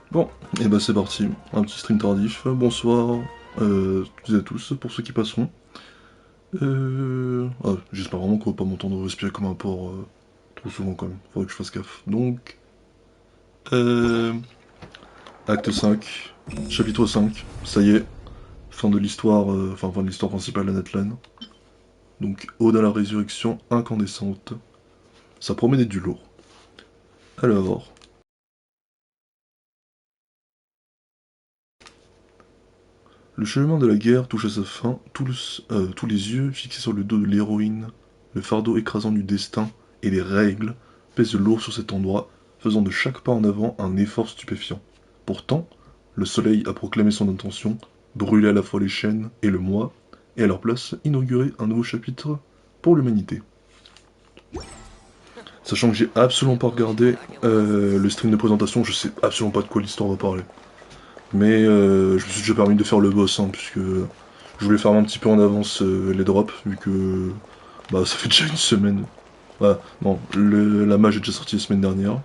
Bon, et bah c'est parti, un petit stream tardif. Bonsoir toutes et à tous, pour ceux qui passeront. J'espère vraiment qu'on va pas m'entendre respirer comme un porc trop souvent quand même, faudrait que je fasse gaffe. Donc, euh, acte 5, chapitre 5, ça y est, fin de l'histoire, fin de l'histoire principale de Natlan. Donc, Ode à la résurrection incandescente. Ça promet d'être du lourd. Alors, le chemin de la guerre touche à sa fin, tous les yeux fixés sur le dos de l'héroïne, le fardeau écrasant du destin et les règles pèsent lourd sur cet endroit, faisant de chaque pas en avant un effort stupéfiant. Pourtant, le soleil a proclamé son intention, brûler à la fois les chaînes et le moi, et à leur place inaugurer un nouveau chapitre pour l'humanité. Sachant que j'ai absolument pas regardé le stream de présentation, je sais absolument pas de quoi l'histoire va parler. Mais je me suis déjà permis de faire le boss, hein, puisque je voulais faire un petit peu en avance les drops, vu que bah, ça fait déjà une semaine. Voilà, non, la mage est déjà sortie la semaine dernière.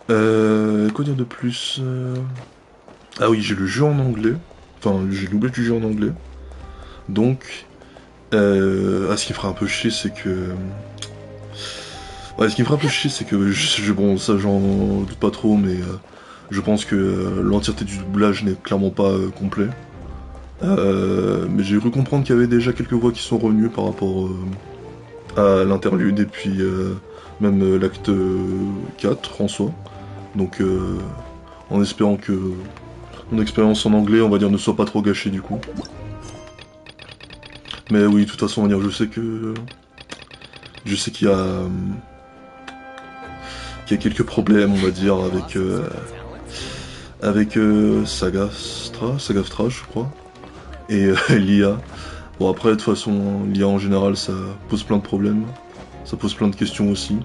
Quoi dire de plus Ah oui, j'ai le jeu en anglais. Enfin, j'ai doublé du jeu en anglais. Donc, ce qui me fera un peu chier, c'est que... Ouais, ce qui me fera un peu chier, c'est que... bon, ça, j'en doute pas trop, mais... je pense que l'entièreté du doublage n'est clairement pas complet. Mais j'ai cru comprendre qu'il y avait déjà quelques voix qui sont revenues par rapport à l'interlude et puis même l'acte 4 en soi. Donc en espérant que mon expérience en anglais, on va dire, ne soit pas trop gâchée du coup. Mais oui, de toute façon, on va dire, je sais qu'il y a quelques problèmes, on va dire, avec Sagastra, je crois, et l'IA. Bon après, de toute façon, l'IA en général, ça pose plein de problèmes, ça pose plein de questions aussi.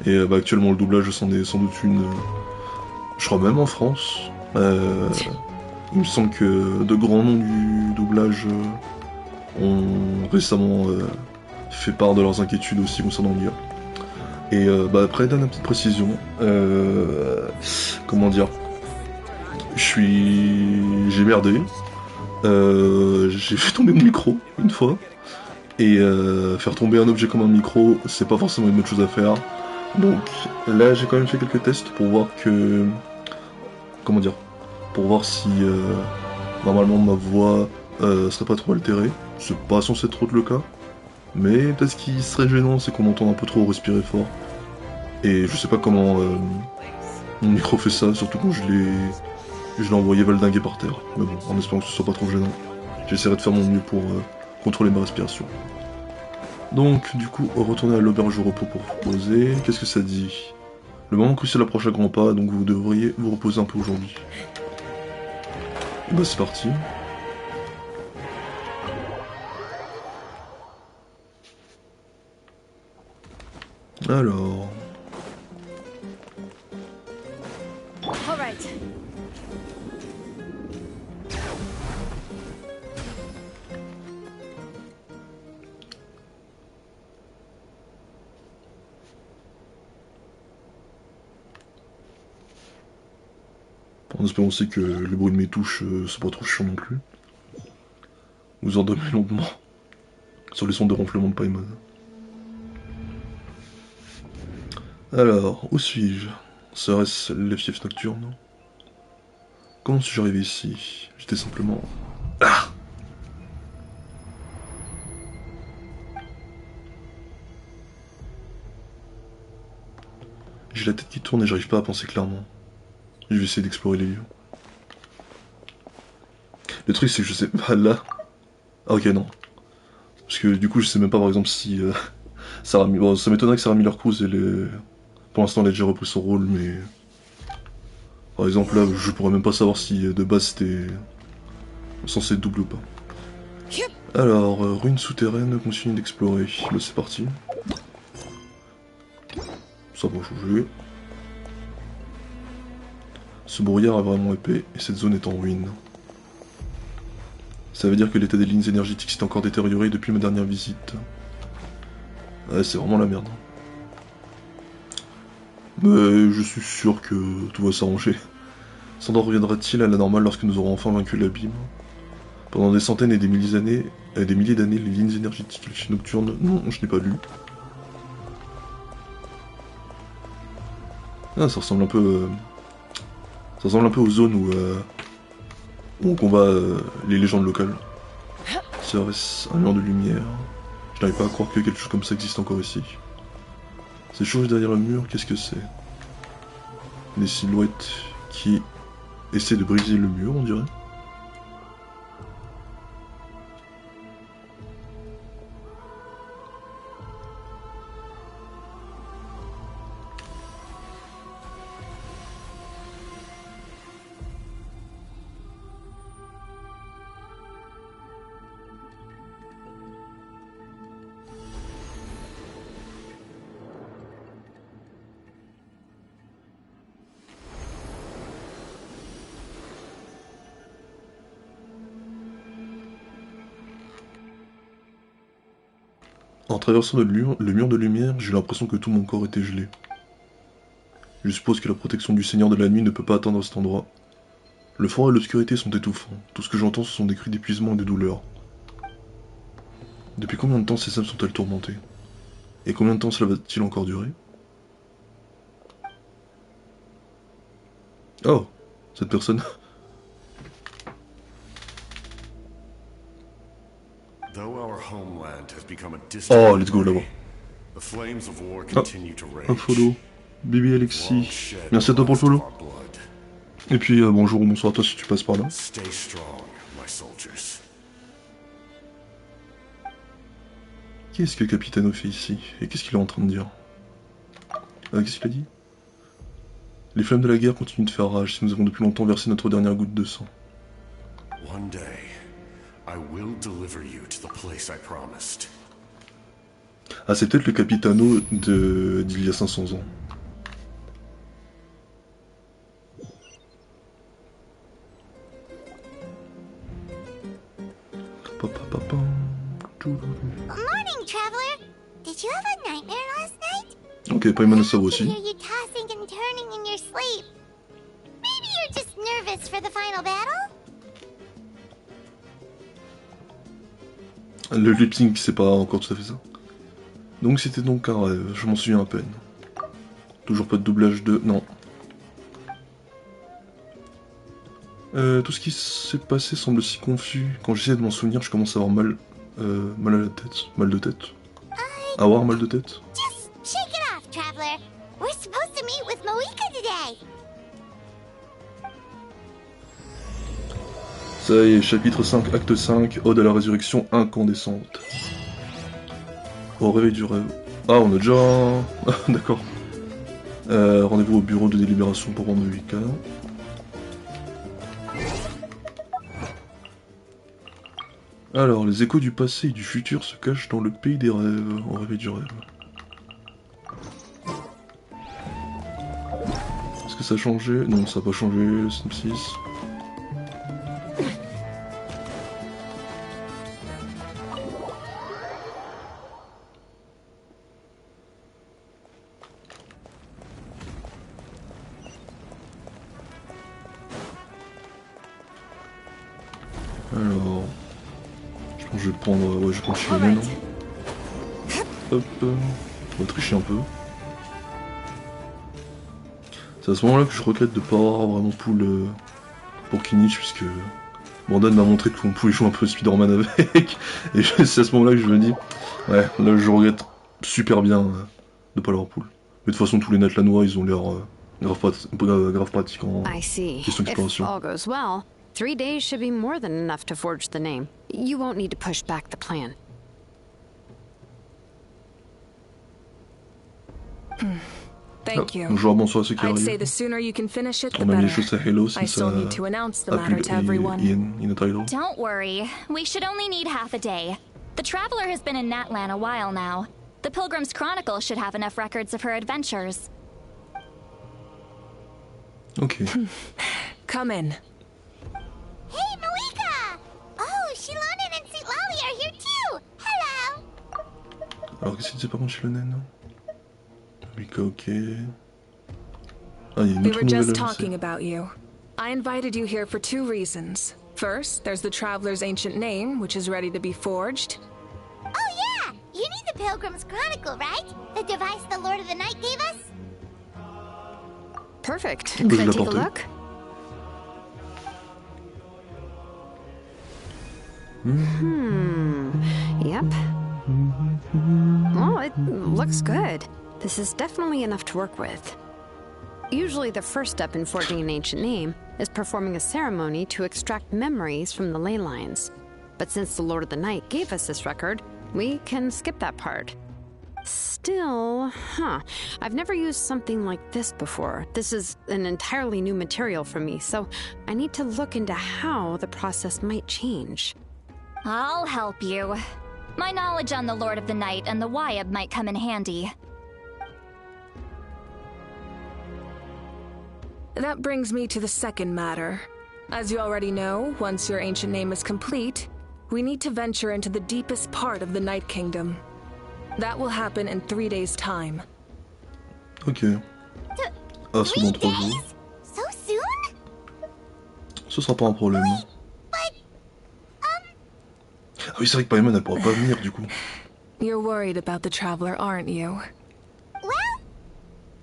Et bah, actuellement, le doublage, c'en est sans doute une, je crois même en France. Il me semble que de grands noms du doublage ont récemment fait part de leurs inquiétudes aussi concernant l'IA. Et bah, après, dernière petite précision, comment dire, j'ai merdé, j'ai fait tomber mon micro une fois. Et faire tomber un objet comme un micro, c'est pas forcément une bonne chose à faire. Donc là, j'ai quand même fait quelques tests pour voir que... Comment dire? Pour voir si normalement ma voix serait pas trop altérée. C'est pas censé être trop le cas. Mais peut-être ce qui serait gênant, c'est qu'on entend un peu trop respirer fort. Et je sais pas comment mon micro fait ça, surtout quand je l'ai envoyé valdinguer par terre. Mais bon, en espérant que ce soit pas trop gênant. J'essaierai de faire mon mieux pour contrôler ma respiration. Donc, du coup, retournez à l'auberge au repos pour vous reposer. Qu'est-ce que ça dit? Le moment crucial approche à grands pas, donc vous devriez vous reposer un peu aujourd'hui. Et bah c'est parti. Alors... En espérant aussi que le bruit de mes touches soit pas trop chiant non plus. Vous endormez longuement sur les sons de ronflement de Paimon. Alors, où suis-je? Serait-ce les fiefs nocturnes? Comment suis-je arrivé ici? J'étais simplement... Ah! J'ai la tête qui tourne et j'arrive pas à penser clairement. Je vais essayer d'explorer les lieux. Le truc c'est que je sais pas là... Ah ok non. Parce que du coup je sais même pas par exemple si... bon, ça m'étonnerait que Sarah Miller Cruz pour l'instant elle a déjà repris son rôle mais... Par exemple là je pourrais même pas savoir si de base c'était censé être double ou pas. Alors, ruines souterraines, continue d'explorer. Bah c'est parti. Ça va changer. Ce brouillard est vraiment épais et cette zone est en ruine. Ça veut dire que l'état des lignes énergétiques s'est encore détérioré depuis ma dernière visite. Ouais, c'est vraiment la merde. Mais je suis sûr que tout va s'arranger. Sandor reviendra-t-il à la normale lorsque nous aurons enfin vaincu l'abîme? Pendant des centaines et des milliers d'années, les lignes énergétiques nocturnes... Non, je n'ai pas lu. Ah, ça ressemble un peu... Ça ressemble un peu aux zones où on combat les légendes locales. Serait-ce un mur de lumière? Je n'arrive pas à croire que quelque chose comme ça existe encore ici. Ces choses derrière le mur, qu'est-ce que c'est? Des silhouettes qui essaient de briser le mur, on dirait. En traversant le mur de lumière, j'ai l'impression que tout mon corps était gelé. Je suppose que la protection du Seigneur de la Nuit ne peut pas atteindre cet endroit. Le froid et l'obscurité sont étouffants. Tout ce que j'entends, ce sont des cris d'épuisement et de douleur. Depuis combien de temps ces âmes sont-elles tourmentées? Et combien de temps cela va-t-il encore durer? Oh, cette personne. Oh, let's go là-bas. Ah, un follow. Bibi Alexis. Merci à toi pour le follow. Et puis bonjour ou bonsoir à toi si tu passes par là. Qu'est-ce que Capitano fait ici? Et qu'est-ce qu'il est en train de dire? Qu'est-ce qu'il a dit? Les flammes de la guerre continuent de faire rage si nous avons depuis longtemps versé notre dernière goutte de sang. Ah, c'est peut-être le Capitano d'il y a 500 ans. Morning, traveler. Did you have a nightmare last night? Ok, Paimon le savent aussi. Hear you tossing and turning in your sleep. Maybe you're just nervous for the final battle? Le lip sync, c'est pas encore tout à fait ça. Donc c'était donc un rêve, je m'en souviens à peine. Toujours pas de doublage de... Non. Tout ce qui s'est passé semble si confus. Quand j'essaie de m'en souvenir, je commence à avoir mal à la tête. Mal de tête. Avoir mal de tête. Just shake it off, traveler. We're supposed to meet with Moika today. Ça y est, chapitre 5, acte 5, ode à la résurrection incandescente. Au réveil du rêve. Ah, on a déjà... D'accord. Rendez-vous au bureau de délibération pour voir Moika. Alors, les échos du passé et du futur se cachent dans le pays des rêves, au réveil du rêve. Est-ce que ça a changé? Non, ça n'a pas changé, le synopsis. Alors... Je vais prendre... Ouais, je vais prendre Chilomène. Hop, on va tricher un peu. C'est à ce moment-là que je regrette de ne pas avoir vraiment pool pour Kinich, puisque Brandon m'a montré qu'on pouvait jouer un peu Spider-Man avec, et c'est à ce moment-là que je me dis, ouais, là je regrette super bien de ne pas l'avoir pool. Mais de toute façon, tous les Natlanois, ils ont l'air grave pratiques en question d'exploration. 3 days should be more than enough to forge the name. You won't need to push back the plan. Thank you. Bonjour, bonsoir à ceux qui I'd say arrivent. the sooner you can finish it, the On a mis les better. choses à Hello, I since still need to announce the matter to Apple everyone. in a title. Don't worry. We should only need half a day. The traveler has been in Natlan a while now. The Pilgrim's Chronicle should have enough records of her adventures. Ok. Come in. Hey, Moika! Oh, Shilonen and Sweet Lolly are here too! Hello! Alors qu'est-ce qu'il disait par contre chez le naine? Mika, ok. Ah, il y a une We autre were just nouvelle talking avancée. about you. I invited you here for two reasons. First, there's the Traveler's ancient name, which is ready to be forged. Oh yeah! You need the Pilgrim's Chronicle, right? The device the Lord of the Night gave us? Perfect. Je Could vais I take a l'apporter. look? Yep. Well, it looks good. This is definitely enough to work with. Usually the first step in forging an ancient name is performing a ceremony to extract memories from the ley lines. But since the Lord of the Night gave us this record, we can skip that part. Still, I've never used something like this before. This is an entirely new material for me, so I need to look into how the process might change. I'll help you. My knowledge on the Lord of the Night and the Wyab might come in handy. That brings me to the second matter. As you already know, once your ancient name is complete, we need to venture into the deepest part of the Night Kingdom. That will happen in 3 days' time. Ok. Ah, c'est dans 3 jours. Days? So soon? Ce sera pas un problème. But, Ah oui, c'est vrai que Paimon, elle pourra pas venir du coup. You're worried about the Traveler, aren't you? well,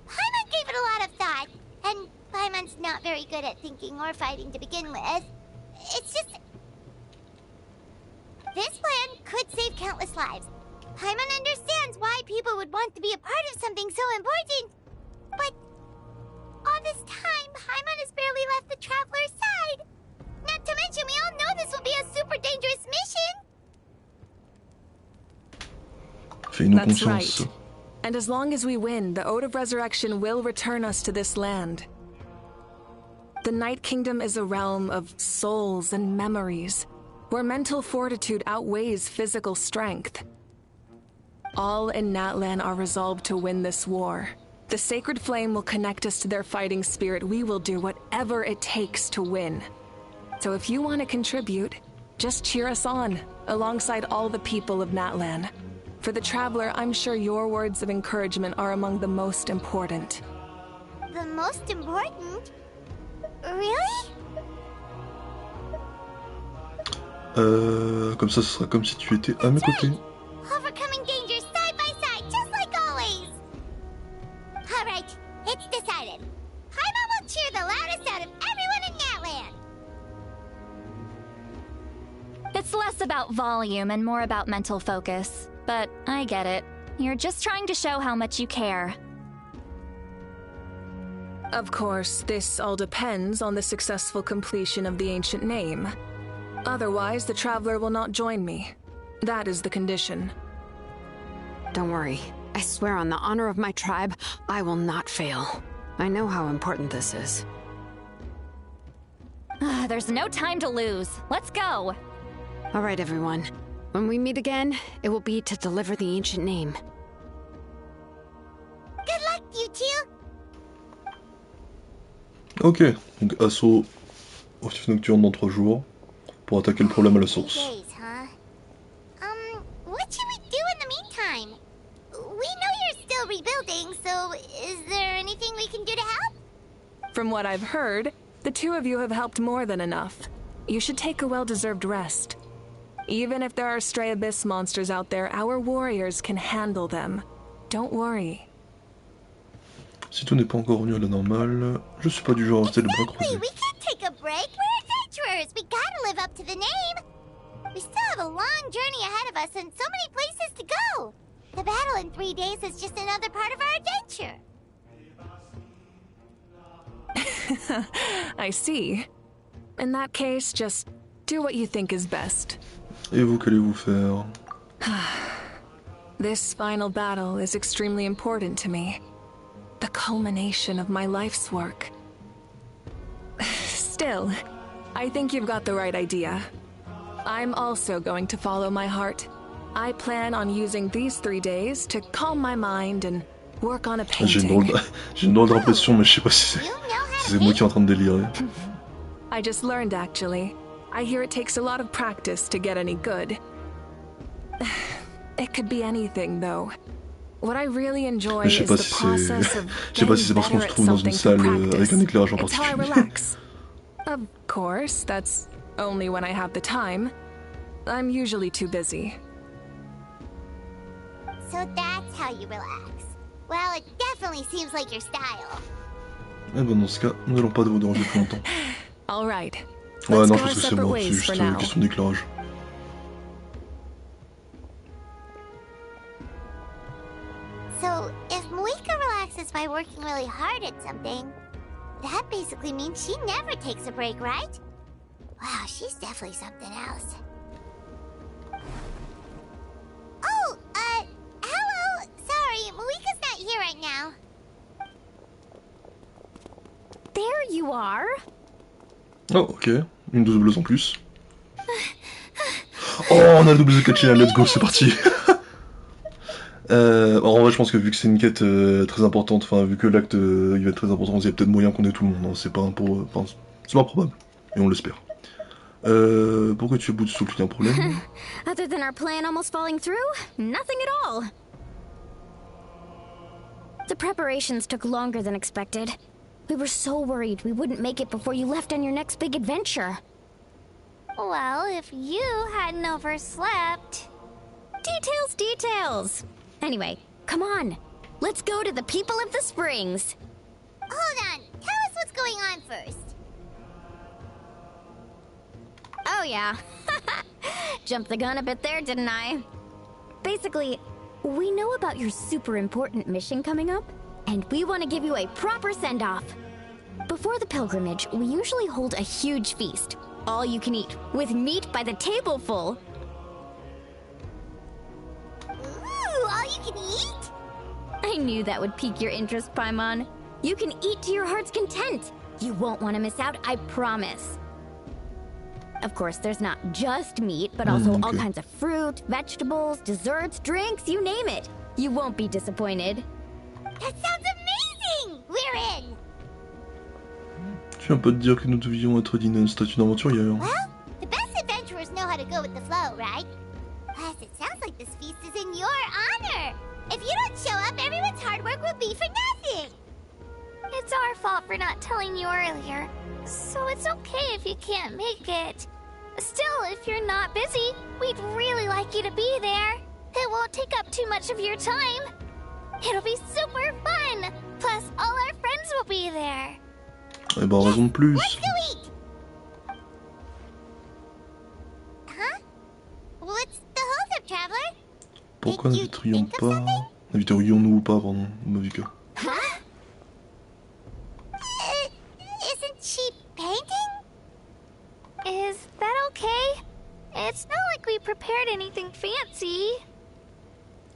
Paimon gave it a lot of thought, and Paimon's not very good at thinking or fighting to begin with. It's just... This plan could save countless lives. Paimon understands why people would want to be a part of something so important. But all this time, Paimon has barely left the Traveler's side. Not to mention, we all know this will be a super dangerous mission. Fais-nous That's confiance. right. And as long as we win, the Ode of Resurrection will return us to this land. The Night Kingdom is a realm of souls and memories, where mental fortitude outweighs physical strength. All in Natlan are resolved to win this war. The sacred flame will connect us to their fighting spirit. We will do whatever it takes to win. So if you want to contribute, just cheer us on, alongside all the people of Natlan. For the Traveler, I'm sure your words of encouragement are among the most important. The most important? Really? Comme ça, ce sera comme si tu étais à mes côtés. Overcoming dangers side by side, just like always. All right, it's decided. Paimon will cheer the loudest out of everyone in Natlan. It's less about volume and more about mental focus. But I get it. You're just trying to show how much you care. Of course, this all depends on the successful completion of the ancient name. Otherwise, the Traveler will not join me. That is the condition. Don't worry. I swear on the honor of my tribe, I will not fail. I know how important this is. There's no time to lose. Let's go. All right, everyone. When we meet again, it will be to deliver the ancient name. Good luck, you two. Ok, donc assaut actif nocturne dans 3 jours pour attaquer le problème à la source. Days, huh? What should we do in the meantime? We know you're still rebuilding, so is there anything we can do to help? From what I've heard, the two of you have helped more than enough. You should take a well-deserved rest. Even if there are stray abyss monsters out there, our warriors can handle them. Don't worry. Si tout n'est pas encore revenu à la normale, je suis pas du genre à rester les bras Exactly, croisés. we can't take a break. We're adventurers. We gotta live up to the name. We still have a long journey ahead of us and so many places to go. The battle in 3 days is just another part of our adventure. I see. In that case, just do what you think is best. Et vous, qu'allez-vous faire? This final battle is extremely important to me. The culmination of my life's work. Still, I think you've got the right idea. I'm also going to follow my heart. I plan on using these 3 days to calm my mind and work on a J'ai painting. une drôle d'impression, mais je sais pas si You know how c'est to moi qui est en train de délirer. I just learned, actually. I hear it takes a lot of practice to get any good. It could be anything, though. What I really enjoy Je sais is pas the si process c'est, of je sais pas si getting c'est parce qu'on better se at trouve dans something une through salle avec un practice. éclairage en It's how I particulier. relax. Of course, that's only when I have the time. I'm usually too busy. So that's how you relax. Well, it definitely seems like your style. Eh ben dans ce cas, nous n'allons pas vous déranger plus longtemps. All right. Ouais, Let's non, go je our pense que c'est separate moi, c'est ways juste for une now. question d'éclairage. So, if Moika relaxes by working really hard at something, that basically means she never takes a break, right? Wow, she's definitely something else. Oh, hello! Sorry, Moika's not here right now. There you are. Oh, ok. Une doubleuse en plus. Oh, on a le double de Kachina, let's go, c'est parti. En vrai, je pense que vu que c'est une quête très importante, enfin, vu que l'acte il va être très important, il y a peut-être moyen qu'on ait tout le monde. Hein. C'est pas c'est pas probable. Et on l'espère. Pourquoi tu es bout de souffle, il y a un problème? Other than our plan almost falling through, nothing at all. The preparations took longer than expected. We were so worried we wouldn't make it before you left on your next big adventure. Well, if you hadn't overslept... Details! Anyway, come on. Let's go to the people of the Springs. Hold on, tell us what's going on first. Oh yeah. Jumped the gun a bit there, didn't I? Basically, we know about your super important mission coming up, and we want to give you a proper send-off. Before the pilgrimage, we usually hold a huge feast. All you can eat, with meat by the tableful. Ooh, all you can eat? I knew that would pique your interest, Paimon. You can eat to your heart's content. You won't want to miss out, I promise. Of course, there's not just meat, but also all kinds of fruit, vegetables, desserts, drinks, you name it. You won't be disappointed. That sounds amazing! We're in! Tu viens pas de dire que nous devions être dignes d'un statut d'aventurier. Well, the best adventurers know how to go with the flow, right? Plus, it sounds like this feast is in your honor. If you don't show up, everyone's hard work will be for nothing. It's our fault for not telling you earlier, so it's okay if you can't make it. Still, if you're not busy, we'd really like you to be there. It won't take up too much of your time. It'll be super fun. Plus, all our friends will be there. Eh ben, raison de plus. Let's go eat. Huh? What's the hold-up, traveler? Pourquoi Did you n'inviterions think of pas... something? Inviterions-nous pas, pardon, Mavika. Huh? Isn't she painting? Is that okay? It's not like we prepared anything fancy.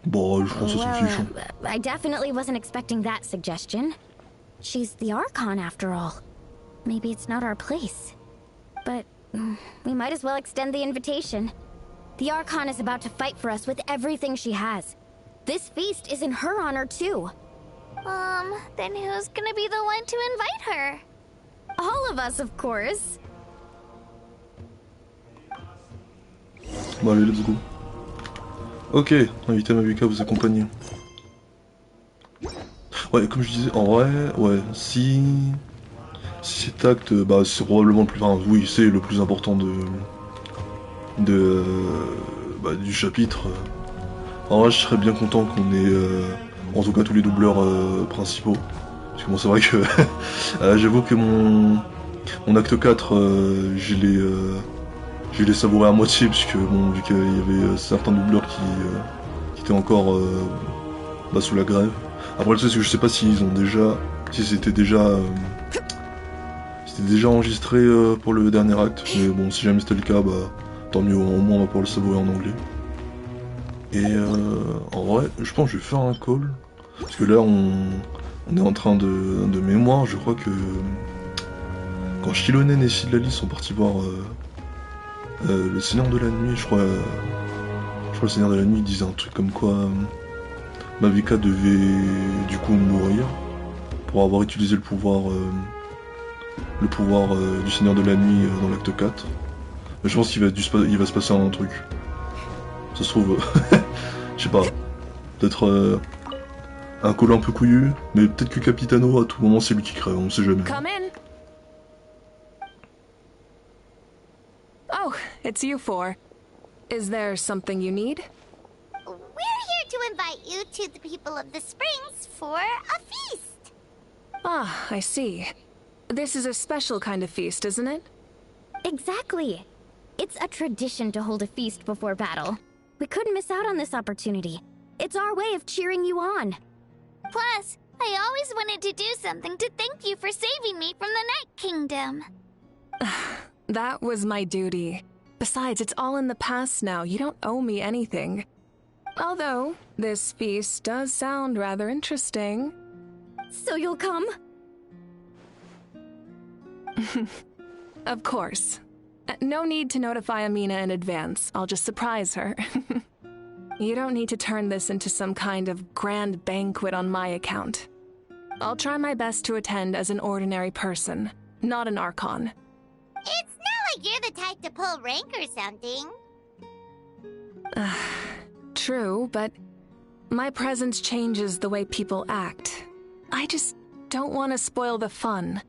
Bon, je pense que ça suffit. Hein. I definitely wasn't expecting that suggestion. She's the Archon, after all. Maybe it's not our place. But we might as well extend the invitation. The Archon is about to fight for us with everything she has. This feast is in her honor, too. Then who's gonna be the one to invite her? All of us, of course. Bon, allez, let's go. Ok, invitez Mavika à vous accompagner. Ouais, comme je disais, en vrai, ouais, si cet acte, bah c'est probablement le plus, enfin oui, c'est le plus important du chapitre. En vrai, je serais bien content qu'on ait, en tout cas, tous les doubleurs principaux. Parce que bon, c'est vrai que j'avoue que mon acte 4, je l'ai savouré à moitié, puisque bon, vu qu'il y avait certains doubleurs qui étaient encore sous la grève. Après le truc c'est que je sais pas s'ils ont déjà, si c'était déjà enregistré pour le dernier acte, mais bon, si jamais c'était le cas, bah tant mieux, au moins on va pouvoir le savourer en anglais. Et en vrai, je pense que je vais faire un call, parce que là on est en train de mémoire, je crois que quand Shilonen et Sidlali sont partis voir le Seigneur de la Nuit, je crois le Seigneur de la Nuit disait un truc comme quoi Mavika devait du coup mourir pour avoir utilisé le pouvoir du Seigneur de la Nuit dans l'acte 4. Mais je pense qu'il va se passer un truc. Ça se trouve, je sais pas, peut-être un call un peu couillu, mais peut-être que Capitano à tout moment c'est lui qui crève, on sait jamais. it's you four. Is there something you need? We're here to invite you to the people of the Springs for a feast. Ah, I see. This is a special kind of feast, isn't it? Exactly. It's a tradition to hold a feast before battle. We couldn't miss out on this opportunity. It's our way of cheering you on. Plus, I always wanted to do something to thank you for saving me from the Night Kingdom. That was my duty. Besides, it's all in the past now. You don't owe me anything. Although, this feast does sound rather interesting. So you'll come? Of course. No need to notify Amina in advance. I'll just surprise her. You don't need to turn this into some kind of grand banquet on my account. I'll try my best to attend as an ordinary person, not an Archon. It's not like you're the type to pull rank or something. True, but my presence changes the way people act. I just don't want to spoil the fun.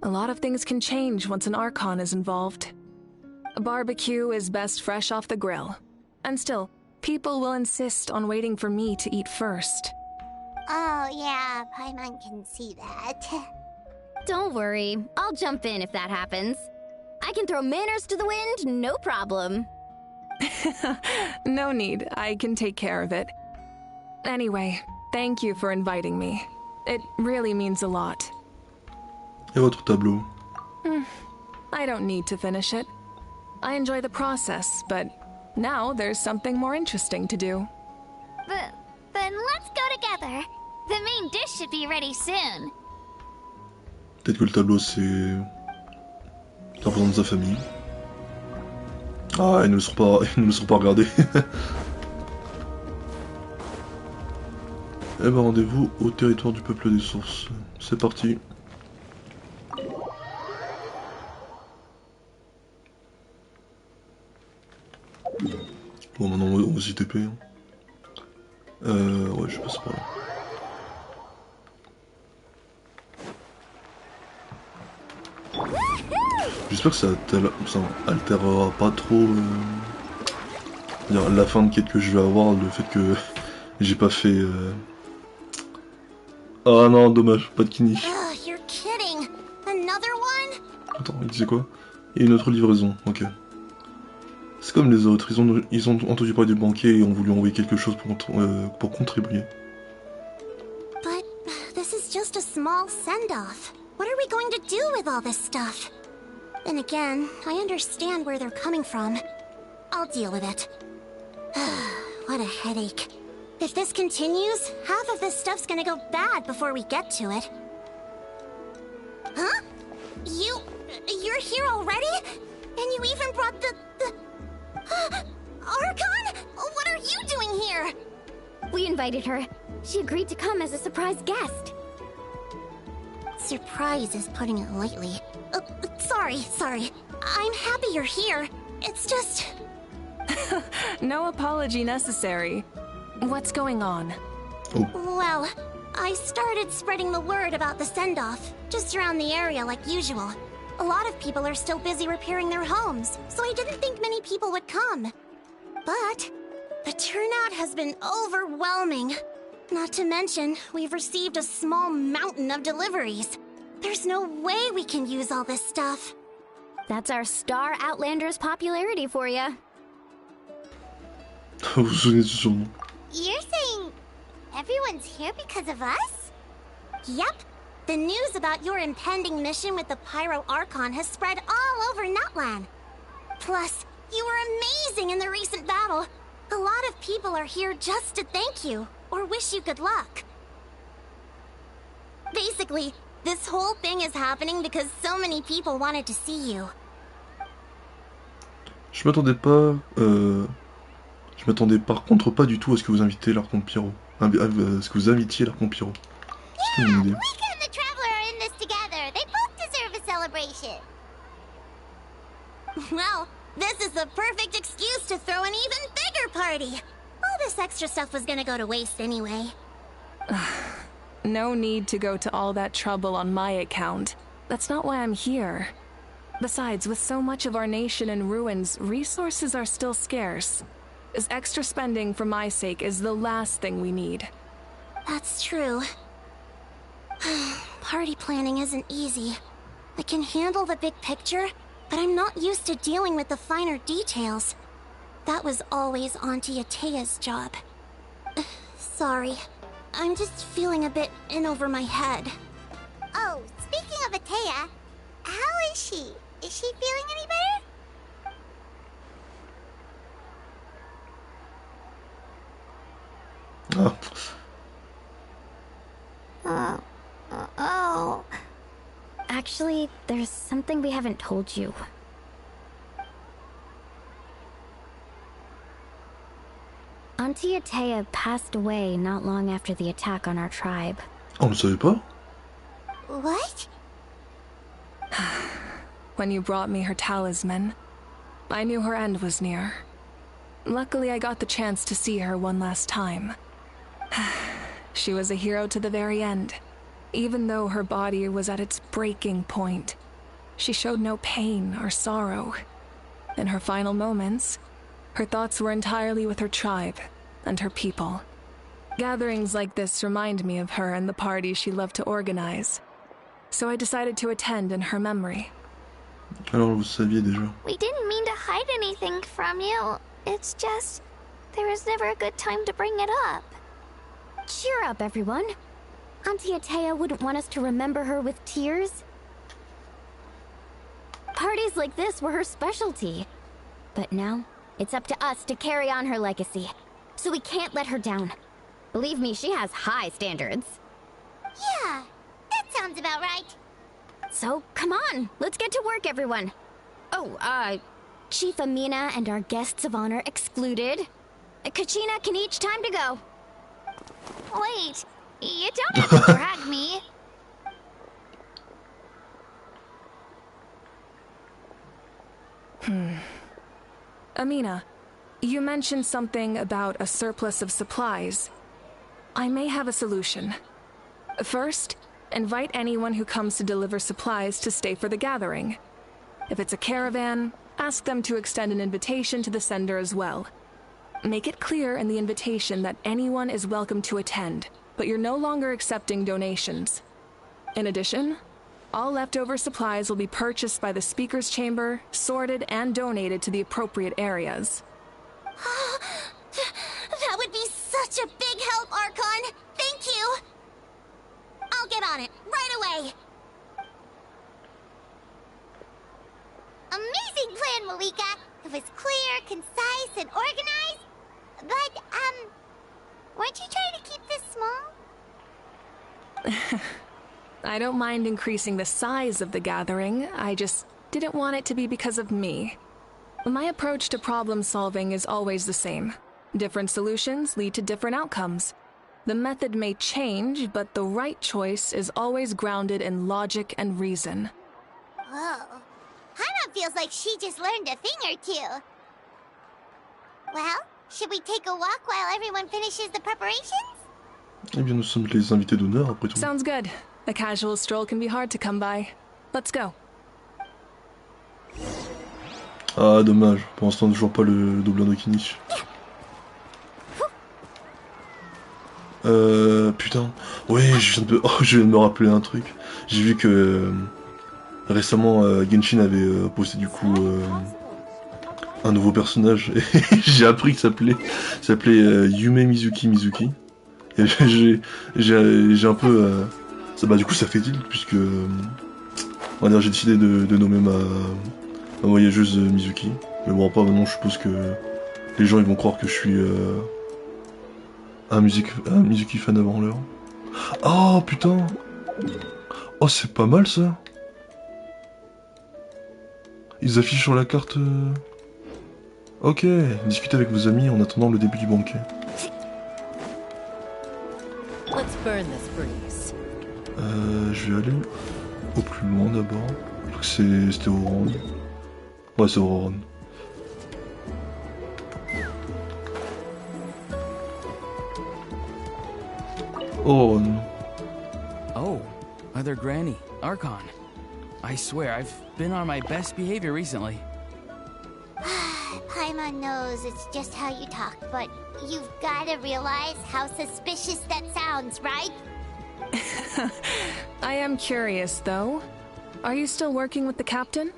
A lot of things can change once an Archon is involved. A barbecue is best fresh off the grill. And still, people will insist on waiting for me to eat first. Oh yeah, Paimon can see that. Don't worry. I'll jump in if that happens. I can throw manners to the wind, no problem. No need. I can take care of it. Anyway, thank you for inviting me. It really means a lot. Et votre tableau? I don't need to finish it. I enjoy the process, but now there's something more interesting to do. Then let's go together. The main dish should be ready soon. Peut-être que le tableau c'est... ça représente sa famille. Ah, ils ne le sont pas regardés. Eh ben rendez-vous au territoire du peuple des sources. C'est parti. Bon maintenant on va s'y TP. Hein. Ouais je passe par là. J'espère que ça altérera pas trop la fin de quête que je vais avoir, le fait que j'ai pas fait... Ah non, dommage, pas de Kini. You're kidding. Another one? Attends, il disait quoi? Il y a une autre livraison, ok. C'est comme les autres, ils ont entendu parler du banquet et ont voulu envoyer quelque chose pour contribuer. But this is just a small send-off. What are we going to do with all this stuff? Then again, I understand where they're coming from. I'll deal with it. What a headache. If this continues, half of this stuff's gonna go bad before we get to it. Huh? You're here already? And you even brought the... Archon? What are you doing here? We invited her. She agreed to come as a surprise guest. Surprise is putting it lightly. Sorry. I'm happy you're here. It's just... No apology necessary. What's going on? Oh. Well, I started spreading the word about the send-off, just around the area like usual. A lot of people are still busy repairing their homes, so I didn't think many people would come. But the turnout has been overwhelming. Not to mention, we've received a small mountain of deliveries. There's no way we can use all this stuff. That's our star Outlander's popularity for you. Vous vous souvenez de ce surnom? You're saying everyone's here because of us? Yep. The news about your impending mission with the Pyro Archon has spread all over Natlan. Plus, you were amazing in the recent battle. A lot of people are here just to thank you, or wish you good luck. Basically, this whole thing is happening because so many people wanted to see you. Je m'attendais par contre pas du tout à ce que vous invitiez l'Archon Pyro. Ce que vous invitiez l'Archon Pyro. C'était une idée. Wicca and the Traveler are in this together. They both deserve a celebration. Well, this is the perfect excuse to throw an even bigger party. All this extra stuff was gonna go to waste anyway. No need to go to all that trouble on my account. That's not why I'm here. Besides, with so much of our nation in ruins, resources are still scarce. This extra spending for my sake is the last thing we need. That's true. Party planning isn't easy. I can handle the big picture, but I'm not used to dealing with the finer details. That was always Auntie Atea's job. Sorry. I'm just feeling a bit in over my head. Oh, speaking of Atea, how is she? Is she feeling any better? Oh. Actually, there's something we haven't told you. Auntie Atea passed away not long after the attack on our tribe. On ne savait pas? What? When you brought me her talisman, I knew her end was near. Luckily, I got the chance to see her one last time. She was a hero to the very end. Even though her body was at its breaking point, she showed no pain or sorrow. In her final moments, her thoughts were entirely with her tribe and her people. Gatherings like this remind me of her and the parties she loved to organize. So I decided to attend in her memory. Alors vous saviez déjà. We didn't mean to hide anything from you. It's just, there was never a good time to bring it up. Cheer up, everyone. Auntie Atea wouldn't want us to remember her with tears. Parties like this were her specialty. But now, it's up to us to carry on her legacy. So we can't let her down. Believe me, she has high standards. Yeah, that sounds about right. So, come on, let's get to work, everyone. Oh, Chief Amina and our guests of honor excluded. Kachina can each time to go. Wait, you don't have to drag me. Amina, you mentioned something about a surplus of supplies. I may have a solution. First, invite anyone who comes to deliver supplies to stay for the gathering. If it's a caravan, ask them to extend an invitation to the sender as well. Make it clear in the invitation that anyone is welcome to attend, but you're no longer accepting donations. In addition, all leftover supplies will be purchased by the speaker's chamber, sorted, and donated to the appropriate areas. That would be such a big help, Archon. Thank you. I'll get on it right away. Amazing plan, Malika. It was clear, concise, and organized. But, weren't you trying to keep this small? I don't mind increasing the size of the gathering, I just didn't want it to be because of me. My approach to problem solving is always the same. Different solutions lead to different outcomes. The method may change, but the right choice is always grounded in logic and reason. Whoa. Hana feels like she just learned a thing or two. Well, should we take a walk while everyone finishes the preparations? Eh bien, nous sommes les invités d'honneur, après tout. Sounds good. A casual stroll can be hard to come by. Let's go. Ah, dommage. Pour l'instant, toujours pas le doubleur de Kinish. Putain. Ouais, je viens de me rappeler un truc. J'ai vu que récemment Genshin avait posté du coup un nouveau personnage. Et j'ai appris qu'il s'appelait Yume Mizuki. Et j'ai un peu bah du coup ça fait tilt puisque on va dire j'ai décidé de nommer ma voyageuse Mizuki. Mais bon après maintenant je suppose que les gens ils vont croire que je suis un Mizuki fan avant l'heure. Oh putain. Oh c'est pas mal ça. Ils affichent sur la carte. Ok, discutez avec vos amis en attendant le début du banquet. Let's burn this breeze. Je vais aller au plus loin d'abord. Je crois que c'était Auron. Ouais, c'est Auron. Auron. Oh, Mother Granny, Archon. I swear, I've been on my best behavior recently. Paimon knows it's just how you talk, but you've gotta realize how suspicious that sounds, right? I am curious, though. Are you still working with the captain?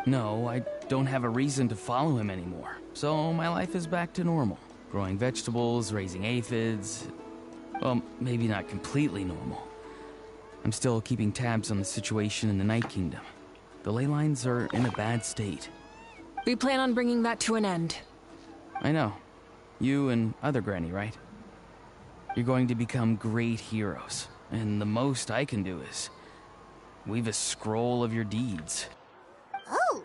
No, I don't have a reason to follow him anymore. So my life is back to normal. Growing vegetables, raising aphids. Well, maybe not completely normal. I'm still keeping tabs on the situation in the Night Kingdom. The ley lines are in a bad state. We plan on bringing that to an end. I know. You and other Granny, right? You're going to become great heroes. And the most I can do is weave a scroll of your deeds. Oh,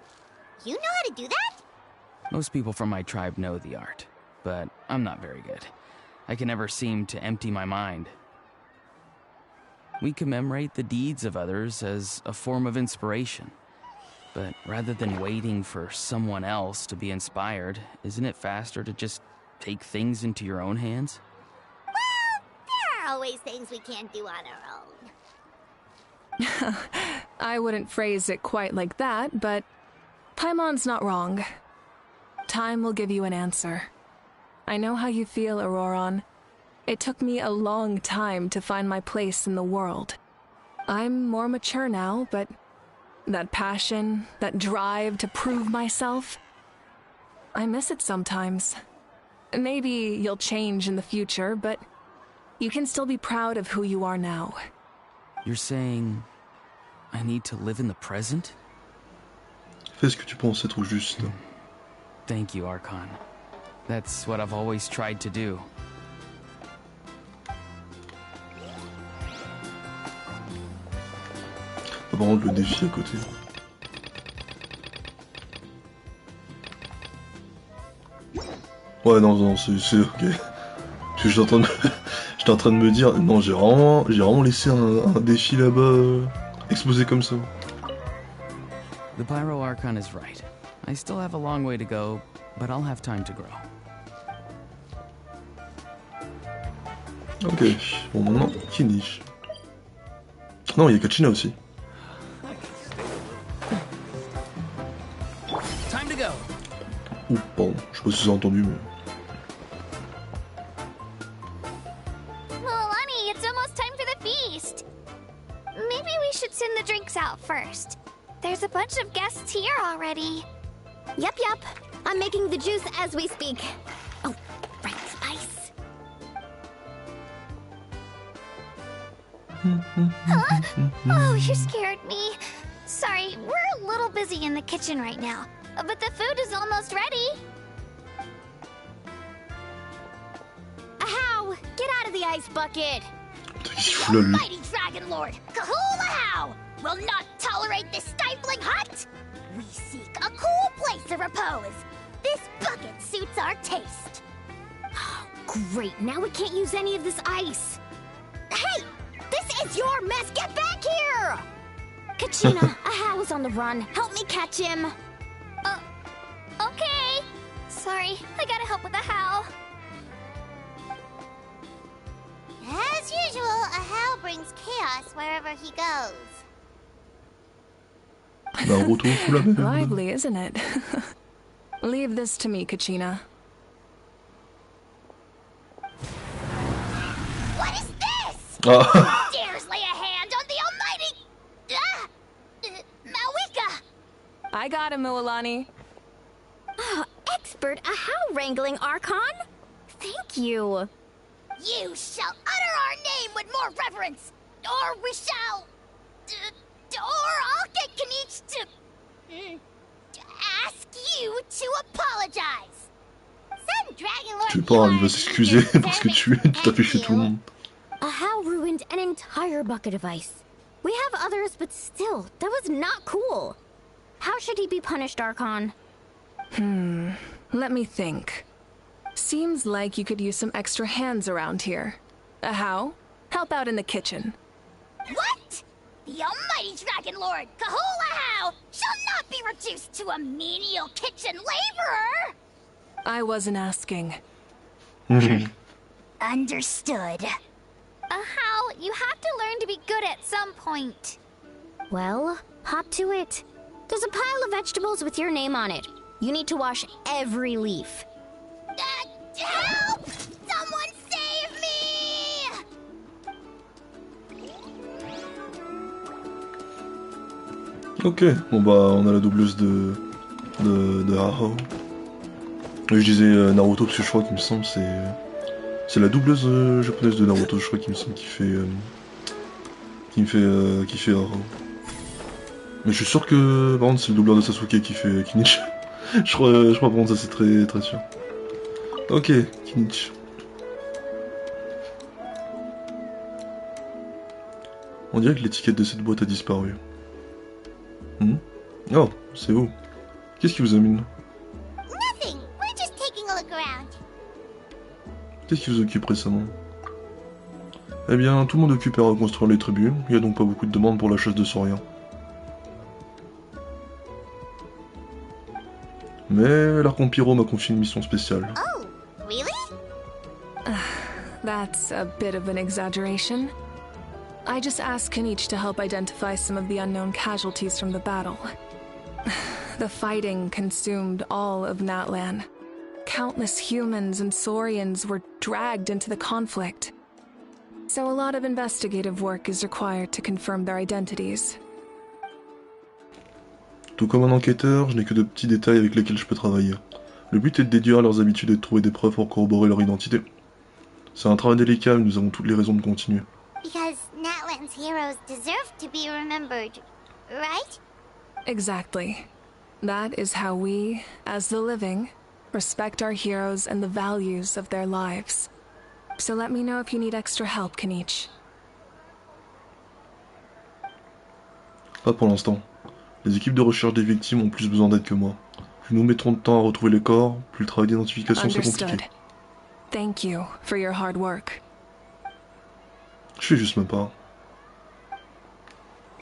you know how to do that? Most people from my tribe know the art, but I'm not very good. I can never seem to empty my mind. We commemorate the deeds of others as a form of inspiration. But rather than waiting for someone else to be inspired, isn't it faster to just take things into your own hands? Well, there are always things we can't do on our own. I wouldn't phrase it quite like that, but Paimon's not wrong. Time will give you an answer. I know how you feel, Auroron. It took me a long time to find my place in the world. I'm more mature now, but that passion, that drive to prove myself, I miss it sometimes. Maybe you'll change in the future, but you can still be proud of who you are now. You're saying I need to live in the present? Fais ce que tu penses être juste. Thank you, Archon. That's what I've always tried to do. Par contre, le défi à côté. Ouais, non, c'est ok. Parce que j'étais en train de, j'étais en train de me dire, non, j'ai vraiment laissé un défi là-bas exposé comme ça. The Pyro Archon is right. I still have a long way to go, but I'll have time to grow. Ok, bon maintenant, finish. Non, il y a Kachina aussi. Time to go. Ouh, pardon, je sais pas si vous avez entendu, mais... Milani, it's almost time for the feast. Maybe we should send the drinks out first. There's a bunch of guests here already. Yep. I'm making the juice as we speak. Oh, right, spice. Huh? Oh, you scared me. Sorry, we're a little busy in the kitchen right now, but the food is almost ready. Ahow! Get out of the ice bucket! The almighty Dragon Lord, Kahula will not tolerate this stifling hut! We seek a cool place of repose. This bucket suits our taste. Oh, great, now we can't use any of this ice. Hey! This is your mess! Get back here! Kachina, Ahow is on the run. Help me catch him. Okay. Sorry, I gotta help with Ahow. As usual, Ahow brings chaos wherever he goes. Naruto sous la mer. Lively, isn't it? Leave this to me, Kachina. What is this? Ah. Dares lay a hand on the almighty... Malika! I got him, Milani. Expert Ahow wrangling, Archon. Thank you. You shall utter our name with more reverence, or we shall... or I'll get Kanich to ask you to apologize. Send Dragon Lord Tu veux pas, il va s'excuser parce que tu t'as fait chez tout le monde. Ahow ruined an entire bucket of ice. We have others, but still, that was not cool. How should he be punished, Archon? Let me think. Seems like you could use some extra hands around here. Ahow, help out in the kitchen. What? The almighty Dragon Lord, Kahula shall not be reduced to a menial kitchen laborer! I wasn't asking. Understood. Ahow, you have to learn to be good at some point. Well, hop to it. There's a pile of vegetables with your name on it. You need to wash every leaf. Help! Someone save me! Ok, bon bah on a la doubleuse de Hao. Je disais Naruto parce que je crois qu'il me semble c'est la doubleuse japonaise de Naruto, je crois qu'il me semble qui fait Hao. Mais je suis sûr que par contre c'est le doubleur de Sasuke qui fait Kinichi. je crois par contre ça c'est très très sûr. Ok, Kinichi. On dirait que l'étiquette de cette boîte a disparu. Oh, c'est vous. Qu'est-ce qui vous amène? Nothing. We're just taking a look around. Qu'est-ce qui vous occupe récemment? Eh bien, tout le monde est occupé à reconstruire les tribus, il n'y a donc pas beaucoup de demandes pour la chasse de sauriens. Mais l'Archon Pyro m'a confié une mission spéciale. Oh, really? That's a bit of an exaggeration. I just asked Kenichi to help identify some of the unknown casualties from the battle. The fighting consumed all of Natlan. Countless humans and saurians were dragged into the conflict. So a lot of investigative work is required to confirm their identities. Tout comme un enquêteur, je n'ai que de petits détails avec lesquels je peux travailler. Le but est de déduire leurs habitudes et de trouver des preuves pour corroborer leur identité. C'est un travail délicat, mais nous avons toutes les raisons de continuer. Because Natlan's heroes deserve to be remembered, right? Exactly. That is how we, as the living, respect our heroes and the values of their lives. So let me know if you need extra help, Kenichi. Pas pour l'instant. Les équipes de recherche des victimes ont plus besoin d'aide que moi. Plus nous mettrons de temps à retrouver les corps, plus le travail d'identification sera compliqué. Thank you for your hard work. Je fais juste ma part.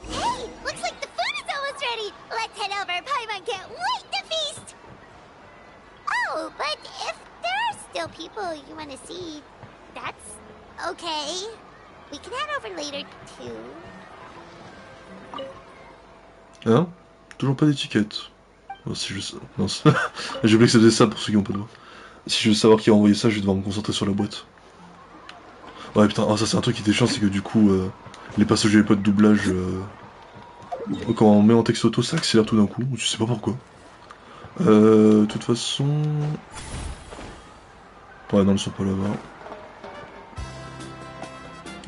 Hey, looks like the food is almost ready. Let's head over. Paimon can't wait to feast. Oh, but if there are still people you want to see, that's okay. We can head over later too. Hein? Toujours pas d'étiquette. Oh, si je sais... Non, j'ai oublié que ça faisait ça pour ceux qui ont pas de voix. Si je veux savoir qui a envoyé ça, je vais devoir me concentrer sur la boîte. Ouais putain, ça c'est un truc qui était chiant, c'est que du coup, les passages où il n'y avait pas de doublage, quand on met en texte auto, ça accélère tout d'un coup, je sais pas pourquoi. De toute façon... Ouais, non, ils sont pas là-bas.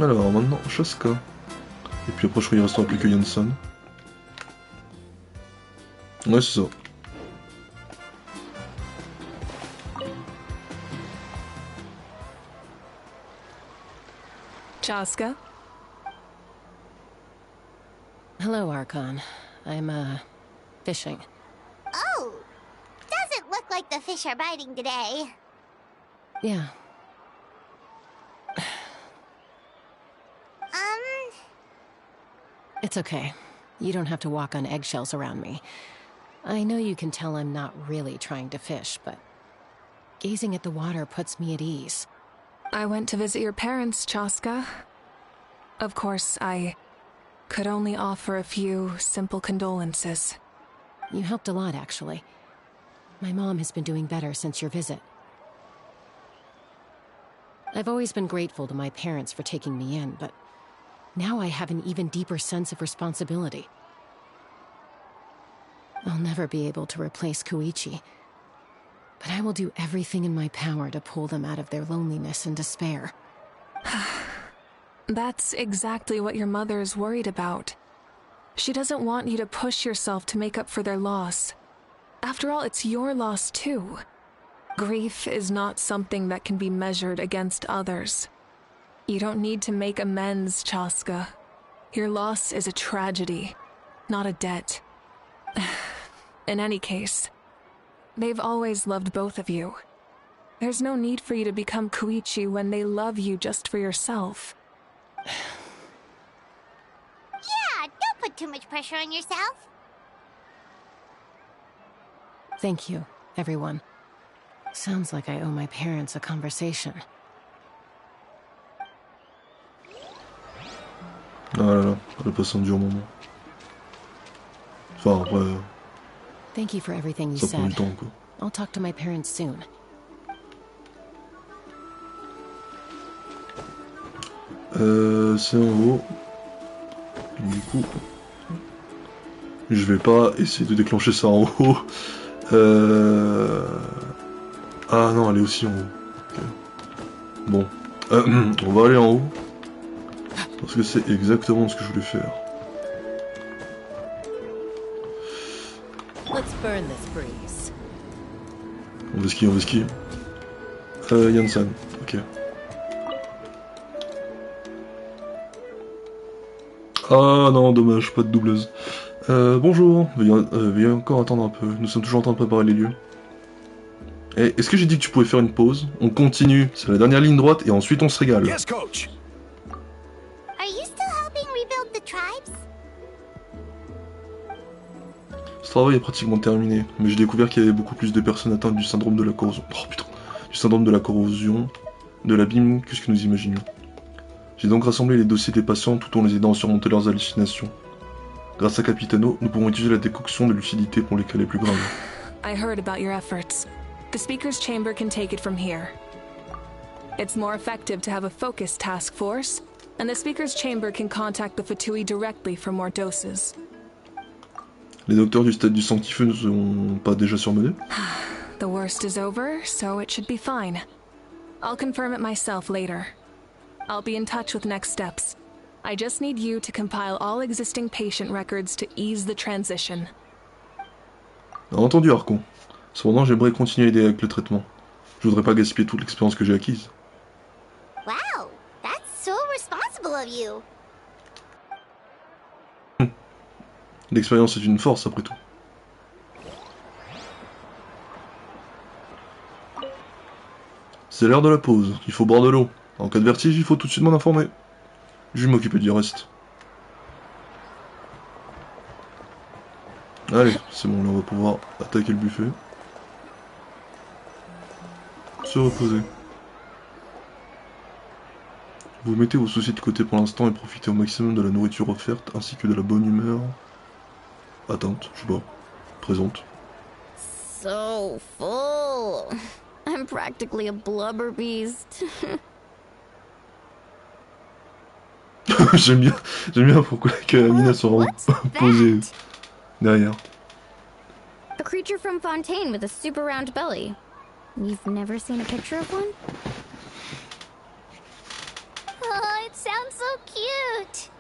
Alors, maintenant, Shaska. Et puis après, je crois qu'il restera plus que Yanson. Ouais, c'est ça. Chaska? Hello, Archon. I'm, fishing. Oh, doesn't look like the fish are biting today. Yeah. It's okay. You don't have to walk on eggshells around me. I know you can tell I'm not really trying to fish, but gazing at the water puts me at ease. I went to visit your parents, Chaska. Of course, I could only offer a few simple condolences. You helped a lot, actually. My mom has been doing better since your visit. I've always been grateful to my parents for taking me in, but now I have an even deeper sense of responsibility. I'll never be able to replace Koichi, but I will do everything in my power to pull them out of their loneliness and despair. That's exactly what your mother is worried about. She doesn't want you to push yourself to make up for their loss. After all, it's your loss too. Grief is not something that can be measured against others. You don't need to make amends, Chaska. Your loss is a tragedy, not a debt. In any case, they've always loved both of you. There's no need for you to become Koichi when they love you just for yourself. Yeah, don't put too much pressure on yourself. Thank you, everyone. Sounds like I owe my parents a conversation. Ah là là, elle passe un dur moment. Enfin, après, Thank you for everything you ça prend du said. temps, quoi. I'll talk to my parents soon. C'est en haut. Du coup, je vais pas essayer de déclencher ça en haut. Ah non, elle est aussi en haut. Ok. Bon, on va aller en haut. Parce que c'est exactement ce que je voulais faire. Let's burn this breeze. On veut skier, on veut skier. Yansan, ok. Ah non, dommage, pas de doubleuse. Bonjour, veuillez encore attendre un peu. Nous sommes toujours en train de préparer les lieux. Eh, est-ce que j'ai dit que tu pouvais faire une pause? On continue, c'est la dernière ligne droite et ensuite on se régale. Yes, coach. Are you still helping rebuild the tribes? Ce travail est pratiquement terminé, mais j'ai découvert qu'il y avait beaucoup plus de personnes atteintes du syndrome de la corrosion. Oh putain, du syndrome de la corrosion de l'abîme que ce que nous imaginions. J'ai donc rassemblé les dossiers des patients tout en les aidant à surmonter leurs hallucinations. Grâce à Capitano, nous pouvons utiliser la décoction de lucidité pour les cas les plus graves. I heard about your efforts. The Speaker's Chamber can take it from here. It's more effective to have a focused task force, and the Speaker's Chamber can contact the Fatui directly for more doses. Les docteurs du stade du sanctifeu ne sont pas déjà surmenés? The worst is over, so it should be fine. I'll confirm it myself later. I'll be in touch with next steps. I just need you to compile all existing patient records to ease the transition. Entendu, Archon. Cependant, j'aimerais continuer à aider avec le traitement. Je voudrais pas gaspiller toute l'expérience que j'ai acquise. Wow, that's so responsible of you. L'expérience est une force, après tout. C'est l'heure de la pause. Il faut boire de l'eau. En cas de vertige, il faut tout de suite m'en informer. Je vais m'occuper du reste. Allez, c'est bon, là on va pouvoir attaquer le buffet. Se reposer. Vous mettez vos soucis de côté pour l'instant et profitez au maximum de la nourriture offerte ainsi que de la bonne humeur. Atteinte, je sais pas. Présente. So full. I'm practically a blubber beast. J'aime bien pourquoi Amina se rend posée derrière. A creature from Fontaine with a super round belly. You've never seen a picture of one? Oh, it sounds so cute.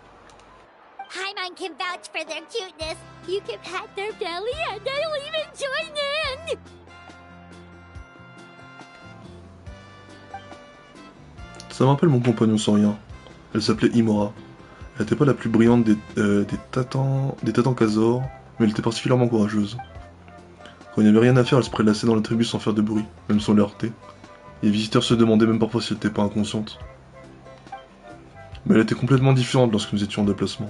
Paimon can vouch for their cuteness. You can pat their belly and I'll even join in. Ça me rappelle mon compagnon saurien. Elle s'appelait Imora. Elle n'était pas la plus brillante des Tatankasaurs, mais elle était particulièrement courageuse. Quand il n'y avait rien à faire, elle se prélassait dans la tribu sans faire de bruit, même sans les heurter. Les visiteurs se demandaient même parfois si elle n'était pas inconsciente. Mais elle était complètement différente lorsque nous étions en déplacement.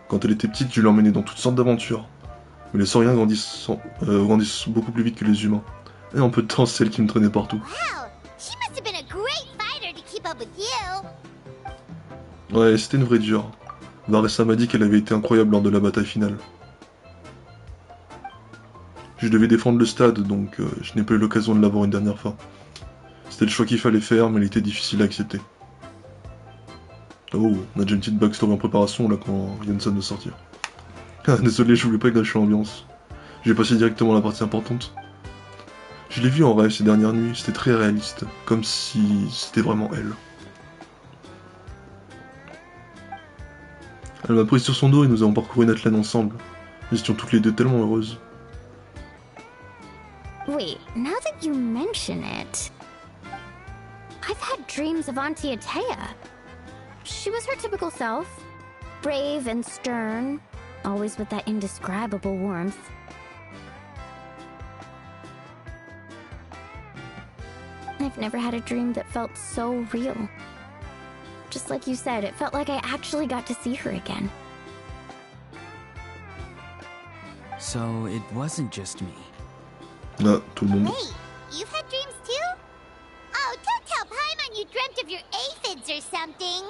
Quand elle était petite, je l'emmenais dans toutes sortes d'aventures. Mais les sauriens grandissent beaucoup plus vite que les humains. Et en peu de temps, c'est elle qui me traînait partout. Wow, she must have been a great fighter to keep up with you. Ouais, c'était une vraie dure. Varessa m'a dit qu'elle avait été incroyable lors de la bataille finale. Je devais défendre le stade, donc je n'ai pas eu l'occasion de l'avoir une dernière fois. C'était le choix qu'il fallait faire, mais il était difficile à accepter. Oh, on a déjà une petite backstory en préparation là quand Genshin va sortir. Ah, désolé, je voulais pas gâcher l'ambiance. J'ai passé directement à la partie importante. Je l'ai vue en rêve ces dernières nuits, c'était très réaliste, comme si c'était vraiment elle. Elle m'a pris sur son dos et nous avons parcouru Natlan ensemble. Nous étions toutes les deux tellement heureuses. Wait, now that you mention it, I've had dreams of Auntie Atea. She was her typical self, brave and stern, always with that indescribable warmth. I've never had a dream that felt so real. Just like you said, it felt like I actually got to see her again. So it wasn't just me. Ah, tout le monde. Wait, you've had dreams too? Oh, don't tell Paimon you dreamt of your aphids or something.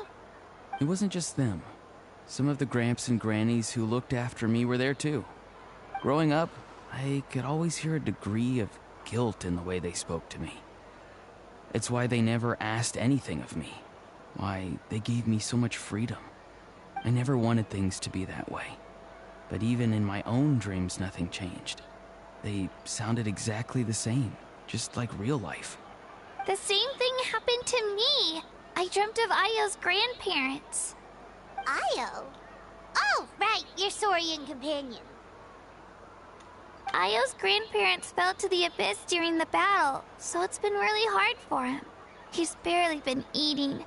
It wasn't just them. Some of the Gramps and Grannies who looked after me were there too. Growing up, I could always hear a degree of guilt in the way they spoke to me. It's why they never asked anything of me. Why they gave me so much freedom. I never wanted things to be that way. But even in my own dreams, nothing changed. They sounded exactly the same, just like real life. The same thing happened to me. I dreamt of Io's grandparents. Io? Oh, right, your Saurian companion. Io's grandparents fell to the abyss during the battle, so it's been really hard for him. He's barely been eating.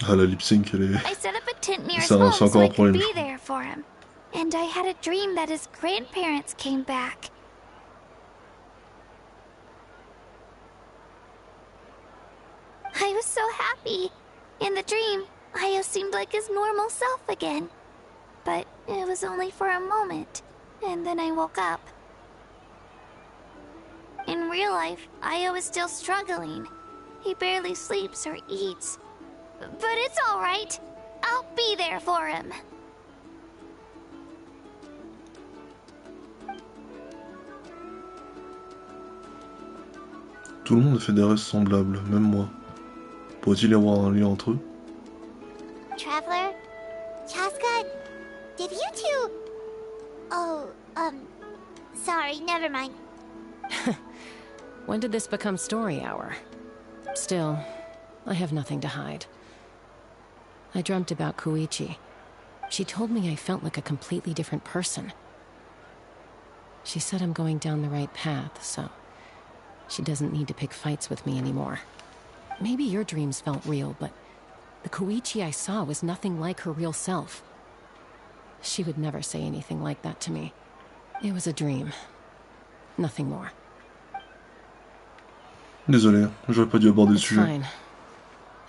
Ah, la lip sync, elle est... I set up a tent near his C'est home so encore I un could problème. be there for him. And I had a dream that his grandparents came back. I was so happy. In the dream, Io seemed like his normal self again. But it was only for a moment, and then I woke up. In real life, Io is still struggling. He barely sleeps or eats. But it's alright. I'll be there for him. Tout le monde fait des rêves semblables, même moi. Pourrait-il y avoir un lien entre eux? Traveler? Chaska? Did you two... Oh, sorry, never mind. When did this become story hour? Still, I have nothing to hide. I dreamt about Koichi. She told me I felt like a completely different person. She said I'm going down the right path, so she doesn't need to pick fights with me anymore. Maybe your dreams felt real, but the Koichi I saw was nothing like her real self. She would never say anything like that to me. It was a dream. Nothing more. Désolé, j'aurais pas dû aborder le It's sujet. fine.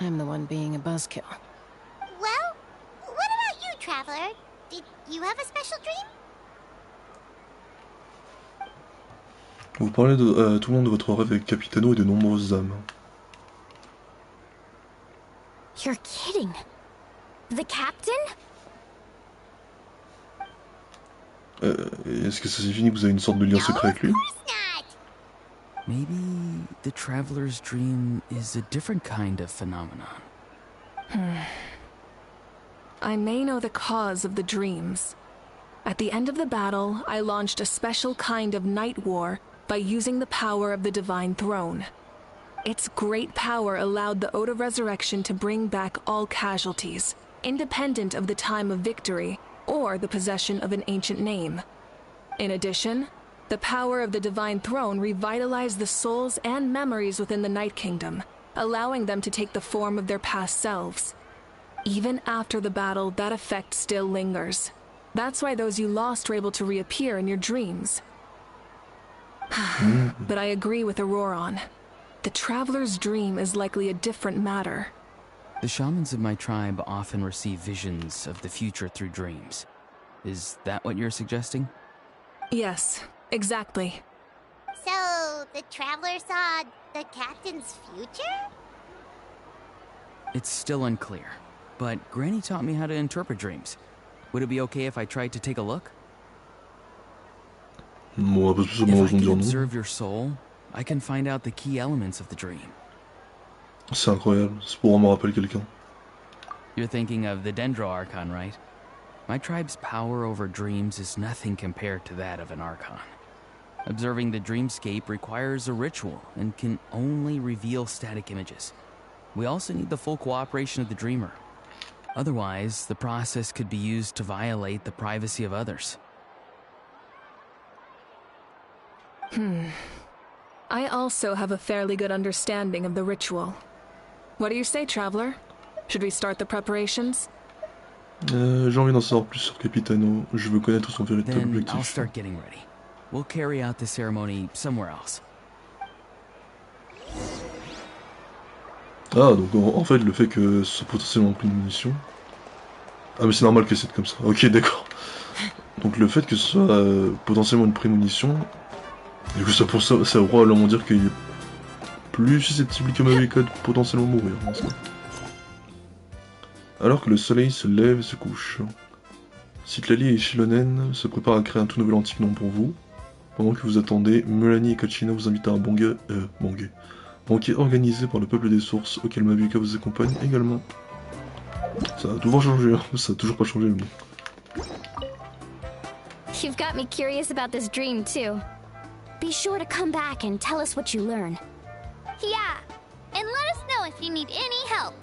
I'm the one being a buzzkill. Well, what about you, Traveler? Did you have a special dream? Vous parlez de, tout le monde de votre rêve avec Capitano et de nombreuses âmes. You're kidding. The captain? Est-ce que ça signifie que vous avez une sorte de lien secret avec lui? Of course not! Maybe the traveler's dream is a different kind of phenomenon. I may know the cause of the dreams. At the end of the battle, I launched a special kind of night war by using the power of the Divine Throne. Its great power allowed the Ode of Resurrection to bring back all casualties, independent of the time of victory or the possession of an ancient name. In addition, the power of the Divine Throne revitalized the souls and memories within the Night Kingdom, allowing them to take the form of their past selves. Even after the battle, that effect still lingers. That's why those you lost were able to reappear in your dreams. But I agree with Auroron. The Traveler's dream is likely a different matter. The shamans of my tribe often receive visions of the future through dreams. Is that what you're suggesting? Yes, exactly. So, the Traveler saw the captain's future? It's still unclear, but Granny taught me how to interpret dreams. Would it be okay if I tried to take a look? Moi, pas spécialement If I raison de can dire non. observe your soul, I can find out the key elements of the dream. C'est incroyable, c'est pour me rappeler quelqu'un. You're thinking of the Dendro Archon, right? My tribe's power over dreams is nothing compared to that of an Archon. Observing the dreamscape requires a ritual and can only reveal static images. We also need the full cooperation of the dreamer. Otherwise, the process could be used to violate the privacy of others. I also have a fairly good understanding of the ritual. What do you say, Traveler? Should we start the preparations? J'ai envie d'en savoir plus sur Capitano. Je veux connaître son véritable Then I'll objectif. start getting ready. We'll carry out the ceremony somewhere else. Ah, donc en fait, le fait que ce soit potentiellement plein de munitions. Ah, mais c'est normal que c'est comme ça. Ok, d'accord. Donc le fait que ce soit potentiellement une prémunition, du coup, ça pour ça va probablement dire qu'il est plus susceptible que Maverick de potentiellement mourir. Alors que le soleil se lève et se couche. Citlali et Shilonen se préparent à créer un tout nouvel antique nom pour vous. Pendant que vous attendez, Melanie et Kachina vous invitent à un banquet organisé par le peuple des sources, auquel Mabuka vous accompagne également. Ça a toujours changé, hein. Ça a toujours pas changé, mais bon. You've got me curious about this dream, too. Be sure to come back and tell us what you learn. Yeah, and let us know if you need any help.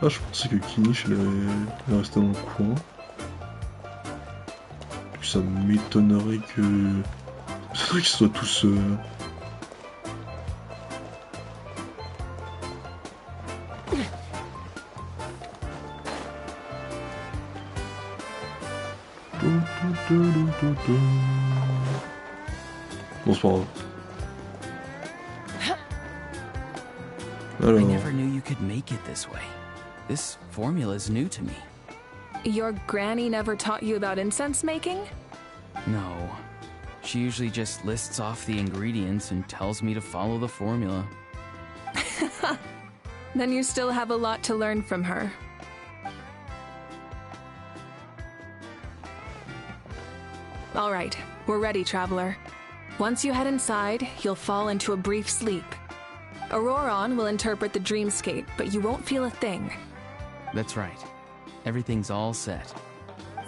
Ah, je pensais que Kinish elle restait dans le coin. Ça m'étonnerait que... Ça serait qu'ils soient tous... Bon, c'est pas grave. Alors... I never knew you could make it this way. This formula is new to me. Your granny never taught you about incense making? No. She usually just lists off the ingredients and tells me to follow the formula. Then you still have a lot to learn from her. All right, we're ready, traveler. Once you head inside, you'll fall into a brief sleep. Auroron will interpret the dreamscape, but you won't feel a thing. That's right. Everything's all set.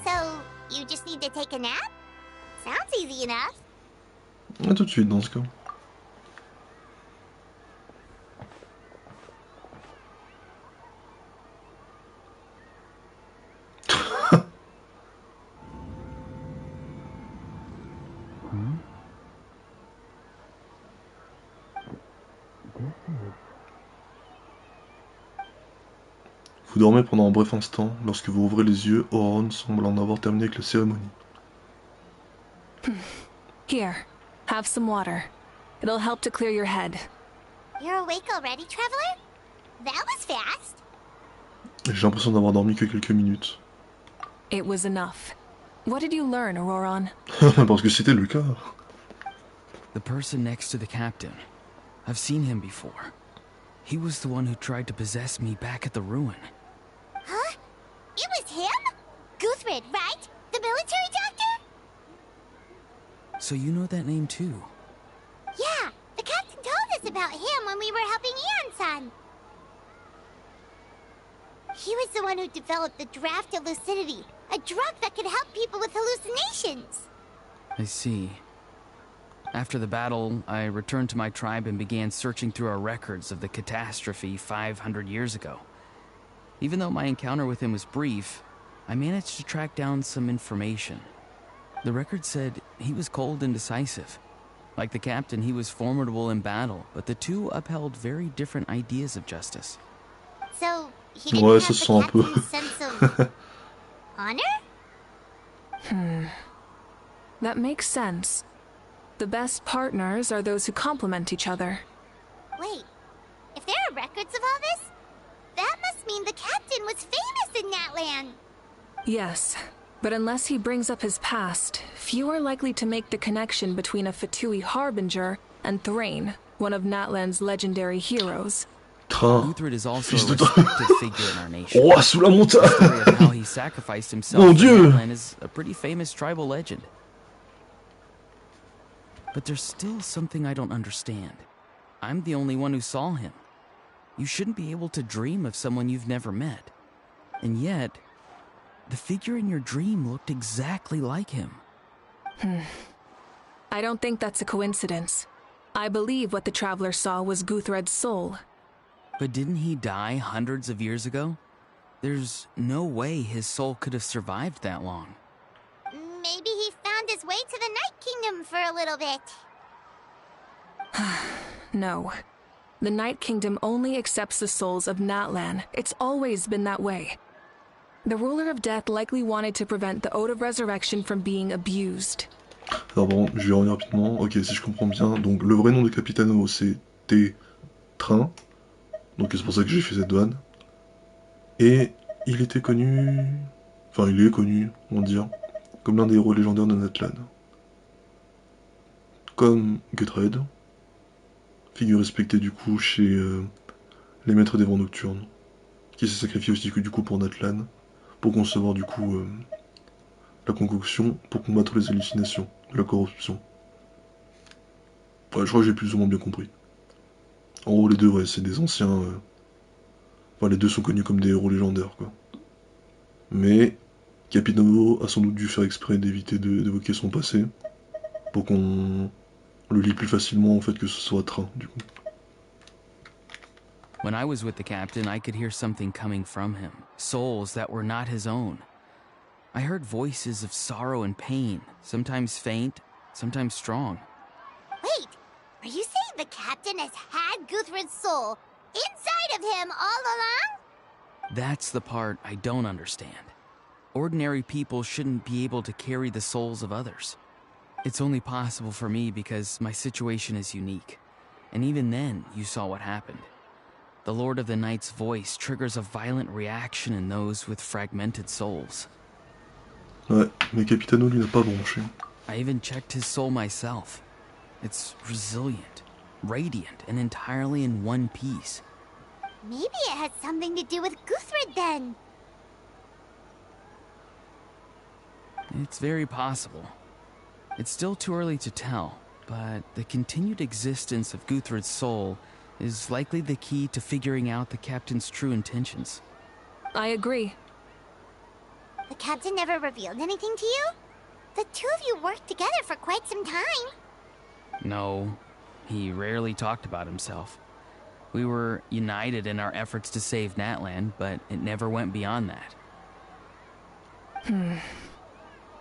So, you just need to take a nap? Sounds easy enough. À tout de suite dans ce cas. Vous dormez pendant un bref instant. Lorsque vous ouvrez les yeux, Auron semble en avoir terminé avec la cérémonie. Here, have some water. It'll help to clear your head. You're awake already, traveler? That was fast. J'ai l'impression d'avoir dormi que quelques minutes. It was enough. What did you learn, Auroron? Parce que c'était le cas. The person next to the captain. I've seen him before. He was the one who tried to possess me back at the ruin. Huh? It was him? Guthred, right? The military doctor? So you know that name too? Yeah, the captain told us about him when we were helping Ian-san. He was the one who developed the draft of lucidity, a drug that could help people with hallucinations. I see. After the battle, I returned to my tribe and began searching through our records of the catastrophe 500 years ago. Even though my encounter with him was brief, I managed to track down some information. The record said he was cold and decisive. Like the captain, he was formidable in battle, but the two upheld very different ideas of justice. So, he didn't have the captain's sense of honor? That makes sense. The best partners are those who complement each other. Wait, if there are records of all this, that must mean the captain was famous in Natlan. Yes, but unless he brings up his past, few are likely to make the connection between a Fatui harbinger and Thrain, one of Natlan's legendary heroes. Guthred is also a respected figure in our nation. Oh, sous la montagne! The story of how he sacrificed himself Mon for Dieu! Natlan is a pretty famous tribal legend. But there's still something I don't understand. I'm the only one who saw him. You shouldn't be able to dream of someone you've never met. And yet, the figure in your dream looked exactly like him. I don't think that's a coincidence. I believe what the traveler saw was Guthred's soul. But didn't he die hundreds of years ago? There's no way his soul could have survived that long. Maybe he found his way to the Night Kingdom for a little bit. No. The Night Kingdom only accepts the souls of Natlan. It's always been that way. The ruler of death likely wanted to prevent the Ode of Resurrection from being abused. Alors bon, je vais revenir rapidement. Ok, si je comprends bien, donc le vrai nom de Capitano c'était Train. Donc c'est pour ça que j'ai fait cette douane. Et il était connu... Enfin, il est connu, on va dire, comme l'un des héros légendaires de Natlan. comme Gutred, figure respectée du coup chez les maîtres des vents nocturnes, qui s'est sacrifié aussi du coup pour Natlan, pour concevoir du coup la concoction pour combattre les hallucinations, la corruption. Ouais, je crois que j'ai plus ou moins bien compris. En gros, les deux, ouais, c'est des anciens. Enfin, les deux sont connus comme des héros légendaires, quoi. Mais Capitano a sans doute dû faire exprès d'éviter d'évoquer son passé, pour qu'on le lit plus facilement en fait que ce soit Train, du coup. When I was with the captain, I could hear something coming from him. Souls that were not his own. I heard voices of sorrow and pain, sometimes faint, sometimes strong. Wait, are you saying the captain has had Guthred's soul inside of him all along? That's the part I don't understand. Ordinary people shouldn't be able to carry the souls of others. It's only possible for me because my situation is unique. And even then, you saw what happened. The Lord of the Night's voice triggers a violent reaction in those with fragmented souls. Ouais, mais Capitano lui n'a pas bronché. I even checked his soul myself. It's resilient, radiant, and entirely in one piece. Maybe it has something to do with Guthred then. It's very possible. It's still too early to tell, but the continued existence of Guthred's soul is likely the key to figuring out the captain's true intentions. I agree. The captain never revealed anything to you? The two of you worked together for quite some time. No, he rarely talked about himself. We were united in our efforts to save Natlan, but it never went beyond that.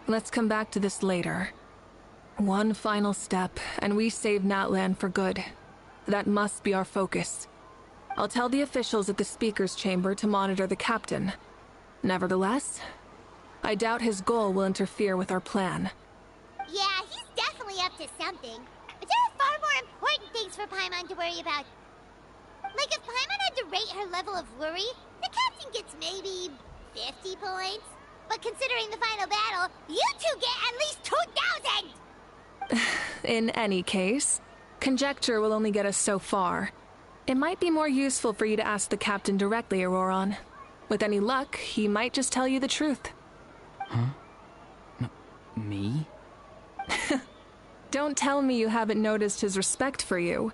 Let's come back to this later. One final step, and we save Natlan for good. That must be our focus. I'll tell the officials at the speaker's chamber to monitor the captain. Nevertheless, I doubt his goal will interfere with our plan. Yeah, he's definitely up to something. But there are far more important things for Paimon to worry about. Like if Paimon had to rate her level of worry, the captain gets maybe 50 points. But considering the final battle, you two get at least 2,000! In any case, conjecture will only get us so far. It might be more useful for you to ask the captain directly, Auroron. With any luck, he might just tell you the truth. Huh? Me? Don't tell me you haven't noticed his respect for you.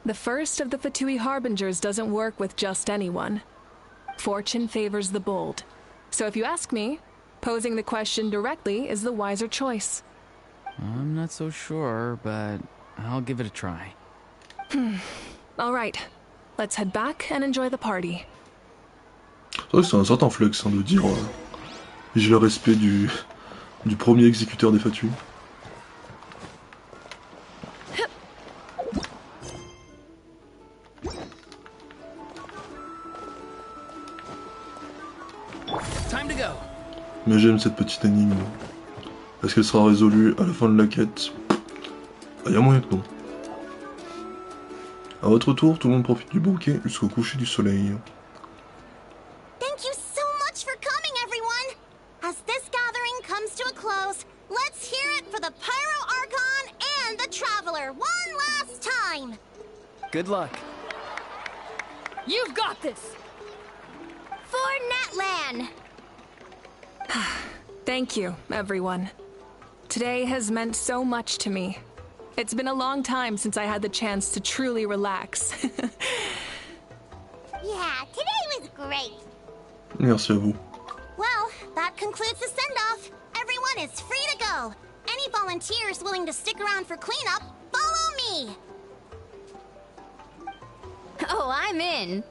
The first of the Fatui Harbingers doesn't work with just anyone. Fortune favors the bold. So if you ask me, posing the question directly is the wiser choice. I'm not so sure, but I'll give it a try. All right, let's head back and enjoy the party. C'est vrai que c'est un certain flex hein, de dire j'ai le respect du premier exécuteur des Fatui. Time to go. Mais j'aime cette petite énigme. Est-ce qu'elle sera résolue à la fin de la quête? Ah, y a moyen que non. À votre tour, tout le monde profite du banquet jusqu'au coucher du soleil. Thank you so much for coming, everyone! As this gathering comes to a close, let's hear it for the Pyro Archon and the Traveler one last time! Good luck. You've got this! For Natlan! Thank you, everyone. Today has meant so much to me. It's been a long time since I had the chance to truly relax. Yeah, today was great. Merci à vous. Well, that concludes the send-off. Everyone is free to go. Any volunteers willing to stick around for cleanup, follow me! Oh, I'm in.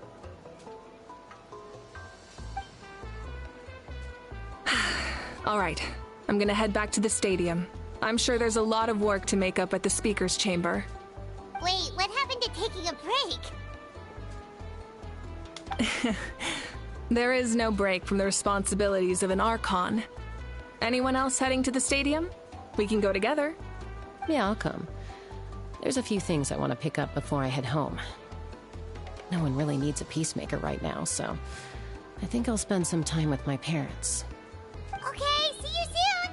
All right, I'm gonna head back to the stadium. I'm sure there's a lot of work to make up at the speaker's chamber. Wait, what happened to taking a break? There is no break from the responsibilities of an Archon. Anyone else heading to the stadium? We can go together. Yeah, I'll come. There's a few things I want to pick up before I head home. No one really needs a peacemaker right now, so I think I'll spend some time with my parents. Okay, see you soon!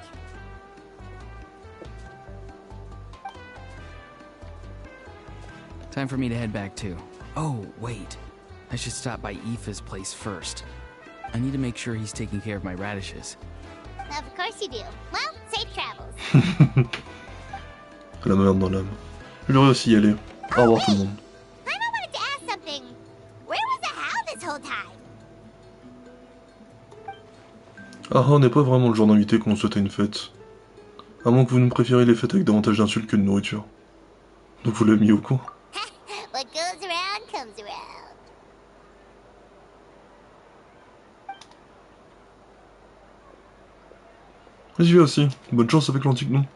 Time for me to head back too. Oh, wait. I should stop by Aoife's place first. I need to make sure he's taking care of my radishes. Of course you do. Well, safe travels. La merde dans l'âme. Je devrais aussi y aller. Au revoir tout le monde. Paimon wanted to ask something. Where was the Howl this whole time? Ah, on n'est pas vraiment le genre d'invité qu'on souhaite à une fête. À moins que vous nous préfériez les fêtes avec davantage d'insultes que de nourriture. Donc vous l'avez mis au courant. What goes around comes around. J'y vais aussi. Bonne chance avec l'antique nom.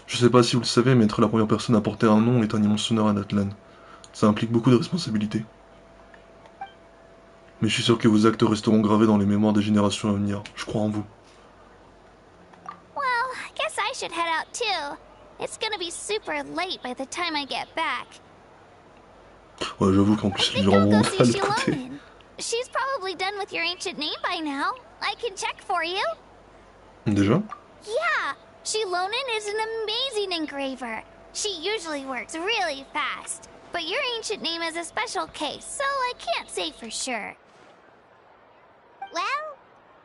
Je sais pas si vous le savez, mais être la première personne à porter un nom est un immense honneur à Natlan. Ça implique beaucoup de responsabilités. Mais je suis sûr que vos actes resteront gravés dans les mémoires des générations à venir. Je crois en vous. Well, I guess I should head out too. It's gonna be super late by the time I get back. Ouais, j'avoue qu'en plus, I il think est I'll vraiment go mal see côté. Shilonen. She's probably done with your ancient name by now. I can check for you. Déjà? Yeah, Shilonen is an amazing engraver. She usually works really fast. But your ancient name is a special case, so I can't say for sure. Well,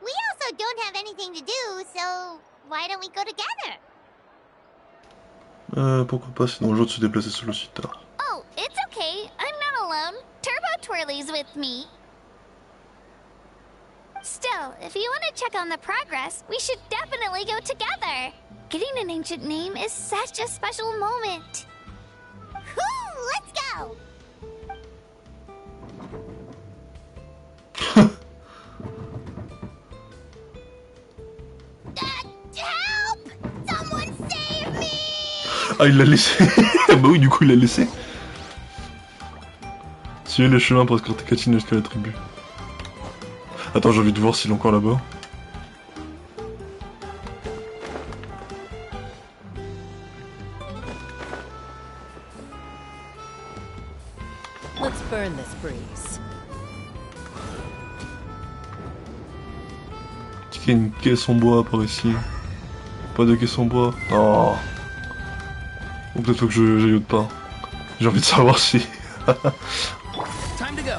we also don't have anything to do, so why don't we go together? Pourquoi pas, c'est dangereux de se déplacer seul aussi tard. Oh, it's okay. I'm not alone. Turbo Twirly's with me. Still, if you want to check on the progress, we should definitely go together. Getting an ancient name is such a special moment. Whoo, let's go! Help! Someone save me! Ah, il l'a laissé. Bah oui, du coup, il l'a laissé. Suivez le chemin pour escorter Katine jusqu'à la tribu. Attends, j'ai envie de voir s'il est encore là-bas. Let's burn this breeze. Est-ce qu'il y a une caisse en bois par ici? Pas de caisse en bois. Oh. Ou peut-être faut que j'aille autre part. J'ai envie de savoir si... Time to go.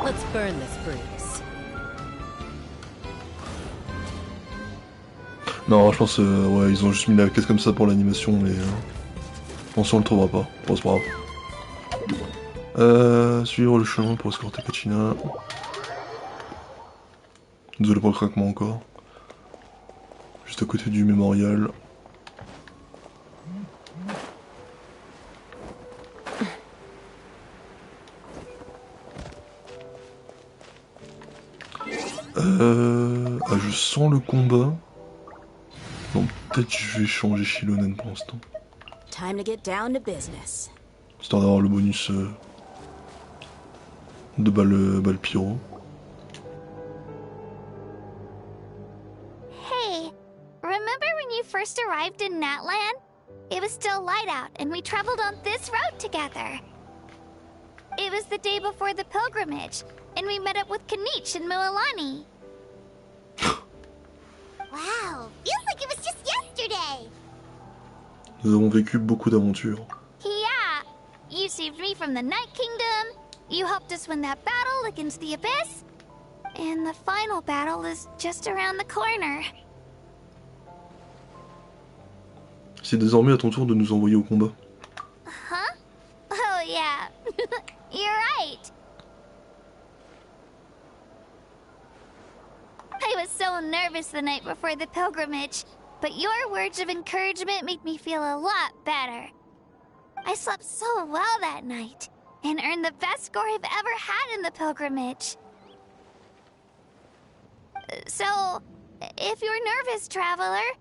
Let's burn this breeze. Non, je pense ouais, ils ont juste mis la caisse comme ça pour l'animation, mais on le trouvera pas. Bon, c'est pas grave. Suivre le chemin pour escorter Kachina. Désolé pour le craquement encore. Juste à côté du mémorial. Ah, je sens le combat. Non, peut-être je vais changer Shilonen pour l'instant. Time to get down to business. Histoire d'avoir le bonus de balle pyro. Hey, remember when you first arrived in Natlan? It was still light out, and we traveled on this road together. It was the day before the pilgrimage, and we met up with Kanich and Mualani. Wow, feels like it was just yesterday. Nous avons vécu beaucoup d'aventures. Yeah, you saved me from the Night Kingdom, you helped us win that battle against the Abyss, and the final battle is just around the corner. C'est désormais à ton tour de nous envoyer au combat. Huh? Oh yeah, you're right. I was so nervous the night before the pilgrimage, but your words of encouragement made me feel a lot better. I slept so well that night, and earned the best score I've ever had in the pilgrimage. So, if you're nervous, traveler,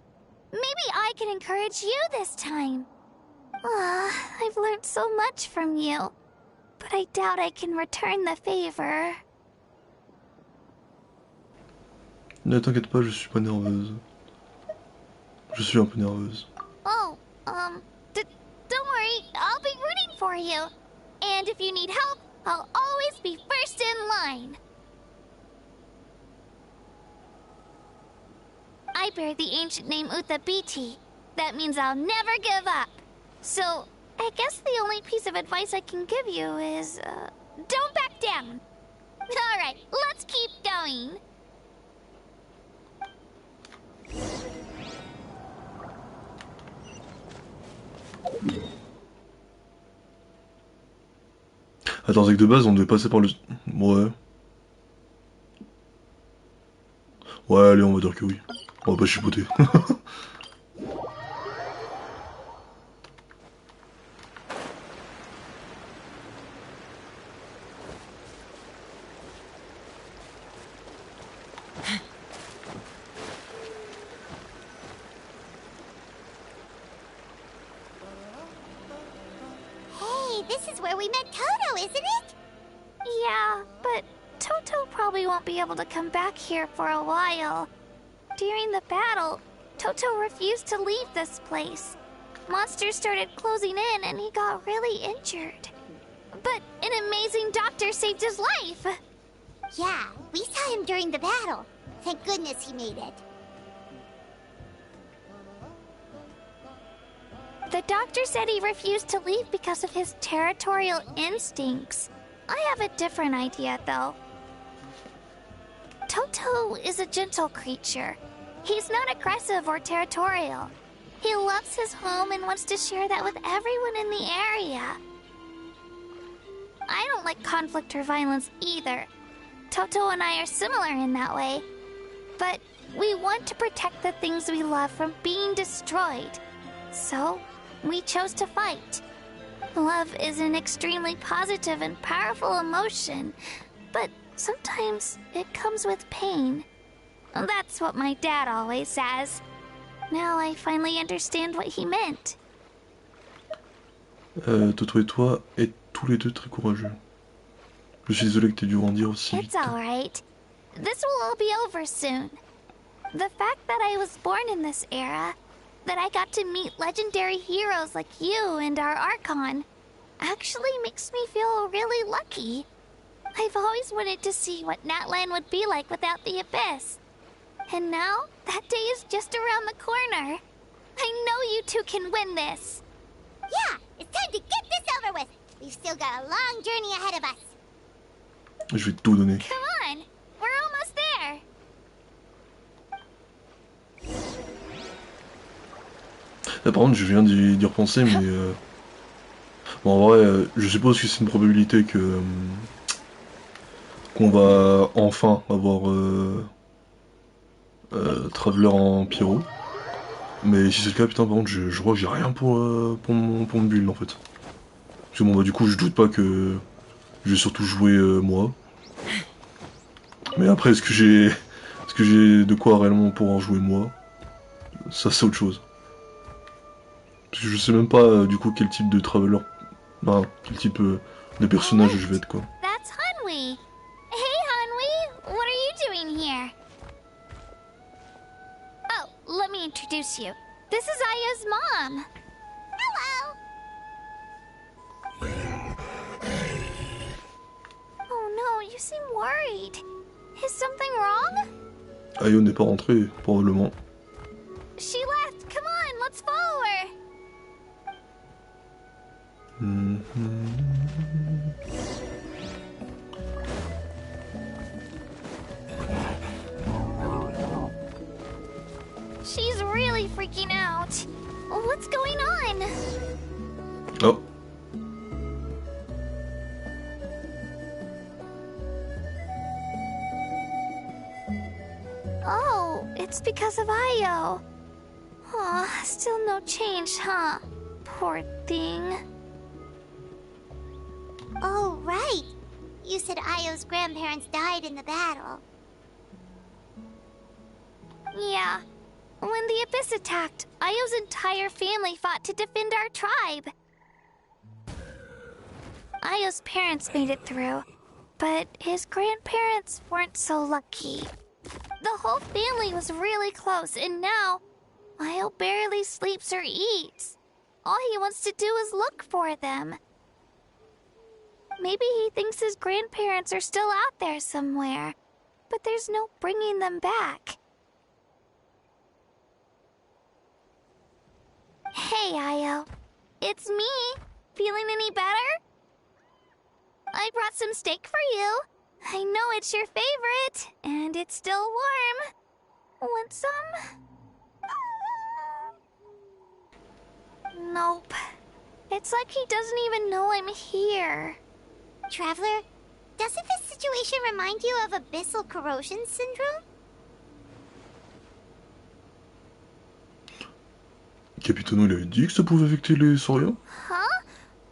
maybe I can encourage you this time. I've learned so much from you, but I doubt I can return the favor. Ne t'inquiète pas, je suis pas nerveuse. Je suis un peu nerveuse. Oh, don't worry, I'll be rooting for you. And if you need help, I'll always be first in line. I bear the ancient name Utabiti. That means I'll never give up. So, I guess the only piece of advice I can give you is, don't back down. Alright, let's keep going. Attends, c'est que de base, on devait passer par le... Ouais. Ouais, allez, on va dire que oui. On va pas chipoter. Hey, this is where we met Toto, isn't it? Yeah, but Toto probably won't be able to come back here for a while. During the battle, Toto refused to leave this place. Monsters started closing in and he got really injured. But an amazing doctor saved his life! Yeah, we saw him during the battle. Thank goodness he made it. The doctor said he refused to leave because of his territorial instincts. I have a different idea, though. Toto is a gentle creature. He's not aggressive or territorial. He loves his home and wants to share that with everyone in the area. I don't like conflict or violence either. Toto and I are similar in that way. But we want to protect the things we love from being destroyed. So, we chose to fight. Love is an extremely positive and powerful emotion, but sometimes it comes with pain. That's what my dad always says. Now I finally understand what he meant. Toto et toi êtes tous les deux très courageux. Je suis désolé que t'aies dû grandir aussi vite. It's alright. This will all be over soon. The fact that I was born in this era, that I got to meet legendary heroes like you and our Archon, actually makes me feel really lucky. I've always wanted to see what Natlan would be like without the Abyss. And now, that day is just around the corner. I know you two can win this. Yeah, it's time to get this over with. We've still got a long journey ahead of us. Je vais tout donner. Come on, we're almost there. Là, par contre, je viens d'y repenser, mais... Bon, en vrai, je suppose que c'est une probabilité que... qu'on va enfin avoir... Traveler en pyro. Mais si c'est le cas, putain, par contre, je crois que j'ai rien pour mon build, en fait. Parce que bon, bah du coup, je doute pas que... je vais surtout jouer moi. Mais après, est-ce que j'ai de quoi réellement pouvoir jouer moi? Ça, c'est autre chose. Parce que je sais même pas du coup quel type de traveler, enfin, quel type de personnage je vais être, quoi. That's Hanwi. Hey Hanwi, what are you doing here? Oh, let me introduce you. This is Aya's mom. Hello. Oh no, you seem worried. Is something wrong? Ayo n'est pas rentrée, probablement. She left. Come on, let's follow her. She's really freaking out. What's going on? Oh. Oh, it's because of Ayo. Aw, still no change, huh? Poor thing. Oh, right. You said Ayo's grandparents died in the battle. Yeah. When the Abyss attacked, Ayo's entire family fought to defend our tribe. Ayo's parents made it through, but his grandparents weren't so lucky. The whole family was really close, and now Ayo barely sleeps or eats. All he wants to do is look for them. Maybe he thinks his grandparents are still out there somewhere, but there's no bringing them back. Hey, Io. It's me. Feeling any better? I brought some steak for you. I know it's your favorite, and it's still warm. Want some? Nope. It's like he doesn't even know I'm here. Traveler, doesn't this situation remind you of abyssal corrosion syndrome? Capitano, il avait dit que ça pouvait affecter les sauriens? Huh?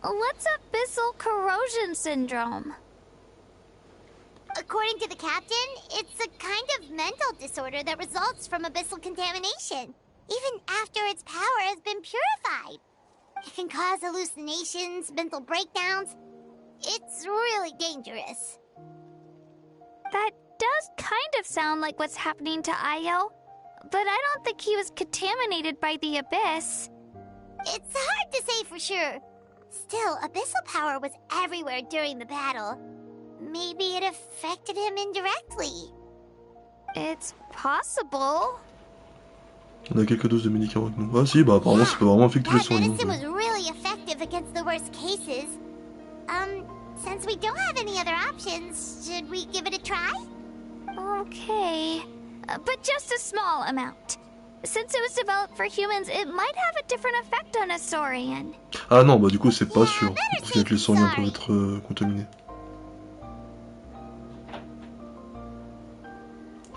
What's abyssal corrosion syndrome? According to the captain, it's a kind of mental disorder that results from abyssal contamination, even after its power has been purified. It can cause hallucinations, mental breakdowns. It's really dangerous. That does kind of sound like what's happening to Io, but I don't think he was contaminated by the abyss. It's hard to say for sure. Still, abyssal power was everywhere during the battle. Maybe it affected him indirectly. It's possible. On a quelques doses de médicaments avec nous. Ah si, bah apparemment ça peut vraiment affecter les That sauriens. medicine was really effective against the worst cases. Since we don't have any other options, should we give it a try? Okay. But just a small amount. Since it was developed for humans, it might have a different effect on a saurian. Ah non, bah du coup c'est pas sûr. Parce que les sauriens peuvent être contaminés.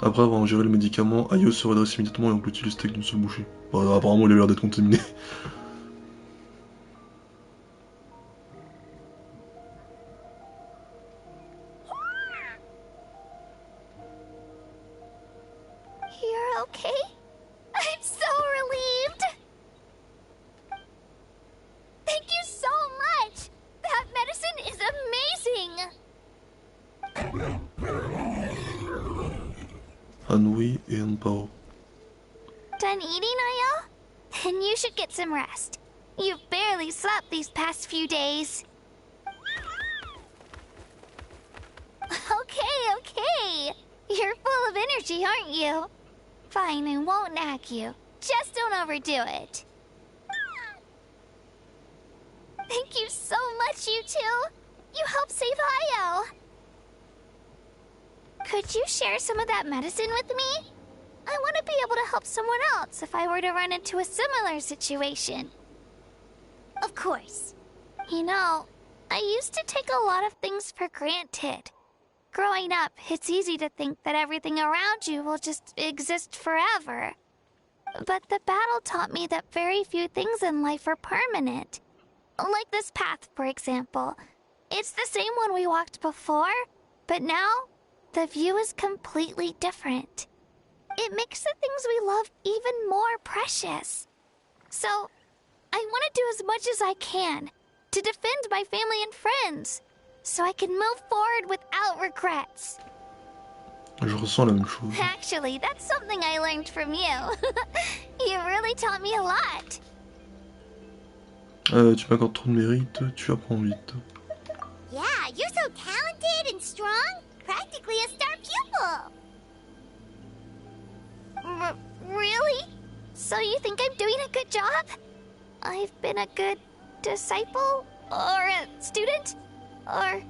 Après avoir ingéré le médicament, Io se redresse immédiatement et engloutit le steak d'une seule bouchée. Bah, apparemment il a l'air d'être contaminé. You're okay? I'm so relieved! Thank you so much! That medicine is amazing! Anhui et Anpao. Done eating, Io? Then you should get some rest. You've barely slept these past few days. Okay. You're full of energy, aren't you? Fine, I won't nag you. Just don't overdo it. Thank you so much, you two. You helped save Io. Could you share some of that medicine with me? I want to be able to help someone else if I were to run into a similar situation. Of course. You know, I used to take a lot of things for granted. Growing up, it's easy to think that everything around you will just exist forever. But the battle taught me that very few things in life are permanent. Like this path, for example. It's the same one we walked before, but now the view is completely different. It makes the things we love even more precious. So, I want to do as much as I can to defend my family and friends, so I can move forward without regrets. Je ressens la même chose. Actually, that's something I learned from you. You really taught me a lot. Tu m'accordes trop de mérite, tu apprends vite. Yeah, you're so talented and strong. Practically a star pupil. Really? So you think I'm doing a good job? I've been a good disciple? Or a student? Or,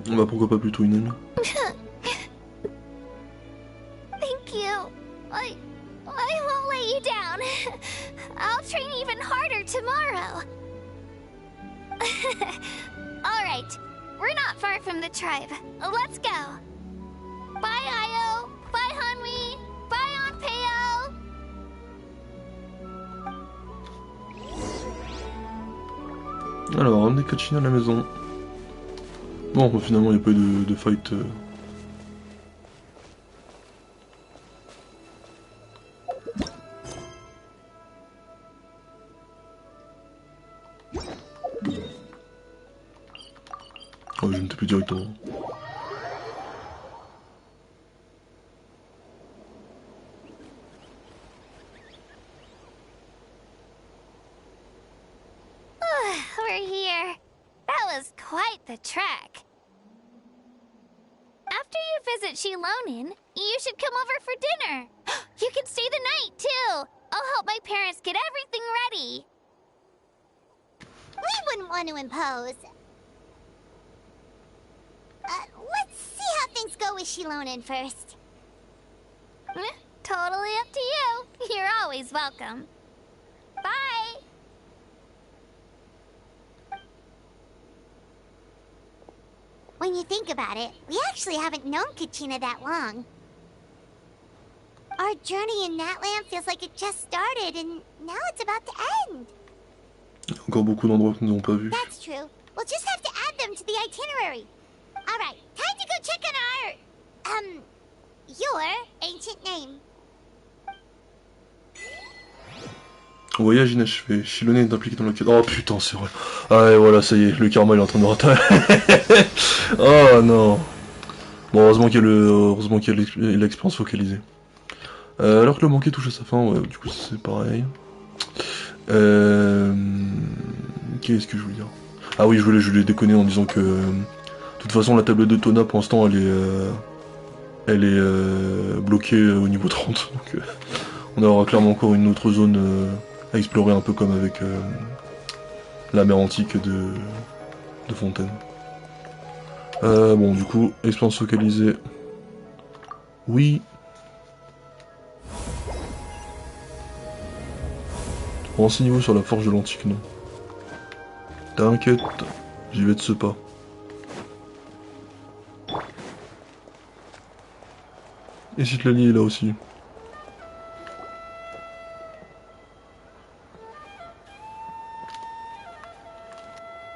Bah pourquoi pas plutôt une amie. Thank you. I won't let you down. I'll train even harder tomorrow. Alright, we're not far from the tribe. Let's go. Bye, Io. Bye, Hanwi. Bye, Anpeo. Alors, ramener Kachina à la maison. Bon, bah, finalement, il n'y a pas eu de fight. Oh, je vais me taper directement. We're here. That was quite the trek. After you visit Shilonin, you should come over for dinner. You can stay the night, too. I'll help my parents get everything ready. We wouldn't want to impose. Let's see how things go with Shilonen first. Totally up to you. You're always welcome. Bye! When you think about it, we actually haven't known Kachina that long. Our journey in Natlan feels like it just started, and now it's about to end. Encore beaucoup d'endroits que nous n'avons pas vus. That's true. We'll just have to add them to the itinerary. Alright, time to go check on your ancient name. Voyage inachevé. Shilonen est impliqué dans la quête. Oh putain, c'est vrai. Ah et voilà, ça y est, le karma il est en train de me rattraper. Oh non. Bon, heureusement qu'il y a l'expérience focalisée. Alors que le manqué touche à sa fin, ouais, du coup c'est pareil. Qu'est-ce que je voulais dire? Ah oui, je voulais déconner en disant que de toute façon la tablette de Tona pour l'instant elle est bloquée au niveau 30, donc on aura clairement encore une autre zone à explorer, un peu comme avec la mer antique de Fontaine. Bon, du coup, expérience focalisée. Oui. Renseignez-vous sur la forge de l'antique nom. T'inquiète, j'y vais de ce pas. Et Citlali est là aussi.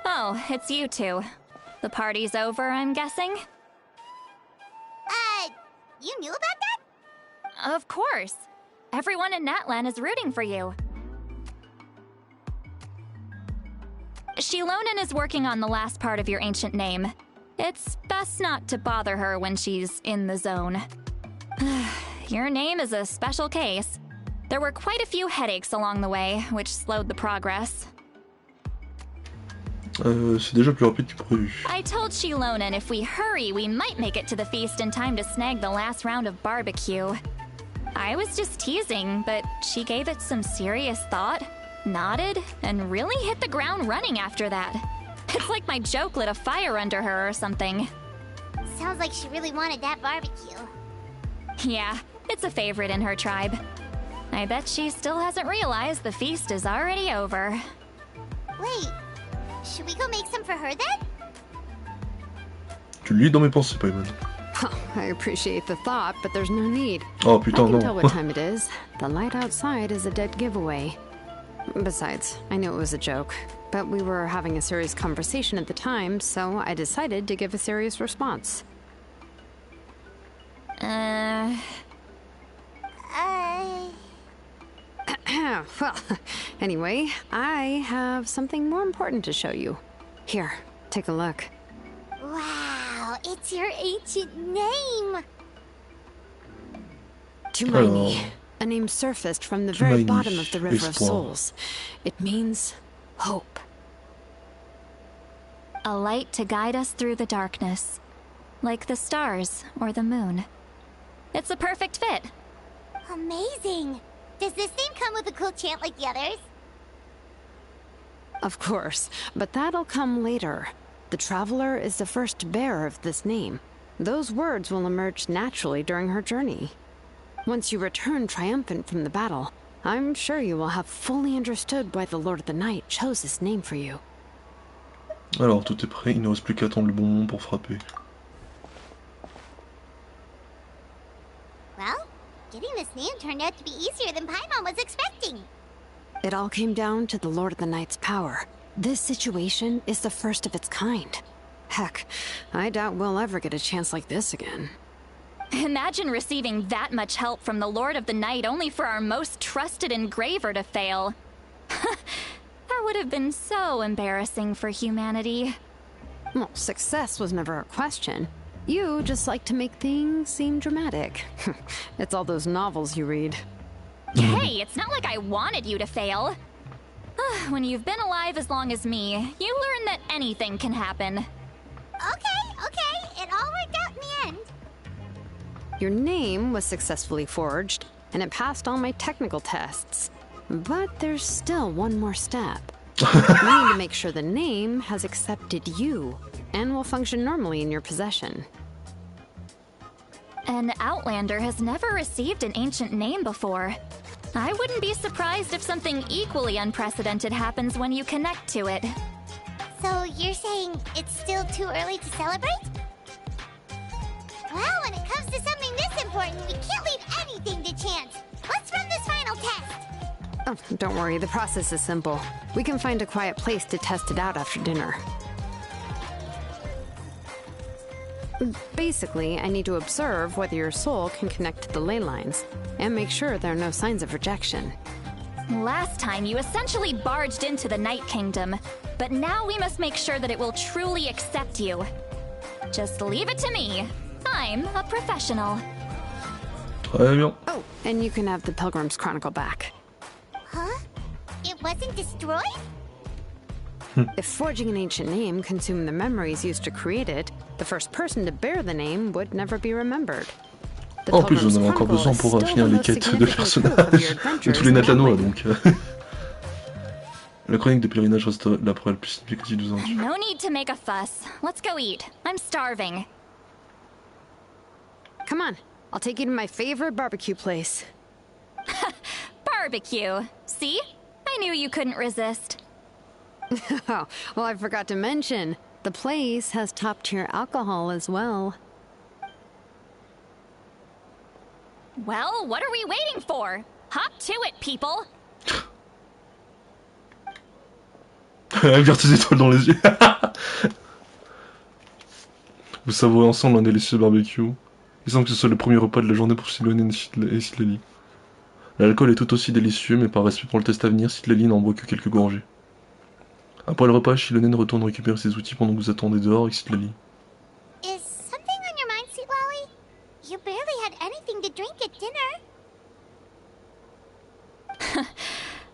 Oh, it's you two. The party's over, I'm guessing? You knew about that? Of course. Everyone in Natlan is rooting for you. Shilonen is working on the last part of your ancient name. It's best not to bother her when she's in the zone. Your name is a special case. There were quite a few headaches along the way, which slowed the progress. C'est déjà plus rapide que prévu. I told Shilonen if we hurry, we might make it to the feast in time to snag the last round of barbecue. I was just teasing, but she gave it some serious thought, nodded, and really hit the ground running after that. It's like my joke lit a fire under her or something. Sounds like she really wanted that barbecue. Yeah, it's a favorite in her tribe. I bet she still hasn't realized the feast is already over. Wait, should we go make some for her then? Tu lis dans mes pensées, Paimon. I appreciate the thought, but there's no need. Oh putain, I can non. tell what time it is. The light outside is a dead giveaway. Besides, I knew it was a joke, but we were having a serious conversation at the time, so I decided to give a serious response. Well, anyway, I have something more important to show you. Here, take a look. Wow, it's your ancient name! Tumaini, a name surfaced from the very bottom of the River of Espoir. Souls. It means hope. A light to guide us through the darkness, like the stars or the moon. It's a perfect fit. Amazing! Does this name come with a cool chant like the others? Of course, but that'll come later. The Traveler is the first bearer of this name. Those words will emerge naturally during her journey. Once you return triumphant from the battle, I'm sure you will have fully understood why the Lord of the Night chose this name for you. Alors, tout est prêt, il ne reste plus qu'à attendre le bon moment pour frapper. Well, getting this name turned out to be easier than Paimon was expecting. It all came down to the Lord of the Night's power. This situation is the first of its kind. Heck, I doubt we'll ever get a chance like this again. Imagine receiving that much help from the Lord of the Night only for our most trusted engraver to fail. That would have been so embarrassing for humanity. Well, success was never a question. You just like to make things seem dramatic. It's all those novels you read. Hey, it's not like I wanted you to fail. When you've been alive as long as me, you learn that anything can happen. Okay, it all worked out in the end. Your name was successfully forged, and it passed all my technical tests. But there's still one more step. We need to make sure the name has accepted you and will function normally in your possession. An Outlander has never received an ancient name before. I wouldn't be surprised if something equally unprecedented happens when you connect to it. So you're saying it's still too early to celebrate? Well, when it comes to something this important, we can't leave anything to chance. Let's run this final test. Oh, don't worry, the process is simple. We can find a quiet place to test it out after dinner. Basically, I need to observe whether your soul can connect to the ley lines, and make sure there are no signs of rejection. Last time, you essentially barged into the Night Kingdom, but now we must make sure that it will truly accept you. Just leave it to me. I'm a professional. Très bien. Oh, and you can have the Pilgrim's Chronicle back. Huh? It wasn't destroyed? If forging an ancient name consumed the memories used to create it, the first person to bear the name would never be remembered. The En plus, Pilgrim's j'en ai encore Chronicle besoin is pour still finir the les most quêtes de significant proof of your personnages, de adventures tous les in Natlanois, Natlan. donc. La chronique de pèlerinage reste la preuve la plus significative des aventures. No need to make a fuss. Let's go eat. I'm starving. Come on, I'll take you to my favorite barbecue place. Barbecue. See? I knew you couldn't resist. Oh, well, I forgot to mention, the place has top-tier alcohol as well. Well, what are we waiting for? Hop to it, people! Regarde tes étoiles dans les yeux. Vous savourez ensemble un délicieux barbecue. Il semble que ce soit le premier repas de la journée pour Silonen et Citlali. L'alcool est tout aussi délicieux, mais par respect pour le test à venir, Citlali n'en boit que quelques gorgées. Après le repas, Silonen retourne récupérer ses outils pendant que vous attendez dehors avec Citlali. Is something on your mind, Sweet Lolly? You barely had anything to drink at dinner.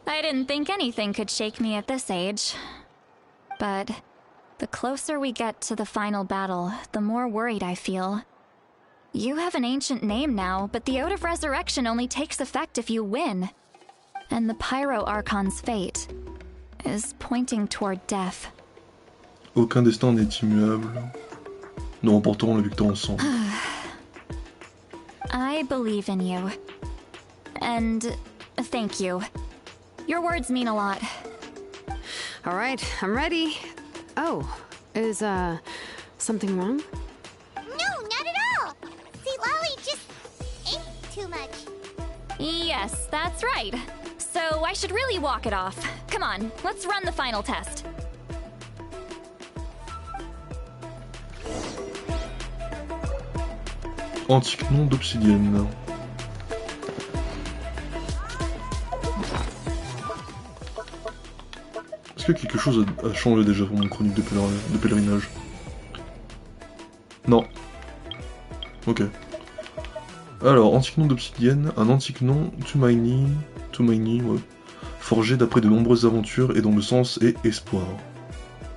I didn't think anything could shake me at this age. But the closer we get to the final battle, the more worried I feel. You have an ancient name now, but the Ode of Resurrection only takes effect if you win. And the Pyro Archon's fate is pointing toward death. Aucun destin n'est immuable. Nous remporterons la victoire ensemble. I believe in you. And thank you. Your words mean a lot. All right, I'm ready. Oh, is, something wrong? No, not at all. Sweet Lolly just ate too much. Yes, that's right. So I should really walk it off. Come on, let's run the final test. Antique nom d'obsidienne. Est-ce que quelque chose a changé déjà pour mon chronique de pèlerinage? Non. Ok. Alors, antique nom d'obsidienne, un antique nom, Tumaini, ouais, forgé d'après de nombreuses aventures et dont le sens est espoir.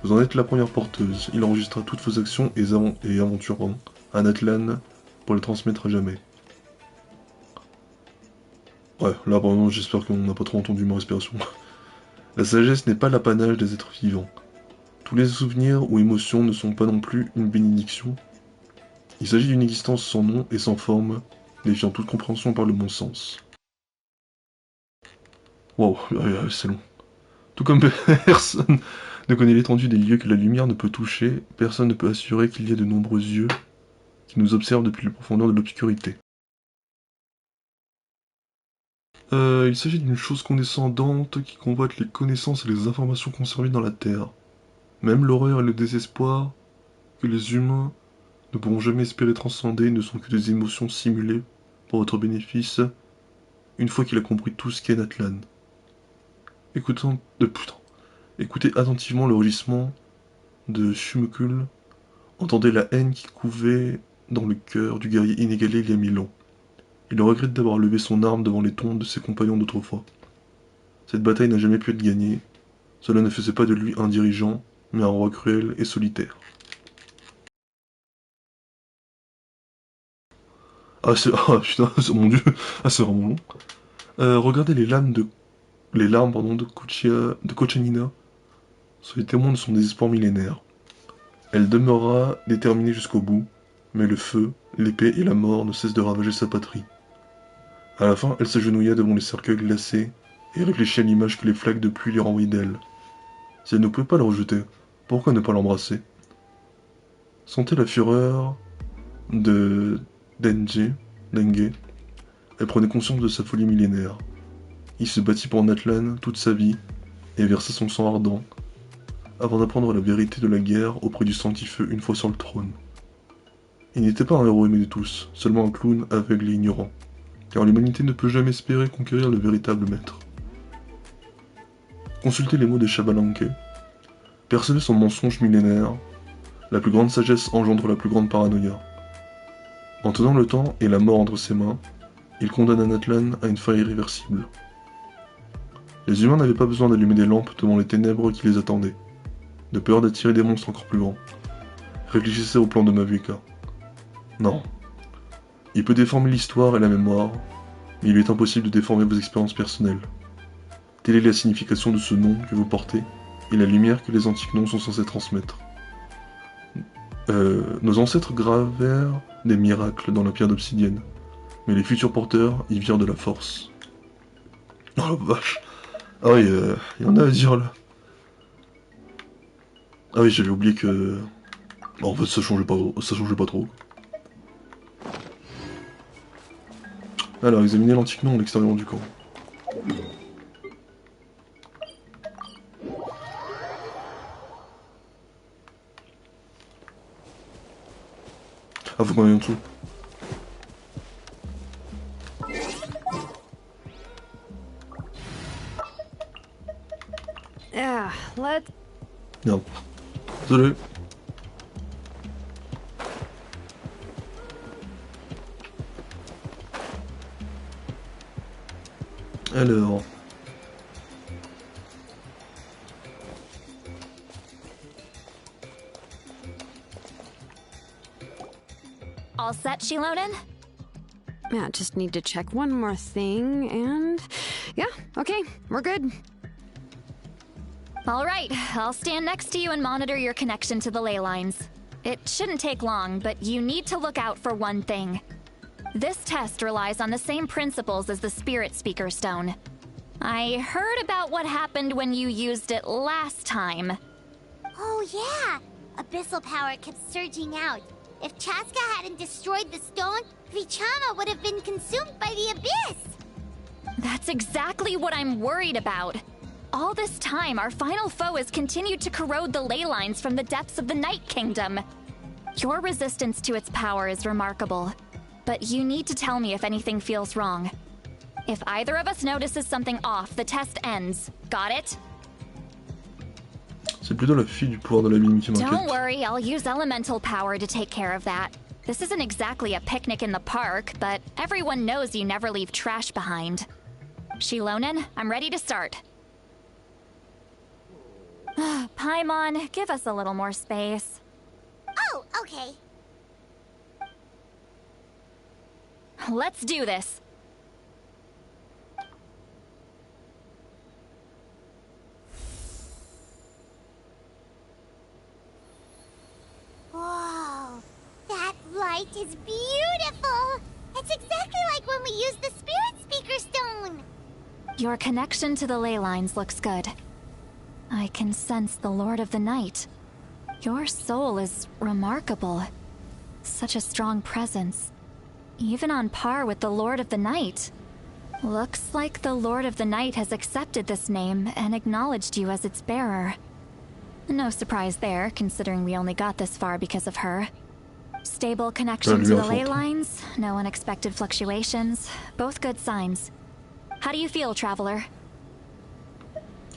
Vous en êtes la première porteuse, il enregistrera toutes vos actions et aventures à Natlan pour les transmettre à jamais. Ouais, là apparemment j'espère qu'on n'a pas trop entendu ma respiration. La sagesse n'est pas l'apanage des êtres vivants. Tous les souvenirs ou émotions ne sont pas non plus une bénédiction. Il s'agit d'une existence sans nom et sans forme, défiant toute compréhension par le bon sens. Wow, c'est long. Tout comme personne ne connaît l'étendue des lieux que la lumière ne peut toucher, personne ne peut assurer qu'il y a de nombreux yeux qui nous observent depuis les profondeurs de l'obscurité. Il s'agit d'une chose condescendante qui convoite les connaissances et les informations conservées dans la Terre. Même l'horreur et le désespoir que les humains ne pourront jamais espérer transcender ne sont que des émotions simulées pour votre bénéfice, une fois qu'il a compris tout ce qu'est Natlan. Écoutez attentivement le rugissement de Shumukul, entendez la haine qui couvait dans le cœur du guerrier inégalé il y a 1000 ans. Il regrette d'avoir levé son arme devant les tombes de ses compagnons d'autrefois. Cette bataille n'a jamais pu être gagnée, cela ne faisait pas de lui un dirigeant, mais un roi cruel et solitaire. Ah, c'est... Ah, putain, mon dieu. Ah, c'est vraiment long. Regardez les larmes, pardon, de Kochanina. Soyez témoin de son désespoir millénaire. Elle demeurera déterminée jusqu'au bout, mais le feu, l'épée et la mort ne cessent de ravager sa patrie. À la fin, elle s'agenouilla devant les cercueils glacés et réfléchit à l'image que les flaques de pluie lui renvoyaient d'elle. Si elle ne pouvait pas le rejeter, pourquoi ne pas l'embrasser? Sentez la fureur de Dengue. Elle prenait conscience de sa folie millénaire. Il se battit pour Natlan toute sa vie et versa son sang ardent avant d'apprendre la vérité de la guerre auprès du Sanctifeu une fois sur le trône. Il n'était pas un héros aimé de tous, seulement un clown aveugle et ignorant, car l'humanité ne peut jamais espérer conquérir le véritable maître. Consultez les mots de Shabalanque. Percevez son mensonge millénaire. La plus grande sagesse engendre la plus grande paranoïa. En tenant le temps et la mort entre ses mains, il condamna Natlan à une fin irréversible. Les humains n'avaient pas besoin d'allumer des lampes devant les ténèbres qui les attendaient, de peur d'attirer des monstres encore plus grands. Réfléchissez au plan de Mavuika. Non. Il peut déformer l'histoire et la mémoire, mais il est impossible de déformer vos expériences personnelles. Telle est la signification de ce nom que vous portez et la lumière que les antiques noms sont censés transmettre. Nos ancêtres gravèrent des miracles dans la pierre d'obsidienne, mais les futurs porteurs y virent de la force. Oh la vache! Ah oui, y en a à dire là. Ah oui, j'avais oublié que... Bon, en fait, ça changeait pas trop. Alors, examinez l'antique nom à l'extérieur du camp. Ah, faut qu'on aille en dessous. Yeah, let's... Merde. Désolé. Alors... All set, Shilonen? Yeah, just need to check one more thing, and... Yeah, okay, we're good. All right, I'll stand next to you and monitor your connection to the ley lines. It shouldn't take long, but you need to look out for one thing. This test relies on the same principles as the Spirit Speaker Stone. I heard about what happened when you used it last time. Oh yeah! Abyssal power kept surging out. If Chaska hadn't destroyed the stone, Vichama would have been consumed by the abyss! That's exactly what I'm worried about. All this time, our final foe has continued to corrode the ley lines from the depths of the Night Kingdom. Your resistance to its power is remarkable, but you need to tell me if anything feels wrong. If either of us notices something off, the test ends. Got it? C'est plutôt la fille du pouvoir de la mine qui m'inquiète. Don't worry, I'll use elemental power to take care of that. This isn't exactly a picnic in the park, but everyone knows you never leave trash behind. Shilonen, I'm ready to start. Paimon, give us a little more space. Oh, okay. Let's do this. Whoa, that light is beautiful! It's exactly like when we used the Spirit Speaker Stone! Your connection to the ley lines looks good. I can sense the Lord of the Night. Your soul is remarkable. Such a strong presence. Even on par with the Lord of the Night. Looks like the Lord of the Night has accepted this name and acknowledged you as its bearer. No surprise there, considering we only got this far because of her. Stable connection to the ley lines, no unexpected fluctuations, both good signs. How do you feel, Traveler?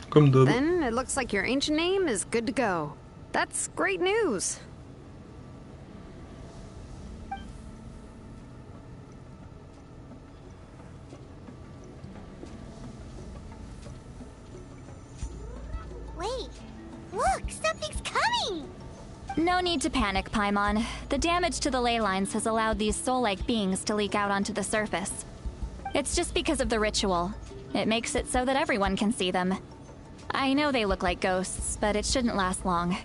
Comme d'hab. Then it looks like your ancient name is good to go. That's great news. Wait, look, something's coming! No need to panic, Paimon. The damage to the ley lines has allowed these soul-like beings to leak out onto the surface. It's just because of the ritual. It makes it so that everyone can see them. I know they look like ghosts, but it shouldn't last long.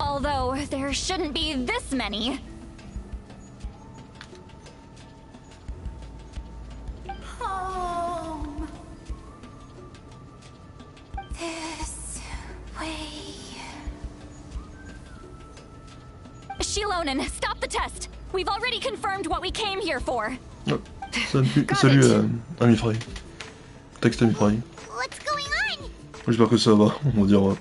Although, there shouldn't be this many. Home. This way. Shilonen, stop the test! We've already confirmed what we came here for. Oh, salut ami Fry. Texte ami Fry. What's going on? J'espère que ça va, on va dire.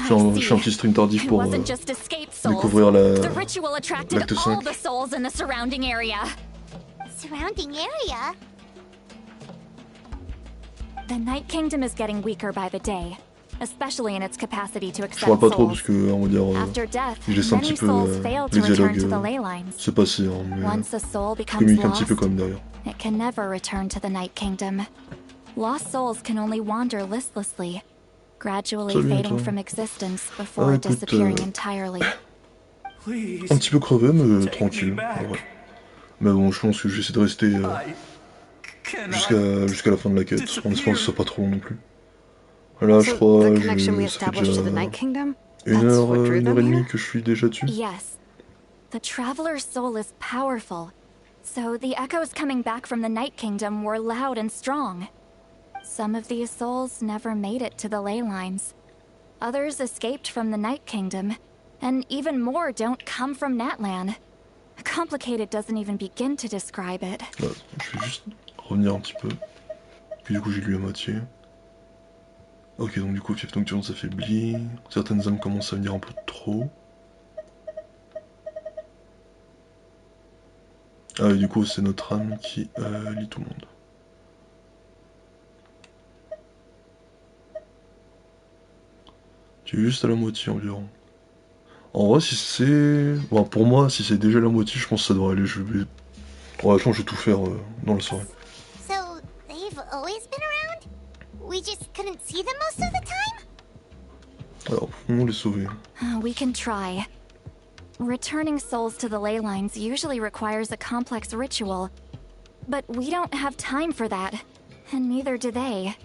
Je suis un petit stream tardif pour découvrir l'acte 5. Surrounding area? The Night Kingdom is getting weaker by the day, especially in its capacity to accept Je parle pas trop souls. parce que, on va dire, After death, je laisse un petit many peu souls fail to les return to the dialogues ley lines. se passer, hein, mais Once a soul je becomes communique un petit lost, peu comme derrière. it can never return to the Night Kingdom. Lost souls can only wander listlessly, gradually Salut, fading toi. from existence before écoute, disappearing entirely. Un petit peu crevé, mais tranquille, en vrai. Mais bon, je pense que je vais essayer de rester jusqu'à la fin de la quête, en espérant que ce soit pas trop long non plus. Là, je crois, the connection we ça fait established to the déjà Night Kingdom? une That's heure, what drew une heure them et demie here? que je suis déjà dessus. Yes. The Traveler's soul is powerful, so the echoes coming back from the Night Kingdom were loud and strong. Some of these souls never made it to the ley lines. Others escaped from the Night Kingdom, and even more don't come from Natlan. Complicated doesn't even begin to describe it. Là, je vais juste revenir un petit peu. Puis du coup, j'ai lu à moitié. Ok, donc du coup, fief nocturne s'affaiblit. Certaines âmes commencent à venir un peu trop. Ah, et du coup, c'est notre âme qui lit tout le monde. Tu es juste à la moitié environ. En vrai, si c'est... Bon, pour moi, si c'est déjà la moitié, je pense que ça devrait aller. Ouais, je pense que je vais tout faire dans la soirée. So, they've always been around? We just couldn't see them most of the time? Alors, pouvons les sauver. We can try. Returning souls to the ley lines usually requires a complex ritual, but we don't have time for that, and neither do they.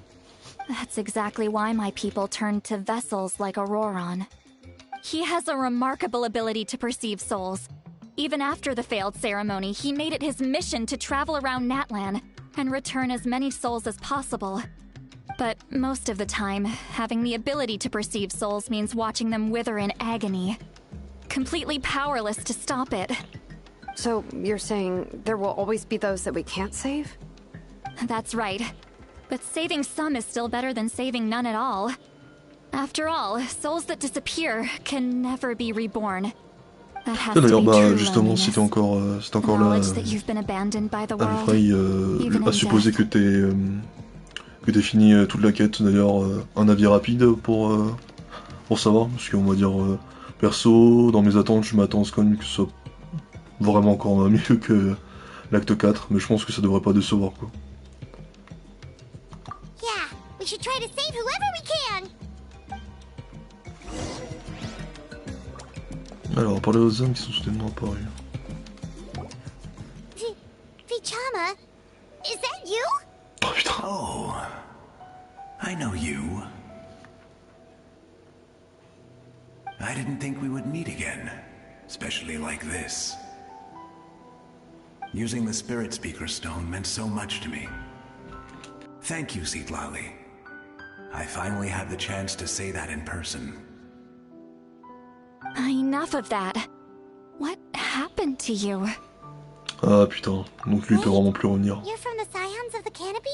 That's exactly why my people turned to vessels like Auroron. He has a remarkable ability to perceive souls. Even after the failed ceremony, he made it his mission to travel around Natlan and return as many souls as possible. But most of the time, having the ability to perceive souls means watching them wither in agony. Completely powerless to stop it. So, you're saying there will always be those that we can't save? That's right. But saving some is still better than saving none at all. After all, souls that disappear can never be reborn. That has to be D'ailleurs, true justement, loneliness. c'était encore là. Knowledge that you've been abandoned by the world, Alfrey even a in supposé death. que t'aies fini toute la quête. D'ailleurs, un avis rapide pour savoir, parce qu'on va dire perso, dans mes attentes, je m'attends quand même que ce soit vraiment encore mieux que l'acte 4, mais je pense que ça devrait pas décevoir quoi. Yeah, we should try to save whoever we can! Alors, parler aux âmes qui sont soudainement apparues. Vichama, is that you? Oh putain. Oh, I know you. I didn't think we would meet again, especially like this. Using the Spirit Speaker Stone meant so much to me. Thank you, Citlali. I finally had the chance to say that in person. Enough of that. What happened to you? Ah putain, donc lui il peut vraiment plus revenir. You're from the Scions of the Canopy?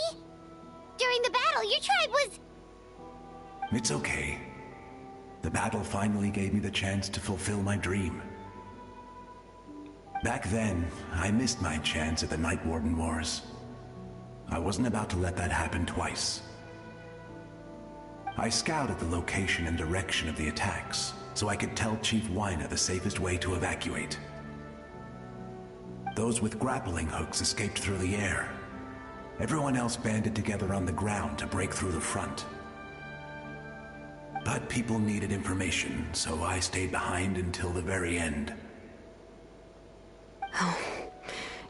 During the battle, your tribe was... It's okay. The battle finally gave me the chance to fulfill my dream. Back then, I missed my chance at the Night Warden Wars. I wasn't about to let that happen twice. I scouted the location and direction of the attacks, so I could tell Chief Wyna the safest way to evacuate. Those with grappling hooks escaped through the air. Everyone else banded together on the ground to break through the front. But people needed information, so I stayed behind until the very end. Oh,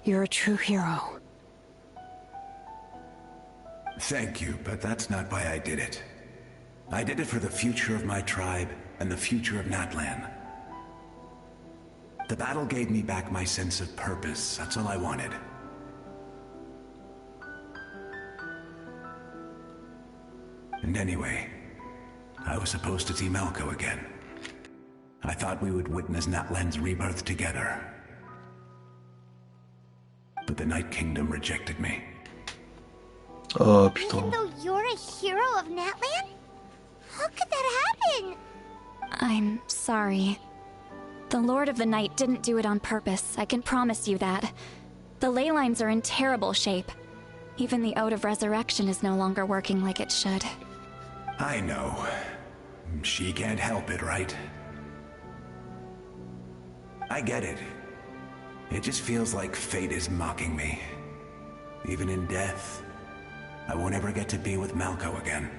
you're a true hero. Thank you, but that's not why I did it. I did it for the future of my tribe and the future of Natlan. The battle gave me back my sense of purpose. That's all I wanted. And anyway, I was supposed to see Malco again. I thought we would witness Natlan's rebirth together. But the Night Kingdom rejected me. Ah, Even putain. though you're a hero of Natlan? How could that happen? I'm sorry. The Lord of the Night didn't do it on purpose, I can promise you that. The ley lines are in terrible shape. Even the Ode of Resurrection is no longer working like it should. I know. She can't help it, right? I get it. It just feels like fate is mocking me. Even in death, I won't ever get to be with Malco again.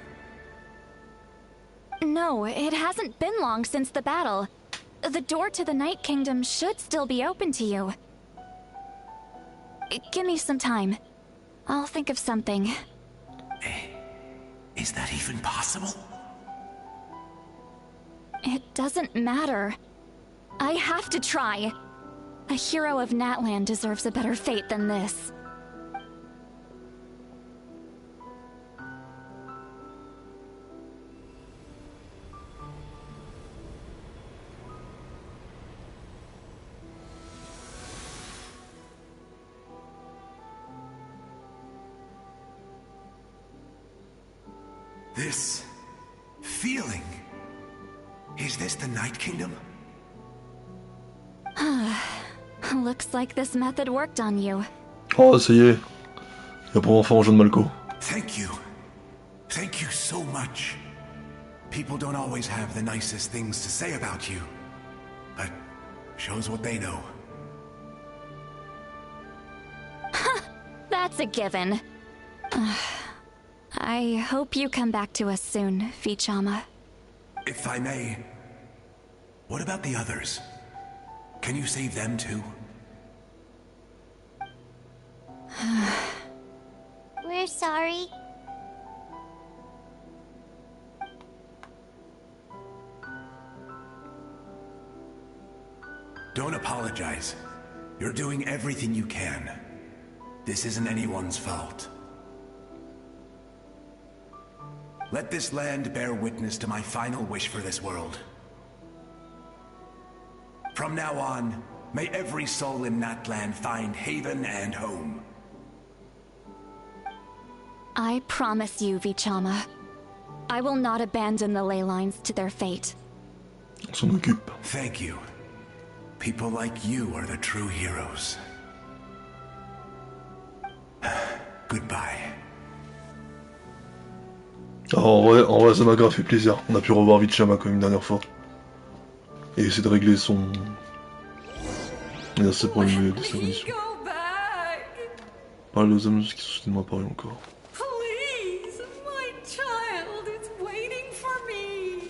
No, it hasn't been long since the battle. The door to the Night Kingdom should still be open to you. Give me some time. I'll think of something. Is that even possible? It doesn't matter. I have to try. A hero of Natlan deserves a better fate than this. This feeling. Is this the Night Kingdom? Looks like this method worked on you. Oh, ça y est. Y'a pour enfants au jeu de Malco. Thank you. Thank you so much. People don't always have the nicest things to say about you. But shows what they know. That's a given. I hope you come back to us soon, Vichama. If I may, what about the others? Can you save them too? We're sorry. Don't apologize. You're doing everything you can. This isn't anyone's fault. Let this land bear witness to my final wish for this world. From now on, may every soul in Natlan find haven and home. I promise you, Vichama. I will not abandon the ley lines to their fate. On s'en occupe. Thank you. People like you are the true heroes. Goodbye. Ah, en vrai, ça m'a grave fait plaisir. On a pu revoir Vichama comme une dernière fois. Et essayer de régler son... ses problèmes de sa condition. Parle aux hommes qui sont soudainement apparus encore. Please, my child is waiting for me.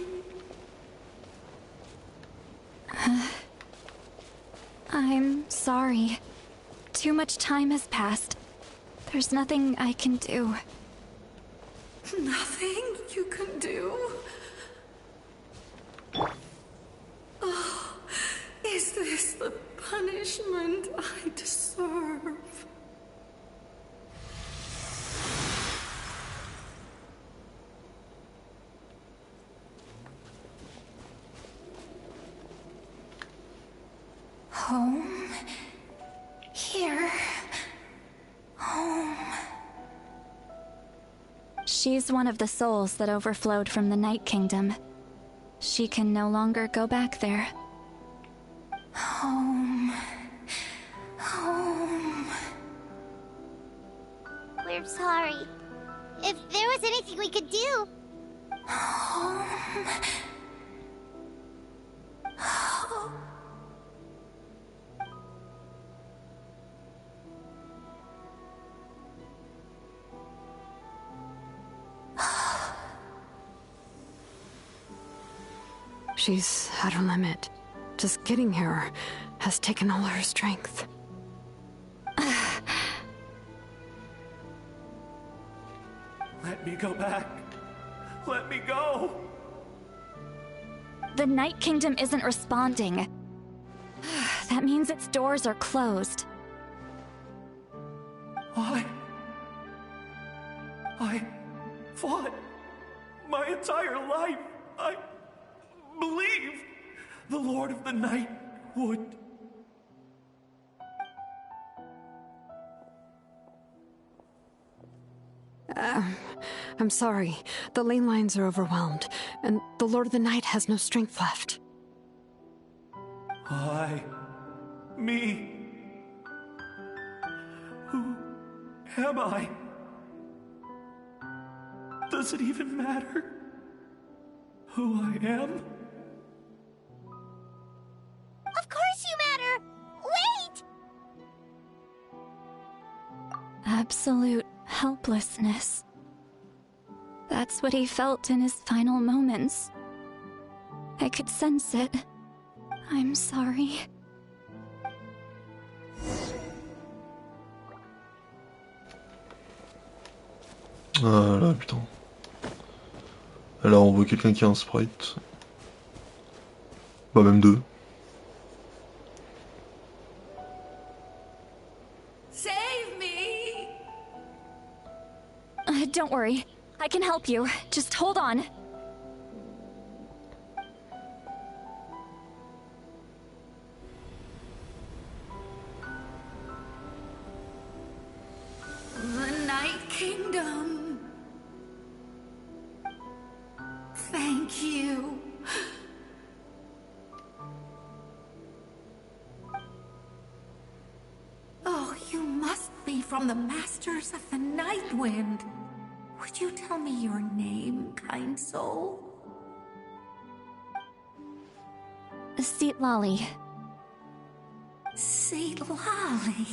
I'm sorry. Too much time has passed. There's nothing I can do. Nothing you can do? Oh, is this the punishment I deserve? Home? Here? Home? She's one of the souls that overflowed from the Night Kingdom. She can no longer go back there. Home. Home. We're sorry. If there was anything we could do... Home. She's at her limit. Just getting here has taken all her strength. Let me go back. Let me go. The Night Kingdom isn't responding. That means its doors are closed. I fought my entire life. I believed the Lord of the Night would. I'm sorry. The lane lines are overwhelmed, and the Lord of the Night has no strength left. Me. Who am I? Does it even matter who I am? Of course you matter! Wait! Absolute helplessness. That's what he felt in his final moments. I could sense it. I'm sorry. Ah là, putain. Alors on voit quelqu'un qui a un sprite. Bah même deux. Save me! Don't worry. I can help you. Just hold on. The Night Kingdom. Thank you. Oh, you must be from the Masters of the Night Wind. Would you tell me your name, kind soul? Seat Lolly. Seat Lolly.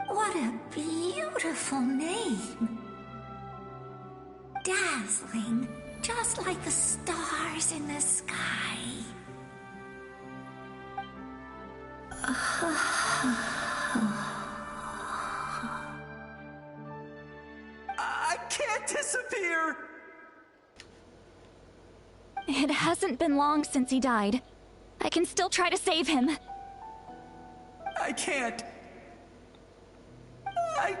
What a beautiful name. Dazzling, just like the stars in the sky. I can't disappear! It hasn't been long since he died. I can still try to save him. I can't. I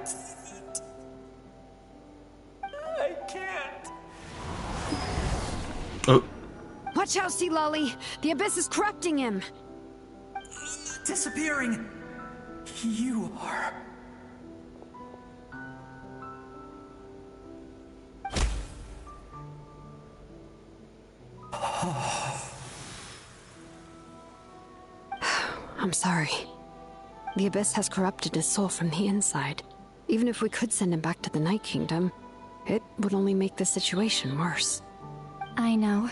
can't. Oh. Watch out, Sea Lolly! The Abyss is corrupting him! Disappearing. You are. I'm sorry. The Abyss has corrupted his soul from the inside. Even if we could send him back to the Night Kingdom, it would only make the situation worse. I know.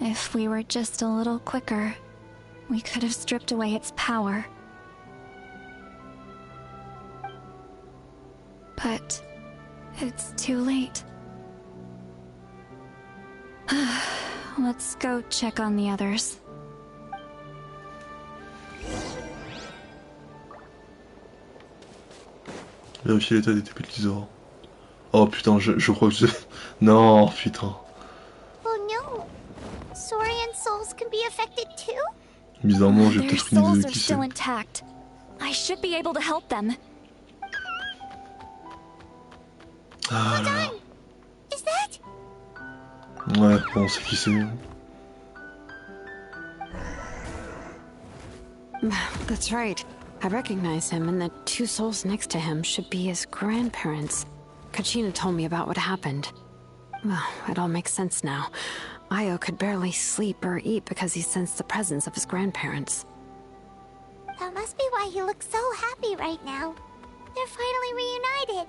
If we were just a little quicker, we could have stripped away its power. But it's too late. Let's go check on the others. Vérifier l'état des TP de l'Isor. Oh putain, je crois que je... Non, putain. Oh no! Saurian souls can be affected too? Bizarrement, j'ai Their peut-être une idée souls de are qui c'est. still intact. I should be able to help them. Ah là là. Is that? Ouais, bon, on sait qui c'est. That's right. I recognize him, and the two souls next to him should be his grandparents. Kachina told me about what happened. Well, it all makes sense now. Io could barely sleep or eat because he sensed the presence of his grandparents. That must be why he looks so happy right now. They're finally reunited.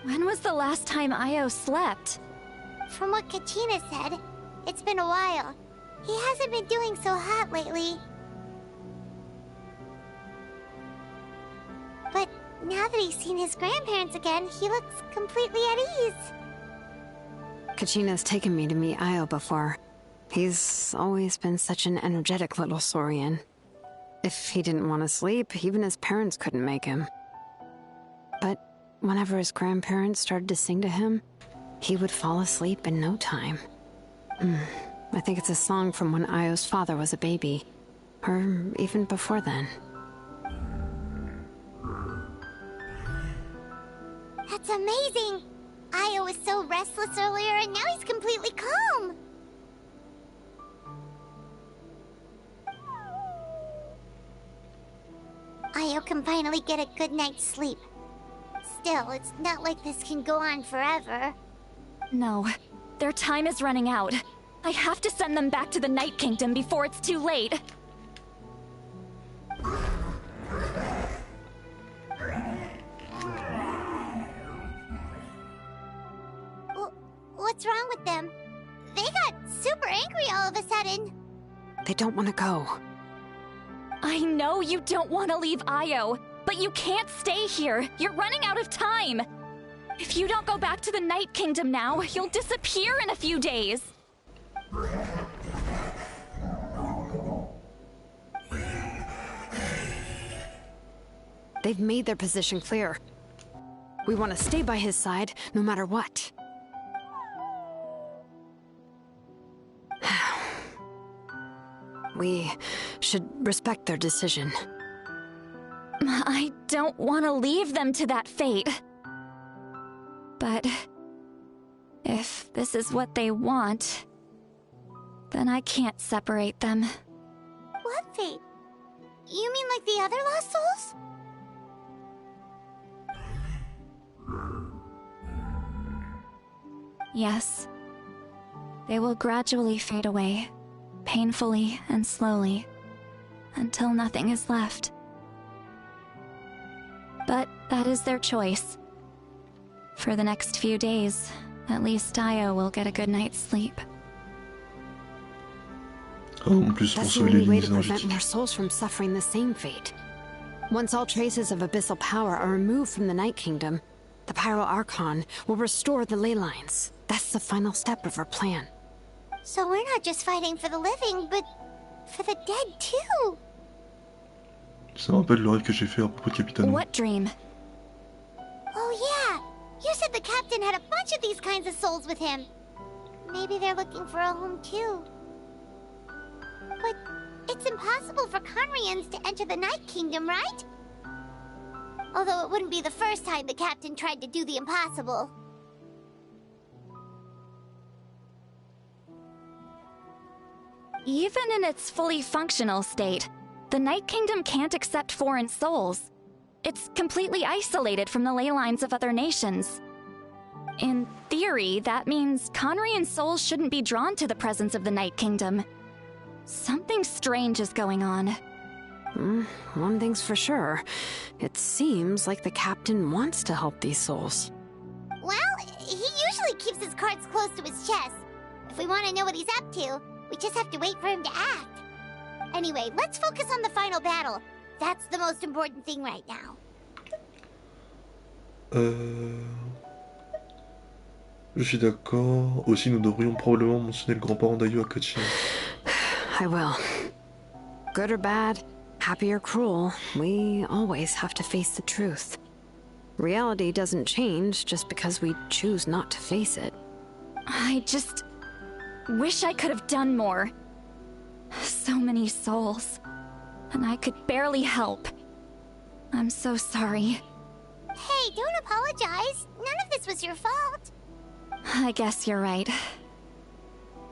When was the last time Io slept? From what Kachina said, it's been a while. He hasn't been doing so hot lately. But Now that he's seen his grandparents again, he looks completely at ease. Kachina's taken me to meet Io before. He's always been such an energetic little saurian. If he didn't want to sleep, even his parents couldn't make him. But whenever his grandparents started to sing to him, he would fall asleep in no time. I think it's a song from when Io's father was a baby, or even before then. That's amazing! Io was so restless earlier, and now he's completely calm! Io can finally get a good night's sleep. Still, it's not like this can go on forever. No, their time is running out. I have to send them back to the Night Kingdom before it's too late. What's wrong with them? They got super angry all of a sudden. They don't want to go. I know you don't want to leave Io, but you can't stay here. You're running out of time. If you don't go back to the Night Kingdom now, you'll disappear in a few days. They've made their position clear. We want to stay by his side, no matter what. We should respect their decision. I don't want to leave them to that fate. But if this is what they want, then I can't separate them. What fate? You mean like the other lost souls? Yes. They will gradually fade away, painfully and slowly, until nothing is left. But that is their choice. For the next few days, at least Io will get a good night's sleep. En plus, pour That's the sauver les only way lignes to prevent énergétiques. more souls from suffering the same fate. Once all traces of abyssal power are removed from the Night Kingdom, the Pyro Archon will restore the ley lines. That's the final step of our plan. So we're not just fighting for the living, but for the dead too. Ça me rappelle le rêve que j'ai fait à propos de Capitaine. What dream? Oh yeah! You said the captain had a bunch of these kinds of souls with him. Maybe they're looking for a home too. But it's impossible for Conrians to enter the Night Kingdom, right? Although it wouldn't be the first time the captain tried to do the impossible. Even in its fully functional state, the Night Kingdom can't accept foreign souls. It's completely isolated from the ley lines of other nations. In theory, that means Conrian souls shouldn't be drawn to the presence of the Night Kingdom. Something strange is going on. One thing's for sure. It seems like the captain wants to help these souls. Well, he usually keeps his cards close to his chest. If we want to know what he's up to, we just have to wait for him to act. Anyway, let's focus on the final battle. That's the most important thing right now. Je suis d'accord. Aussi, nous devrions probablement mentionner le grand-parent d'Ayo à Kachina. I will. Good or bad, happy or cruel, we always have to face the truth. Reality doesn't change just because we choose not to face it. I just wish I could have done more. So many souls, and I could barely help. I'm so sorry. Hey, don't apologize. None of this was your fault. I guess you're right.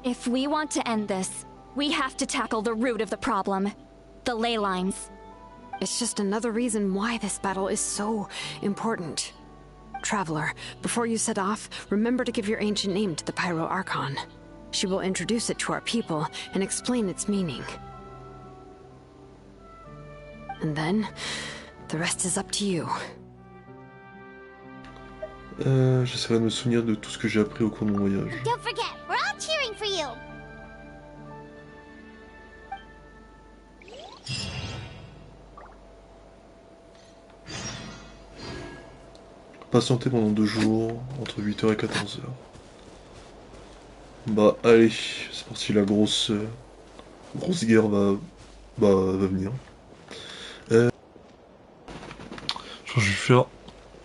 If we want to end this, we have to tackle the root of the problem. The ley lines. It's just another reason why this battle is so important. Traveler, before you set off, remember to give your ancient name to the Pyro Archon. She will introduce it to our people and explain its meaning. And then, the rest is up to you. J'essaierai de me souvenir de tout ce que j'ai appris au cours de mon voyage. Don't forget, we're all cheering for you. Patienter pendant 2 jours, entre 8h et 14h. Bah allez, c'est parti, la grosse guerre va venir. Je vais faire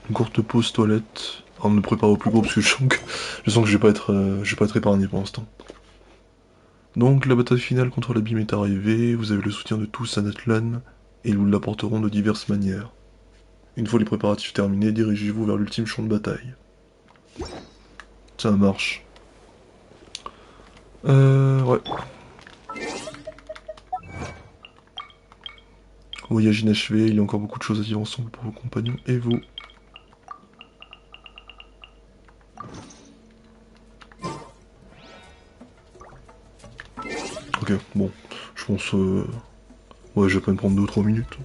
une courte pause toilette avant de me préparer au plus gros parce que je sens que je vais pas être épargné pour l'instant. Donc la bataille finale contre l'abîme est arrivée, vous avez le soutien de tous à Natlan et ils vous l'apporteront de diverses manières. Une fois les préparatifs terminés, dirigez-vous vers l'ultime champ de bataille. Ça marche. Ouais. Voyage inachevé, il y a encore beaucoup de choses à vivre ensemble pour vos compagnons et vous. Ok, bon, je pense... Ouais, je vais pas me prendre 2 ou 3 minutes.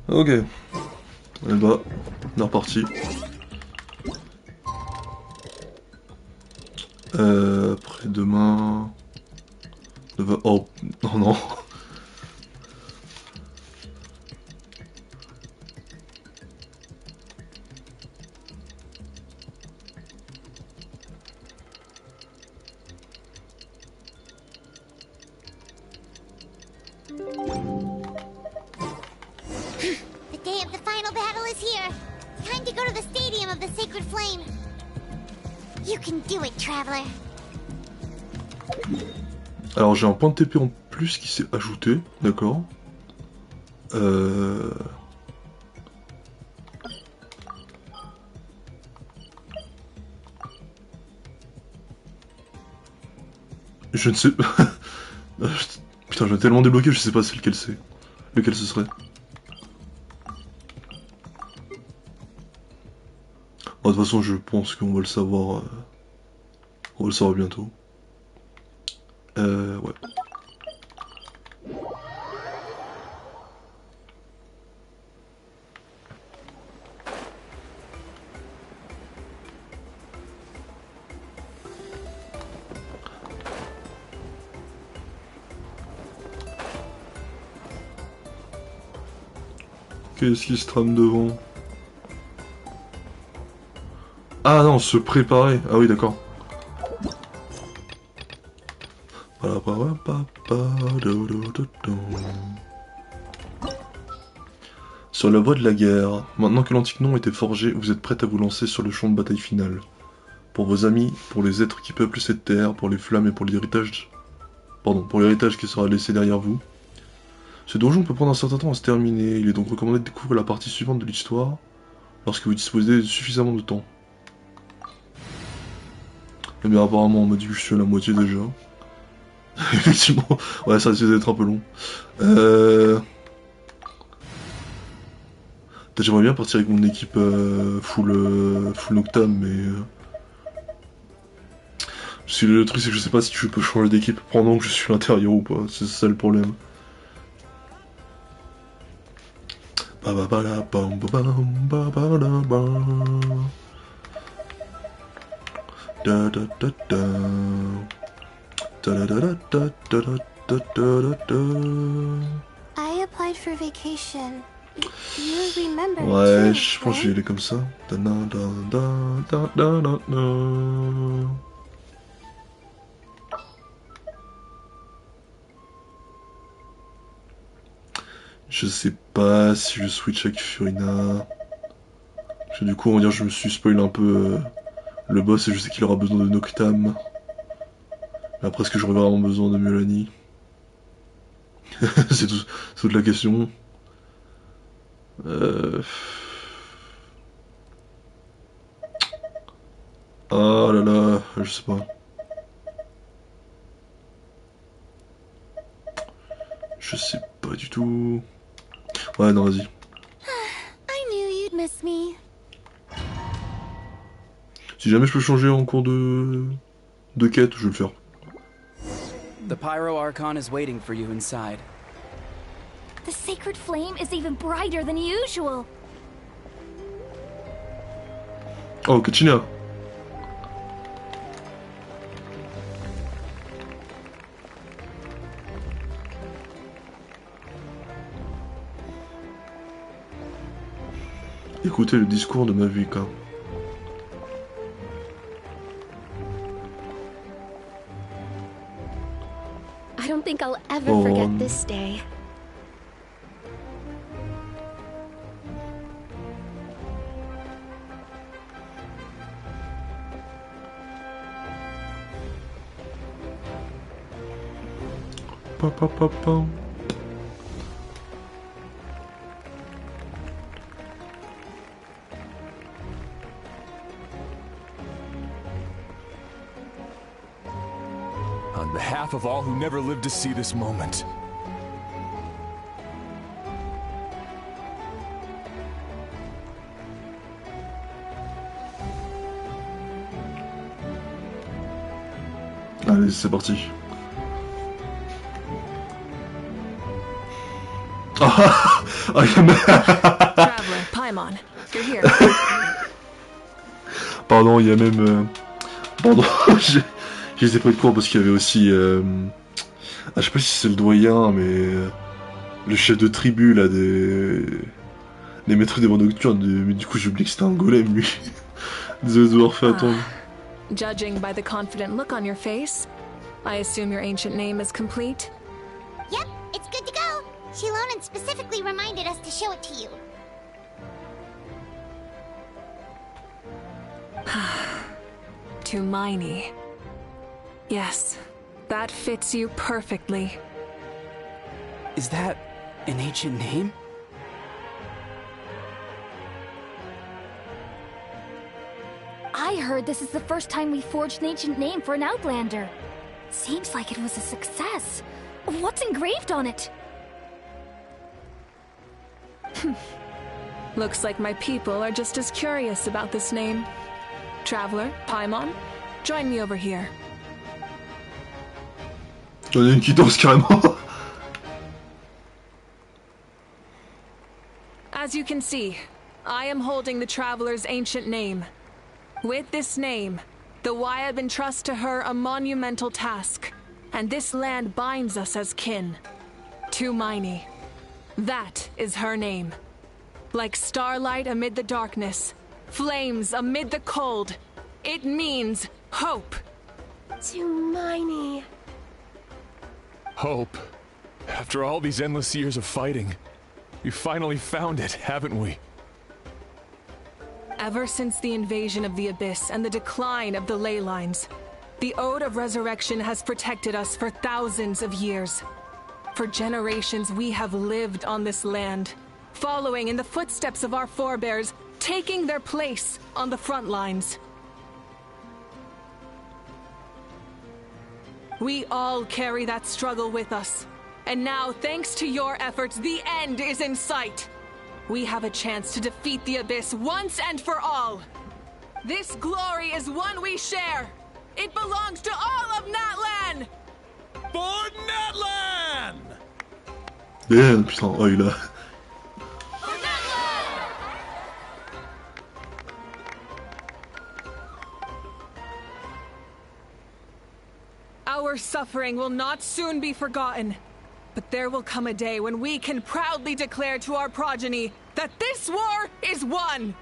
Ok. Et bah, on est reparti. Après demain... Oh, non, non. The day of the final battle is here. Time to go to the stadium of the Sacred Flame. You can do it, traveler. Alors j'ai un point de TP en plus qui s'est ajouté, d'accord. Je ne sais... Putain, je vais tellement débloquer, je sais pas c'est lequel c'est. Lequel ce serait. De toute façon, je pense qu'on va le savoir... On va le savoir bientôt. Ouais. Qu'est-ce qui se trame devant? Ah non, se préparer. Ah oui, d'accord. Sur la voie de la guerre, maintenant que l'antique nom était forgé, vous êtes prête à vous lancer sur le champ de bataille final. Pour vos amis, pour les êtres qui peuplent cette terre, pour les flammes et pour l'héritage... Pardon, pour l'héritage qui sera laissé derrière vous. Ce donjon peut prendre un certain temps à se terminer, il est donc recommandé de découvrir la partie suivante de l'histoire, lorsque vous disposez de suffisamment de temps. Eh bien apparemment on m'a dit que je suis à la moitié déjà. Effectivement, ouais ça risque d'être un peu long. J'aimerais bien partir avec mon équipe full Noctam, mais... Le truc c'est que je sais pas si je peux changer d'équipe pendant que je suis à l'intérieur ou pas, c'est ça le problème. I applied for vacation. You remember Ouais, too, je pense que je vais aller comme ça. Je sais pas si je switch avec Furina. Parce que du coup, on va dire que je me suis spoil un peu le boss et je sais qu'il aura besoin de Noctam. Mais après, est-ce que j'aurai vraiment besoin de Mélanie? C'est toute la question. Ah là là, je sais pas. Je sais pas du tout. Ouais, non, vas-y. I knew you'd miss me. Si jamais je peux changer en cours de quête, je vais le faire. The Pyro Archon is waiting for you inside. The sacred flame is even brighter than usual. Oh, Kachina. Écoutez le discours de Mavuika. I don't think I'll ever forget this day. Pa, pa, pa, pa. On behalf of all who never lived to see this moment. Allez, c'est parti. Traveler, Paimon, you're here. Pardon, il y a même... Pardon, je les ai pas eu de cours parce qu'il y avait aussi... Ah, je sais pas si c'est le doyen, mais... Le chef de tribu, là, des maîtres des vents nocturnes, mais du coup j'ai oublié que c'était un golem, lui. Désolé de vous avoir fait attendre. Judging by the confident look on your face, I assume your ancient name is complete? Yep, it's good to go. Shilonan specifically reminded us to show it to you. Tumaini. Yes, that fits you perfectly. Is that an ancient name? I heard this is the first time we forged an ancient name for an Outlander. Seems like it was a success. What's engraved on it? Looks like my people are just as curious about this name. Traveler, Paimon, join me over here. J'en ai une qui danse carrément. As you can see, I am holding the Traveler's ancient name. With this name, the Wyab entrust to her a monumental task, and this land binds us as kin. Tumaini. That is her name. Like starlight amid the darkness, flames amid the cold. It means hope. To Miney. Hope. After all these endless years of fighting, we finally found it, haven't we? Ever since the invasion of the Abyss and the decline of the ley lines, the Ode of Resurrection has protected us for thousands of years. For generations we have lived on this land, following in the footsteps of our forebears, taking their place on the front lines. We all carry that struggle with us. And now, thanks to your efforts, the end is in sight. We have a chance to defeat the Abyss once and for all. This glory is one we share. It belongs to all of Natlan! For Natlan! Damn, putain, oh il a... Our suffering will not soon be forgotten. But there will come a day when we can proudly declare to our progeny that this war is won!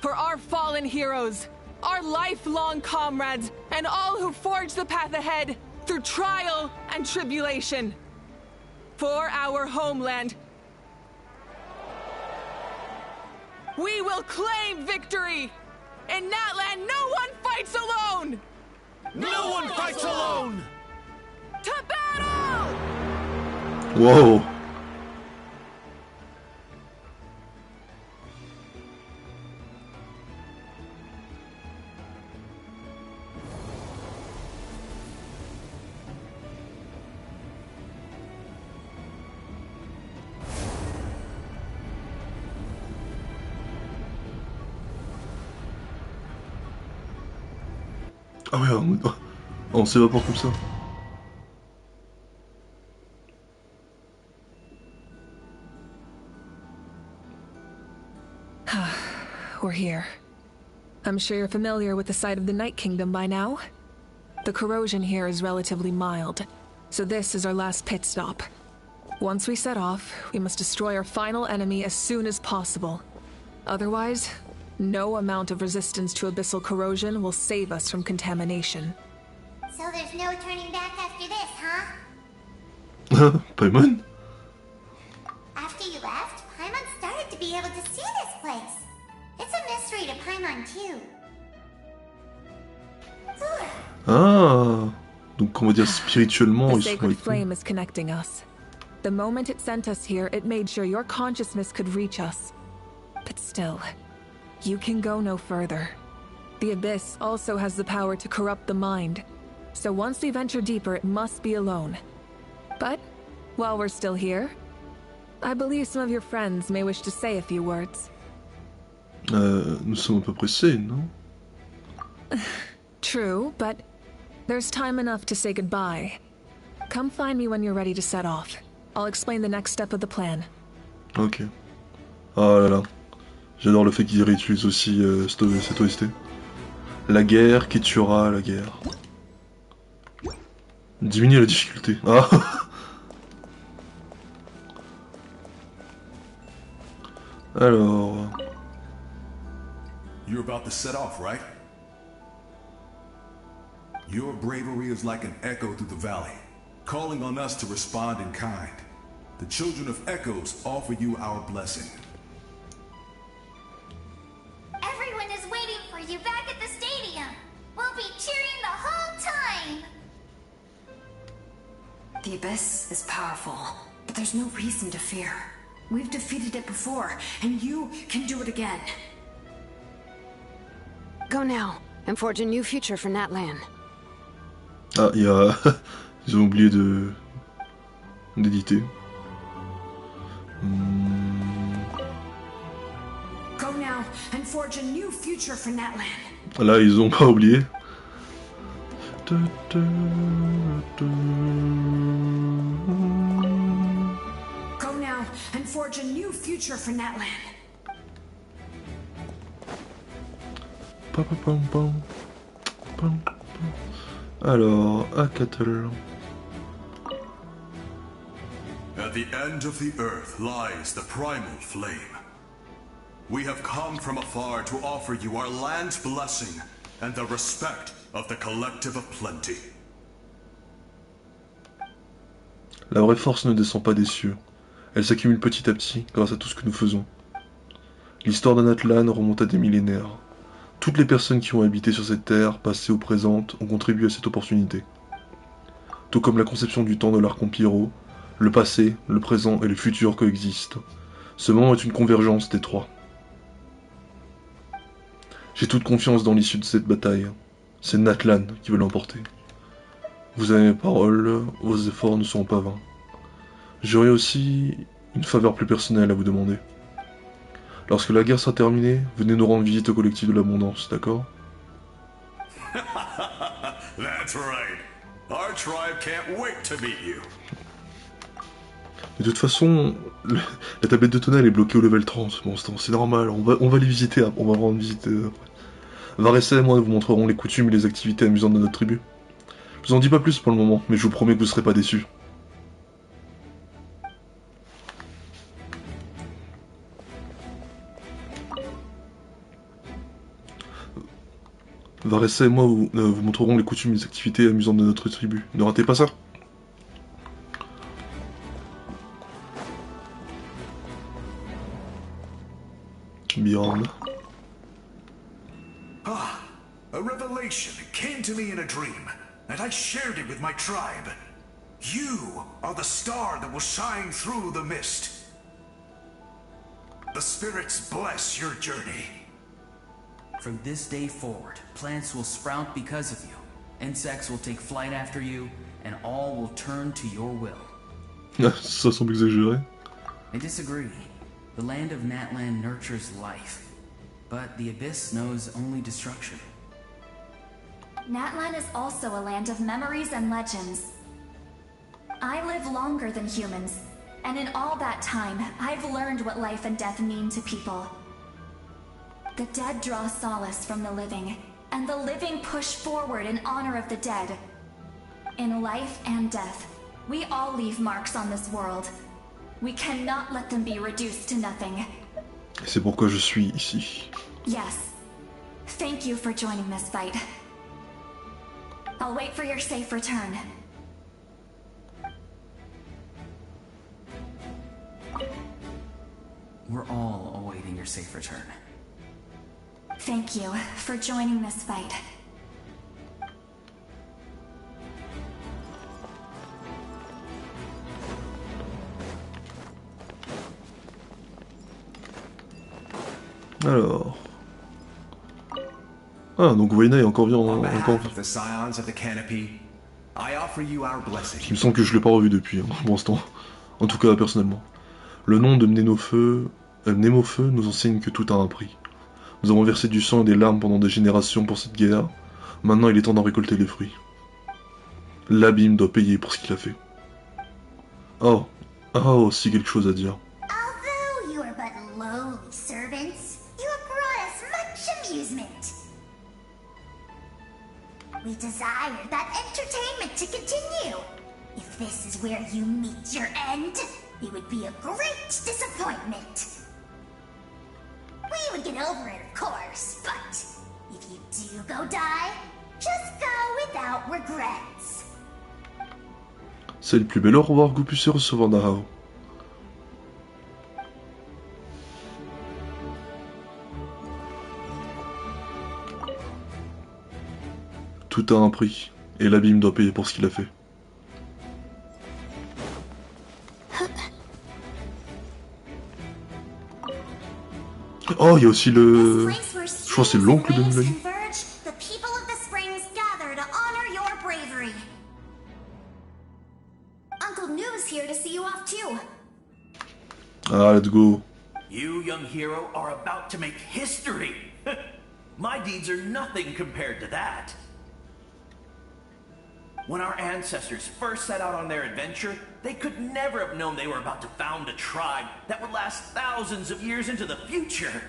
For our fallen heroes, our lifelong comrades, and all who forge the path ahead through trial and tribulation. For our homeland, we will claim victory! In Natlan, no one fights alone! No one fights alone! To battle! Wow. Ah ouais, on s'évapore comme ça. We're here. I'm sure you're familiar with the site of the Night Kingdom by now. The corrosion here is relatively mild, so this is our last pit stop. Once we set off, we must destroy our final enemy as soon as possible. Otherwise, no amount of resistance to abyssal corrosion will save us from contamination. So there's no turning back after this, huh? Paimon? After you left, Paimon started to be able to see this place. It's a mystery to Paimon too. Ah, donc on va dire spirituellement The ils sont sacred avec nous. flame is connecting us. The moment it sent us here, it made sure your consciousness could reach us. But still, you can go no further. The Abyss also has the power to corrupt the mind. So once we venture deeper, it must be alone. But, while we're still here, I believe some of your friends may wish to say a few words. Nous sommes un peu pressés, non? True, but there's time enough to say goodbye. Come find me when you're ready to set off. I'll explain the next step of the plan. Ok. Oh là là. J'adore le fait qu'ils réutilisent aussi cette OST. La guerre qui tuera la guerre. Diminuer la difficulté. Ah. Alors... You're about to set off, right? Your bravery is like an echo through the valley, calling on us to respond in kind. The children of Echoes offer you our blessing. Everyone is waiting for you back at the stadium. We'll be cheering the whole time. The Abyss is powerful, but there's no reason to fear. We've defeated it before, and you can do it again. Go now, and forge a new future for Natlan. Ah, il y a... Ils ont oublié d'éditer. Go now, and forge a new future for Natlan. Là, ils ont pas oublié. Go now, and forge a new future for Natlan. Alors, Acte. At the end of the earth lies the primal flame. We have come from afar to offer you our land's blessing and the respect of the collective of plenty. La vraie force ne descend pas des cieux. Elle s'accumule petit à petit grâce à tout ce que nous faisons. L'histoire de Natlan remonte à des millénaires. Toutes les personnes qui ont habité sur cette terre, passées ou présentes, ont contribué à cette opportunité. Tout comme la conception du temps de l'arc Pyro, le passé, le présent et le futur coexistent. Ce moment est une convergence des trois. J'ai toute confiance dans l'issue de cette bataille. C'est Natlan qui veut l'emporter. Vous avez mes paroles, vos efforts ne seront pas vains. J'aurai aussi une faveur plus personnelle à vous demander. Lorsque la guerre sera terminée, venez nous rendre visite au collectif de l'abondance, d'accord? That's right. Our tribe can't wait to meet you. De toute façon, la tablette de tonal est bloquée au level 30. Bon, c'est normal, on va les visiter, on va rendre visite après. Varessa et moi vous montrerons les coutumes et les activités amusantes de notre tribu. Je vous en dis pas plus pour le moment, mais je vous promets que vous serez pas déçus. Varessa et moi vous montrerons les coutumes et les activités amusantes de notre tribu. Ne ratez pas ça. Beyond. Ah, a revelation came to me in a dream, and I shared it with my tribe. You are the star that will shine through the mist. The spirits bless your journey. From this day forward, plants will sprout because of you. Insects will take flight after you, and all will turn to your will. Ça semble exagéré. I disagree. The land of Natlan nurtures life, but the Abyss knows only destruction. Natlan is also a land of memories and legends. I live longer than humans, and in all that time, I've learned what life and death mean to people. The dead draw solace from the living, and the living push forward in honor of the dead. In life and death, we all leave marks on this world. We cannot let them be reduced to nothing. C'est pourquoi je suis ici. Yes. Thank you for joining this fight. I'll wait for your safe return. We're all awaiting your safe return. Thank you for joining this fight. Alors... Ah, donc Wayne est encore bien... Il me semble que je l'ai pas revu depuis, hein, pour l'instant. En tout cas, personnellement. Le nom de Mnémofeu nous enseigne que tout a un prix. Nous avons versé du sang et des larmes pendant des générations pour cette guerre. Maintenant, il est temps d'en récolter les fruits. L'abîme doit payer pour ce qu'il a fait. Oh, aussi quelque chose à dire. Although you are but lowly servants, you have brought us much amusement. We desire that entertainment to continue. If this is where you meet your end, it would be a great disappointment. We would get over it, of course, but if you do go die, just go without regrets. C'est le plus bel au revoir que vous puissiez recevoir d'Ahao. Tout a un prix, et l'abîme doit payer pour ce qu'il a fait. Oh, il y a aussi le... Je crois que c'est l'oncle de Mulani. Ah, let's go. You, young hero, are about to make history. My deeds are nothing compared to that. When our ancestors first set out on their adventure, they could never have known they were about to found a tribe that would last thousands of years into the future.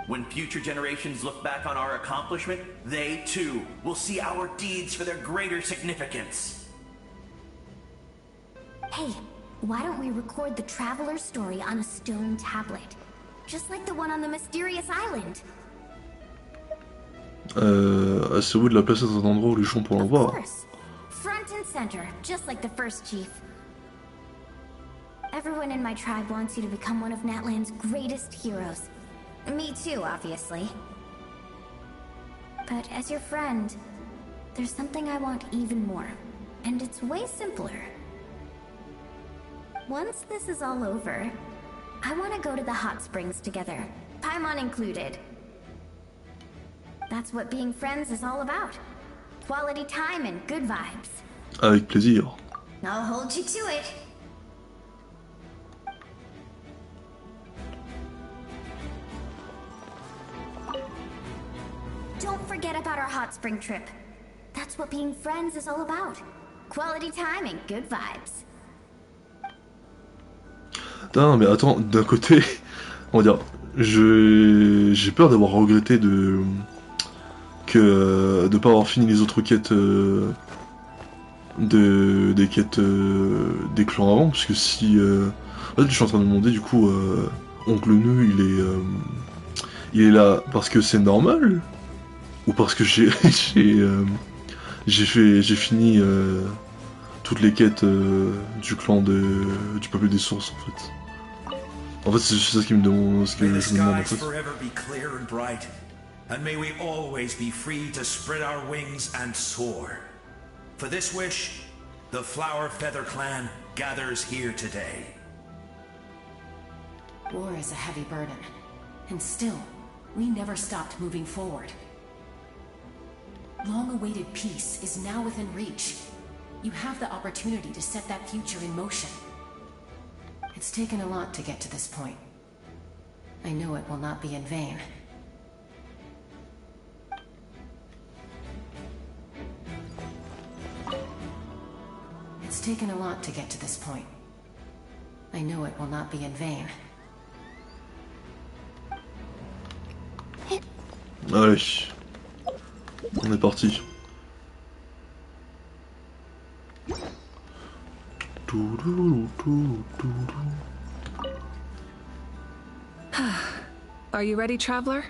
When future generations look back on our accomplishment, they too will see our deeds for their greater significance. Hey, why don't we record the traveler's story on a stone tablet? Just like the one on the mysterious island. Asseyez-vous de la place à un endroit où les gens pourront voir. Front and center, just like the first chief. Everyone in my tribe wants you to become one of Natlan's greatest heroes. Me too, obviously. But as your friend, there's something I want even more. And it's way simpler. Once this is all over, I want to go to the hot springs together, Paimon included. That's what being friends is all about. Quality time and good vibes. Avec plaisir. I'll hold you to it. Don't forget about our hot spring trip. That's what being friends is all about. Quality time and good vibes. Non mais attends, d'un côté, on va dire, j'ai peur d'avoir regretté de pas avoir fini les autres quêtes des quêtes des clans avant, parce que si en fait, je suis en train de me demander du coup Oncle Neu il est là parce que c'est normal ou parce que j'ai fini toutes les quêtes du clan du peuple des sources en fait. En fait, c'est ça qui me demande, ce que je me demande en fait. And may we always be free to spread our wings and soar. For this wish, the Flower Feather clan gathers here today. War is a heavy burden, and still, we never stopped moving forward. Long-awaited peace is now within reach. You have the opportunity to set that future in motion. It's taken a lot to get to this point. I know it will not be in vain. It's taken a lot to get to this point. I know it will not be in vain. Allez, on est parti. Are you ready, traveler?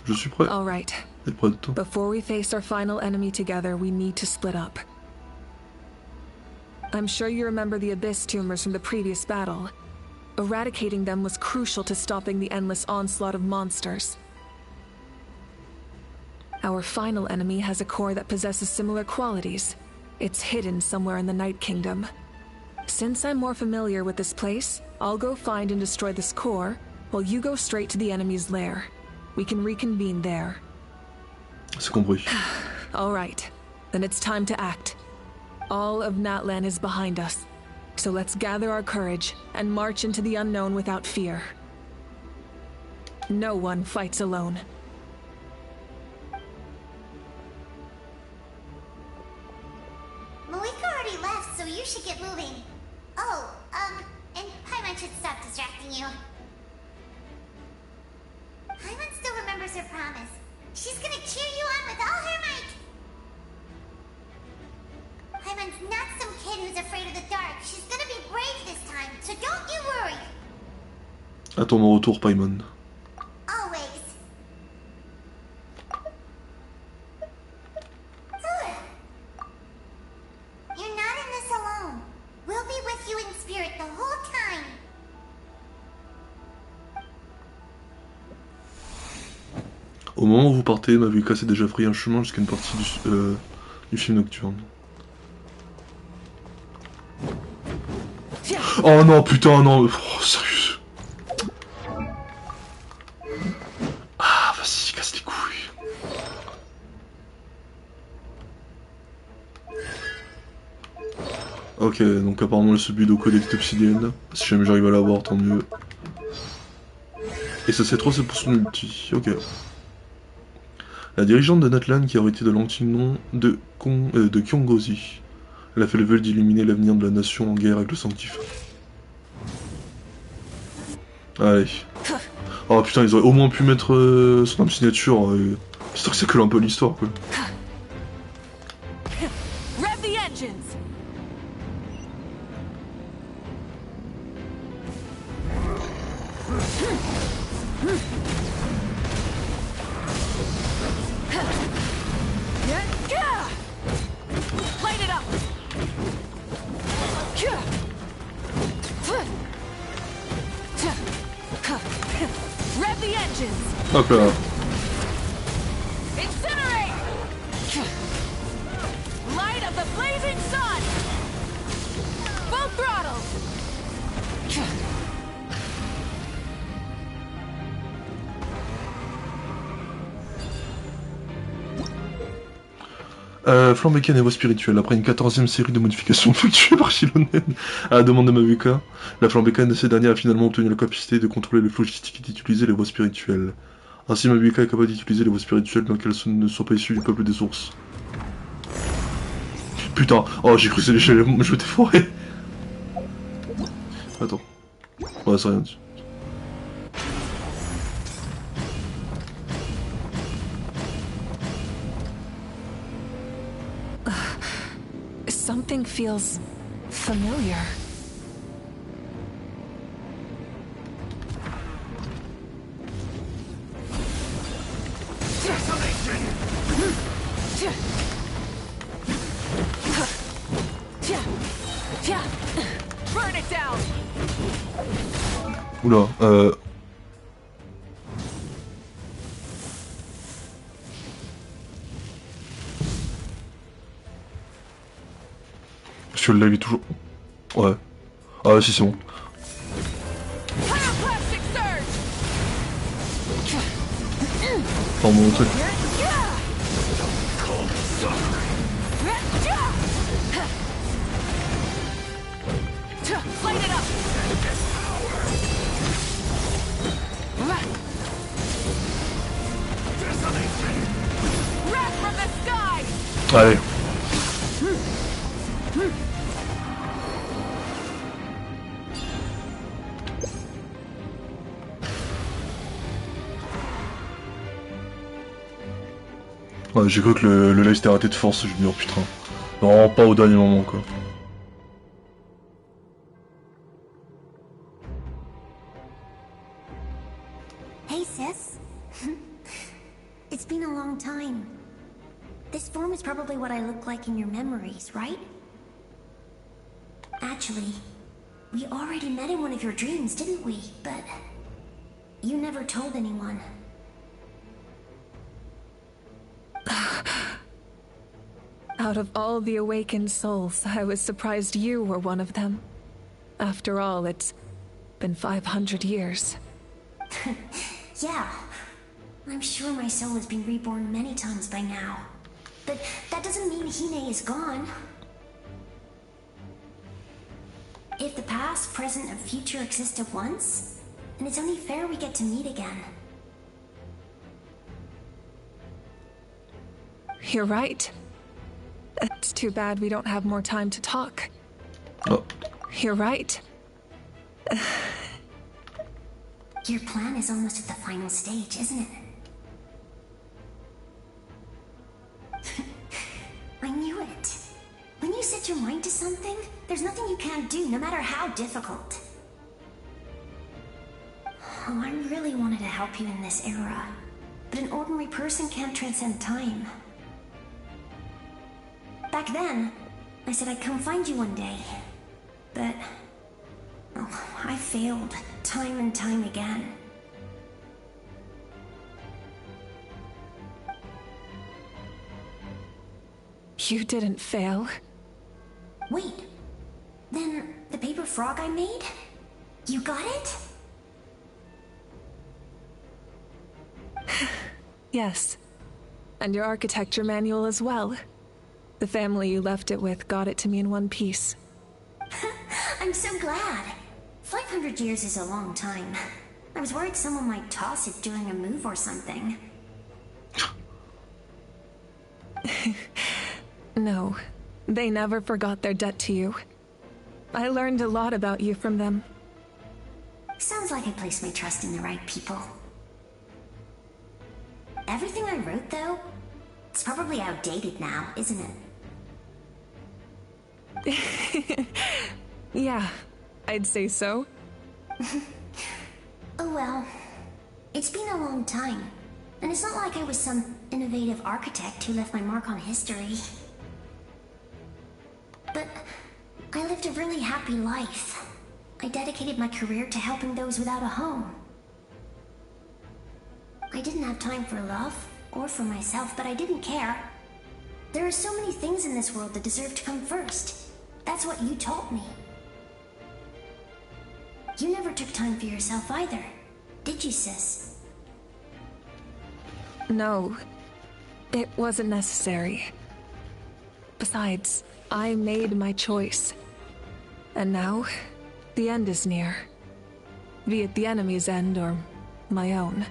Je suis prêt. All right. Before we face our final enemy together, we need to split up. I'm sure you remember the Abyss tumors from the previous battle. Eradicating them was crucial to stopping the endless onslaught of monsters. Our final enemy has a core that possesses similar qualities. It's hidden somewhere in the Night Kingdom. Since I'm more familiar with this place, I'll go find and destroy this core, while you go straight to the enemy's lair. We can reconvene there. C'est compris. All right. Then it's time to act. All of Natlan is behind us. So let's gather our courage and march into the unknown without fear. No one fights alone. Malika already left, so you should get moving. Oh, and Paimon should stop distracting you. Paimon still remembers her promise. She's gonna cheer you on with all her might. Paimon's not some kid who's afraid of the dark. She's gonna be brave this time, so don't you worry. Attends mon retour, Paimon. Always. You're not in this alone. We'll be with you in spirit the whole time. Au moment où vous partez, ma Vulca s'est déjà pris un chemin jusqu'à une partie du film nocturne. Oh non, putain, non, oh, sérieux. Ah, vas-y, casse les couilles. Ok, donc apparemment le Subudo est obsidienne. Si jamais j'arrive à l'avoir, tant mieux. Et ça c'est 3, c'est pour son ulti, ok. La dirigeante de Natlan qui a hérité de l'antique nom de Kyongozi. Elle a fait le vœu d'illuminer l'avenir de la nation en guerre avec le sanctif. Allez. Oh putain, ils auraient au moins pu mettre son âme signature. J'espère que ça colle un peu l'histoire quoi. Light it up! Rev the engines! Okay. Incinerate! Light of the blazing sun! Full throttle! Flambécane et voix spirituelle. Après une 14e série de modifications effectuées par Shilonen à la demande de Mavuka, la Flambécane de ces dernières a finalement obtenu la capacité de contrôler le flot logistique et d'utiliser les voies spirituelles. Ainsi, Mavuka est capable d'utiliser les voies spirituelles bien qu'elles ne soient pas issues du peuple des ours. Putain, oh j'ai cru que je m'étais foiré. Attends. Ouais, c'est rien dit. Something feels familiar. Burn it down. Oula, Parce que le live est toujours... Ouais. Ah si c'est bon. Enfin mon truc. Allez. Ouais, j'ai cru que le live s'était raté de force, je me dis oh putain. Vraiment pas au dernier moment quoi. Hey sis. It's been a long time. This form is probably what I look like in your memories, right? Actually, we already met in one of your dreams, didn't we? But you never told anyone. Out of all the awakened souls, I was surprised you were one of them. After all, it's been 500 years. Yeah. I'm sure my soul has been reborn many times by now. But that doesn't mean Hine is gone. If the past, present, and future exist at once, then it's only fair we get to meet again. You're right. It's too bad we don't have more time to talk. Oh. You're right. Your plan is almost at the final stage, isn't it? I knew it. When you set your mind to something, there's nothing you can't do, no matter how difficult. Oh, I really wanted to help you in this era, but an ordinary person can't transcend time. Back then, I said I'd come find you one day, but oh, I failed time and time again. You didn't fail. Wait, then the paper frog I made? You got it? Yes. And your architecture manual as well. The family you left it with got it to me in one piece. I'm so glad. 500 years is a long time. I was worried someone might toss it during a move or something. No, they never forgot their debt to you. I learned a lot about you from them. Sounds like I placed my trust in the right people. Everything I wrote, though, it's probably outdated now, isn't it? Yeah, I'd say so. Oh well. It's been a long time, and it's not like I was some innovative architect who left my mark on history. But I lived a really happy life. I dedicated my career to helping those without a home. I didn't have time for love, or for myself, but I didn't care. There are so many things in this world that deserve to come first. That's what you taught me. You never took time for yourself either, did you, sis? No, it wasn't necessary. Besides, I made my choice. And now, the end is near. Be it the enemy's end or my own.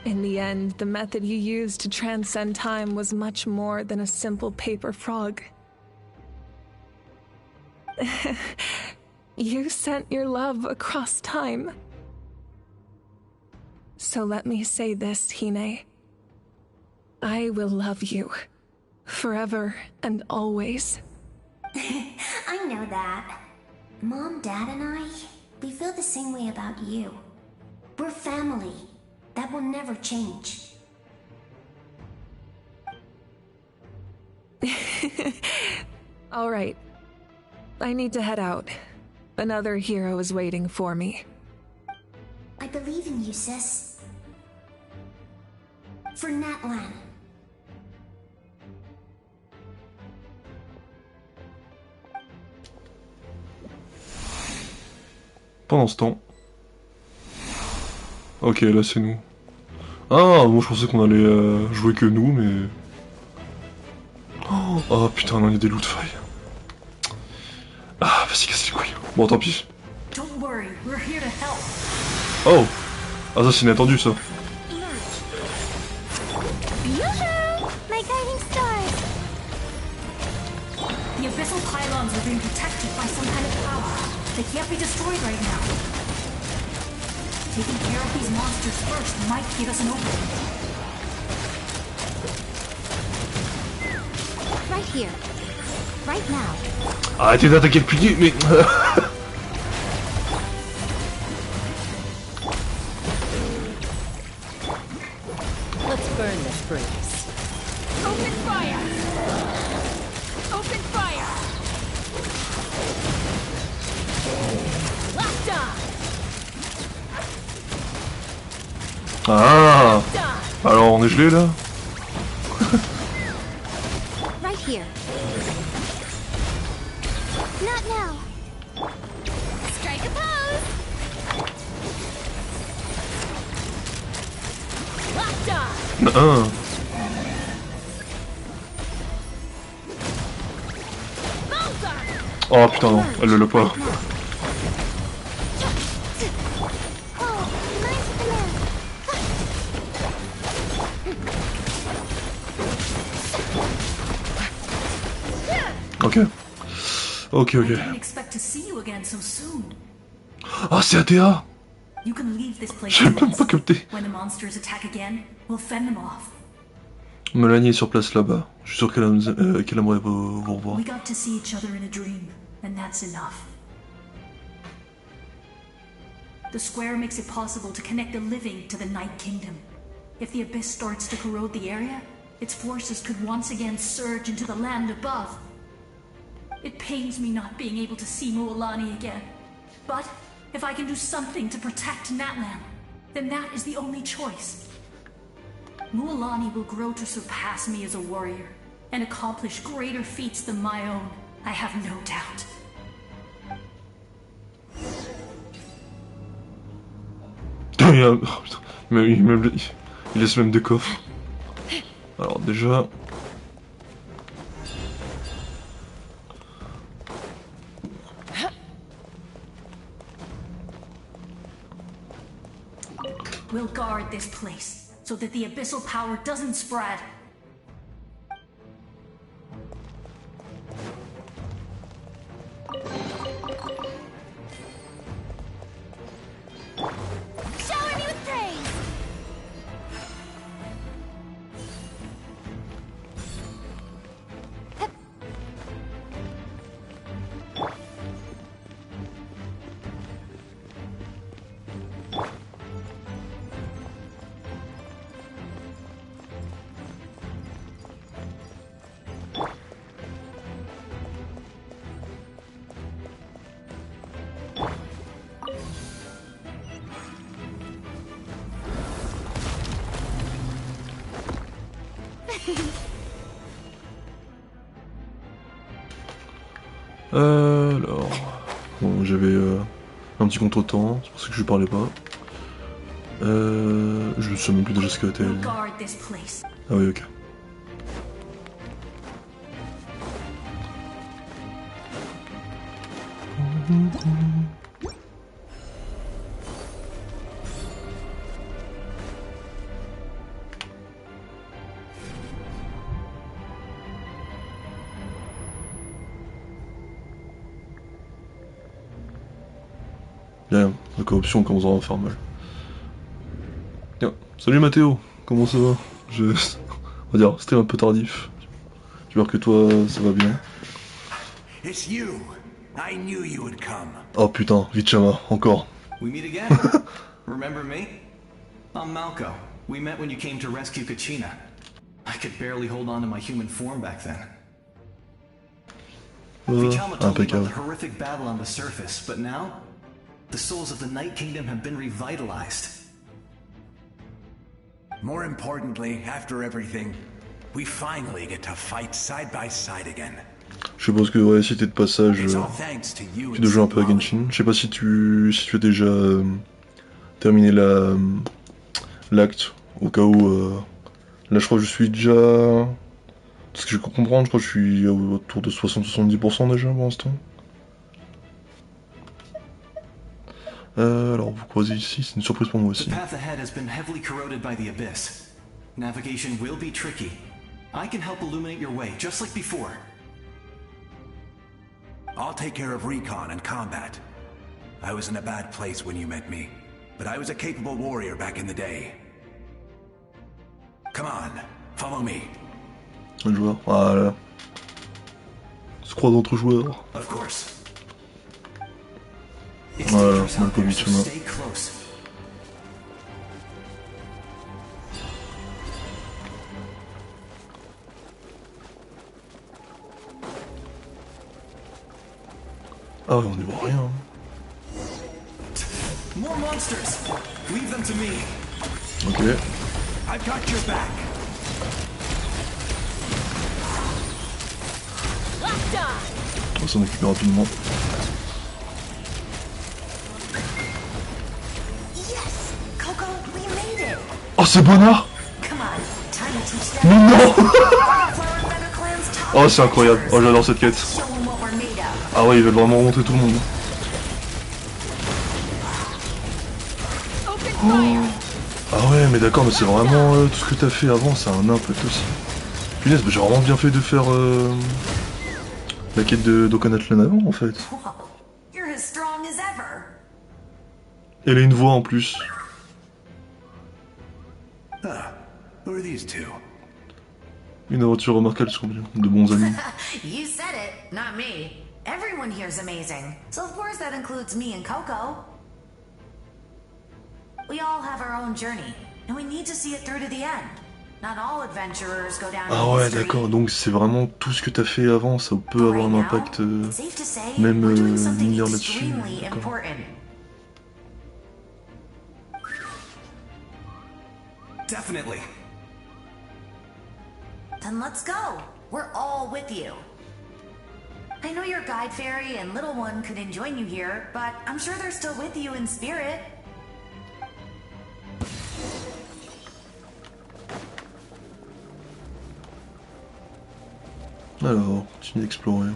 In the end, the method you used to transcend time was much more than a simple paper frog. You sent your love across time. So let me say this, Hine. I will love you. Forever and always. I know that. Mom, Dad, and I, we feel the same way about you. We're family. That will never change. All right. I need to head out. Another hero is waiting for me. I believe in you, sis. For Natlan. Pendant ce temps... Ok, là c'est nous. Ah, moi je pensais qu'on allait jouer que nous, mais... Oh putain, non, il y a des loot failles. Ah, vas-y, casse les couilles. Bon, tant pis. Oh! Ah, ça c'est inattendu, ça. My guiding stars! The abyssal pylons are being protected by some kind of power. They can't be destroyed right now. Taking care of these monsters first might give us an opening. Right here. Right now. Arrêtez d'attaquer le pilier, mais... Let's burn this breeze. Open fire! Open fire! Locked on! Ah! Alors on est gelé là? Right here. Not now. Strike a pose! Locked on! Oh putain non, elle le pas. Ok. Ok, ok. Ah, c'est ATA! J'ai même pas capté. Mélanie est sur place là-bas. Je suis sûr qu'elle aimerait vous revoir. We got to see each other in a dream, and that's enough. The square makes it possible to connect the living to the Night Kingdom. If the abyss starts to corrode the area, its forces could once again surge into the land above. It pains me not being able to see Mualani again. But if I can do something to protect Natlan, then that is the only choice. Mualani will grow to surpass me as a warrior, and accomplish greater feats than my own, I have no doubt. Il laisse même des coffres. Alors déjà... We'll guard this place, so that the abyssal power doesn't spread. Shower me with praise! Alors... Bon, j'avais un petit contretemps, c'est pour ça que je parlais pas. Je sais même plus déjà ce qu'elle était. Ah oui, ok. Bien, la corruption commence à en faire mal. Tiens, salut Mathéo, comment ça va? On va dire, c'était un peu tardif. J'espère que toi, ça va bien. It's you. I knew you would come. Oh putain, Vichama, encore. We meet again. Remember me? I'm Malco. We met when you came to rescue Kachina. I could barely hold on to my human form back then. Vichama told me about the horrific battle on the surface, but now, the souls of the Night Kingdom have been revitalized. More importantly, after everything, we finally get to fight side by side again. Je pense que ouais, si t'es de passage, tu dois jouer un peu à Genshin. Je sais pas si tu as déjà terminé l'acte, au cas où... là je crois que je suis déjà... Ce que je peux comprendre, je crois que je suis autour de 60-70% déjà pour l'instant. Alors vous croisez ici, c'est une surprise pour moi aussi. Navigation will be tricky. I can help illuminate your way, just like before. I'll take care of recon and combat. I was in a bad place when you met me, but I was a capable warrior back in the day. Come on, follow me. Un joueur, voilà. On se croise entre joueurs. Of course. Voilà, Malkovich, là. Ah ouais, on y voit rien. More monsters. Leave them to me. Ok. I've got your back. On va s'en occuper rapidement. Yes, Coco, we made it. Oh, c'est Bonnard. Come on, time to teach them. Mais non. Oh, c'est incroyable. Oh, j'adore cette quête. Ah ouais, ils veulent vraiment remonter tout le monde. Oh. Ah ouais, mais d'accord, mais c'est vraiment tout ce que t'as fait avant, c'est un impact aussi. Punaise, j'ai vraiment bien fait de faire la quête de Natlan avant en fait. Elle a une voix en plus. Une aventure remarquable sur de bons amis. You said it, not me. Everyone here's amazing, so of course that includes me and Coco. We all have our own journey, and we need to see it through to the end. Not all adventurers go down Ah ouais, d'accord, donc c'est vraiment tout ce que t'as fait avant, ça peut avoir un impact même mineur là-dessus. Definitely. Then let's go. We're all with you. I know your guide fairy and little one couldn't join you here, but I'm sure they're still with you in spirit. Alors, continue d'explorer.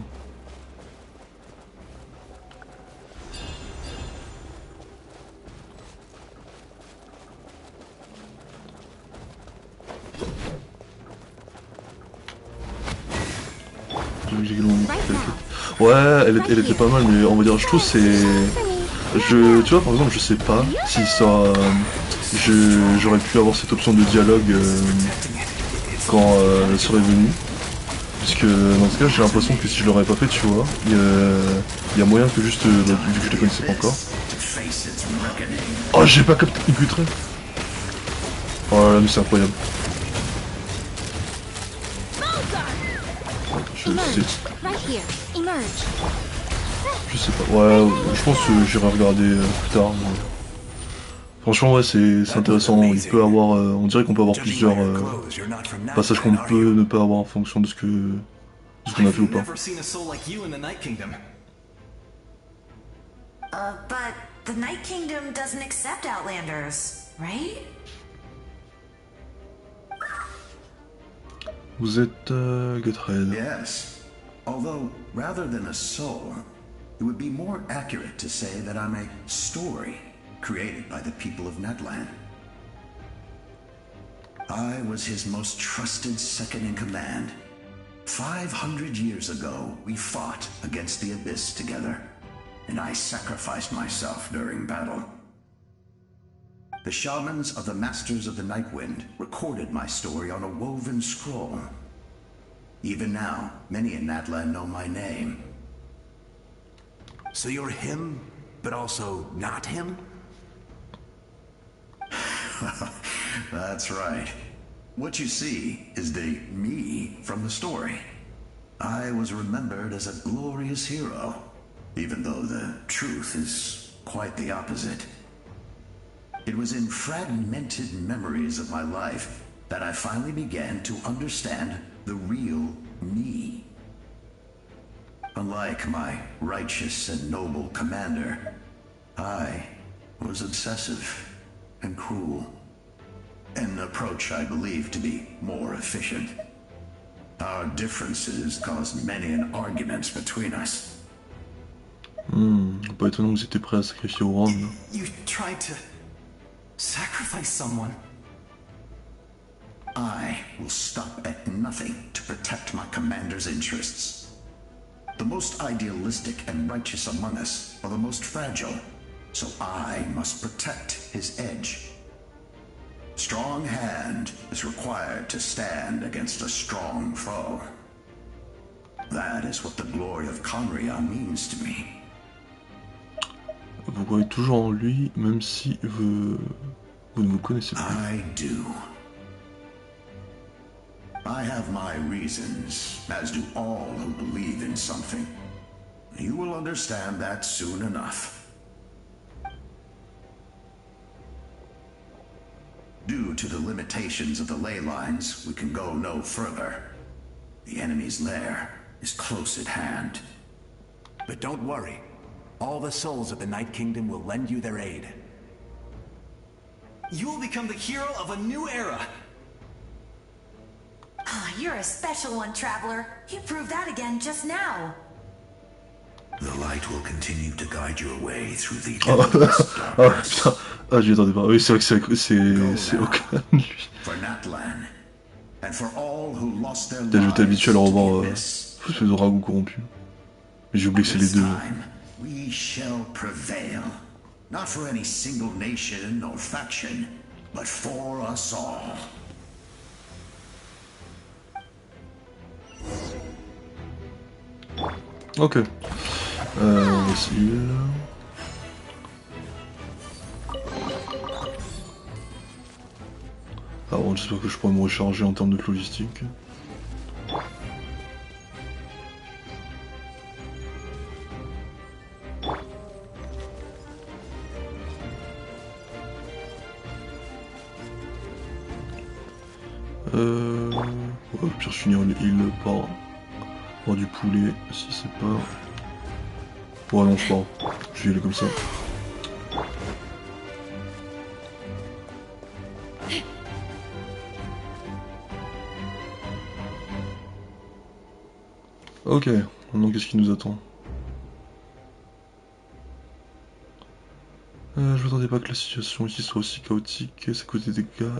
Ouais, elle était pas mal, mais on va dire, je trouve c'est... tu vois, par exemple, je sais pas si ça... j'aurais pu avoir cette option de dialogue quand elle serait venue. Puisque dans ce cas, j'ai l'impression que si je l'aurais pas fait, tu vois, il y a moyen que juste, vu que je les connaissais pas encore. Oh, j'ai pas capté une putain. Oh là là, mais c'est incroyable. Je sais pas, ouais, je pense que j'irai regarder plus tard. Mais... Franchement, ouais, c'est intéressant. Il peut avoir, on dirait qu'on peut avoir plusieurs passages qu'on peut ne pas avoir en fonction de ce ce qu'on a fait ou I've pas. never seen a soul like you in the Night Kingdom. But the Night Kingdom doesn't accept Outlanders, right? Vous êtes Gutred. Yes. Although, rather than a soul, it would be more accurate to say that I'm a story created by the people of Natlan. I was his most trusted second-in-command. 500 years ago, we fought against the Abyss together, and I sacrificed myself during battle. The shamans of the Masters of the Nightwind recorded my story on a woven scroll. Even now, many in Natlan know my name. So you're him, but also not him? That's right. What you see is the me from the story. I was remembered as a glorious hero, even though the truth is quite the opposite. It was in fragmented memories of my life that I finally began to understand the real me. Unlike my righteous and noble commander, I was obsessive and cruel. An approach I believe to be more efficient. Our differences caused many an arguments between us. Pas étonnant que vous étiez prêt à sacrifier au round. You tried to sacrifice someone. I will stop at nothing to protect my commander's interests. The most idealistic and righteous among us are the most fragile, so I must protect his edge. Strong hand is required to stand against a strong foe. That is what the glory of Conria means to me. Vous croyez toujours en lui, même si vous ne vous connaissez pas. I do. I have my reasons, as do all who believe in something. You will understand that soon enough. Due to the limitations of the ley lines, we can go no further. The enemy's lair is close at hand. But don't worry. All the souls of the Night Kingdom will lend you their aid. You will become the hero of a new era. You're a special one, Traveler. You proved that again just now. The light will continue to guide your way through the Ah putain, ah j'y attendais pas. Oui c'est vrai que c'est Okan lui. For Natlan, and for all who lost their Peut-être je m'étais habitué à le revoir lives. ce dragon corrompu. Mais j'ai oublié que c'est les deux. We shall prevail, not for any single nation or faction, but for us all. Ok. Voici. Alors j'espère que je pourrai me recharger en termes de logistique. Ouais, puis finir l'île par du poulet, si c'est pas... Ouais non c'est pas grave, je vais y aller comme ça. Ok, maintenant qu'est-ce qui nous attend? Je m'attendais pas que la situation ici soit aussi chaotique, c'est cause des dégâts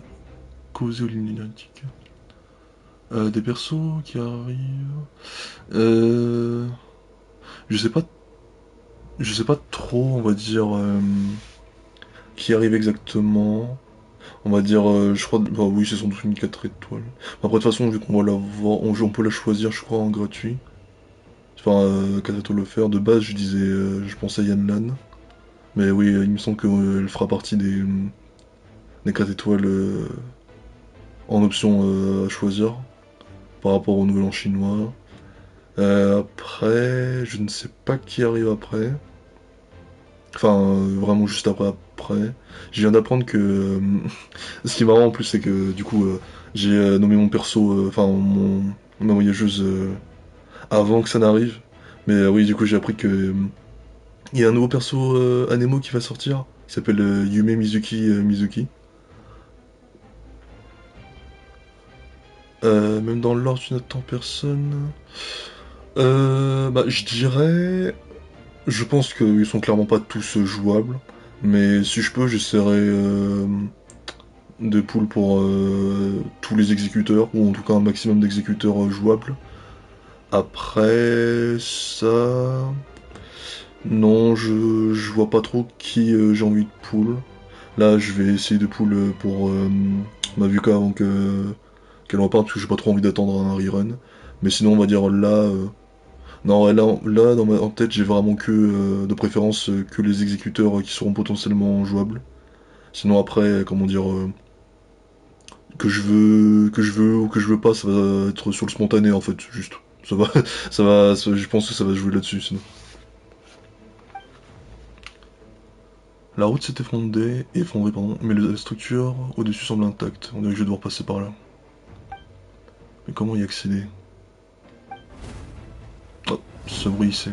causés aux lignes énergétiques. Des persos qui arrivent... Je sais pas trop, on va dire, qui arrive exactement. On va dire, je crois, bah oui, c'est sans doute une 4 étoiles. Après, de toute façon, vu qu'on va la voir, on peut la choisir, je crois, en gratuit. Enfin, 4 étoiles offertes. De base, je disais, je pensais à Natlan. Mais oui, il me semble qu'elle fera partie des 4 étoiles en option à choisir. Par rapport au nouvel an chinois. Après, je ne sais pas qui arrive après. Enfin, vraiment juste après. Je viens d'apprendre que... ce qui est marrant en plus, c'est que du coup, j'ai nommé mon perso, enfin ma voyageuse avant que ça n'arrive. Mais oui, du coup, j'ai appris que il y a un nouveau perso Anemo qui va sortir, qui s'appelle Yume Mizuki. Même dans l'ordre, tu n'attends personne. Bah, je dirais. Je pense qu'ils sont clairement pas tous jouables. Mais si je peux, j'essaierai des poules pour tous les exécuteurs, ou en tout cas un maximum d'exécuteurs jouables. Après, ça. Non, je vois pas trop qui j'ai envie de pull. Là, je vais essayer de pull pour Mavuka avant qu'elle reparte, parce que j'ai pas trop envie d'attendre un rerun. Mais sinon, on va dire là. Non, ouais, là en tête, j'ai vraiment que, de préférence, que les exécuteurs qui seront potentiellement jouables. Sinon, après, comment dire. Que je veux ou que je veux pas, ça va être sur le spontané en fait, juste. Ça va, je pense que ça va se jouer là-dessus sinon. La route s'est effondrée, pardon, mais la structure au-dessus semble intacte. On dirait que je vais devoir passer par là. Mais comment y accéder? Oh, ce bruit ici.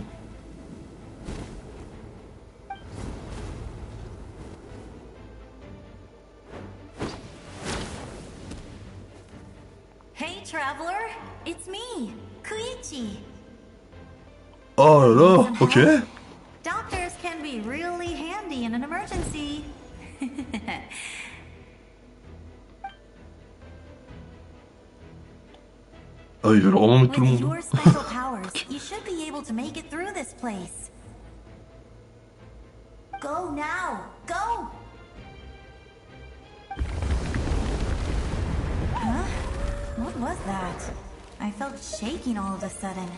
Hey, traveler, it's me, Koichi. Oh là là, ok. Doctors can be really handy in an emergency. Ah, ils veulent vraiment mettre tout le With monde. your special powers, you should be able to make it through this place. Go now, go! Huh? What was that? I felt shaking all of a sudden.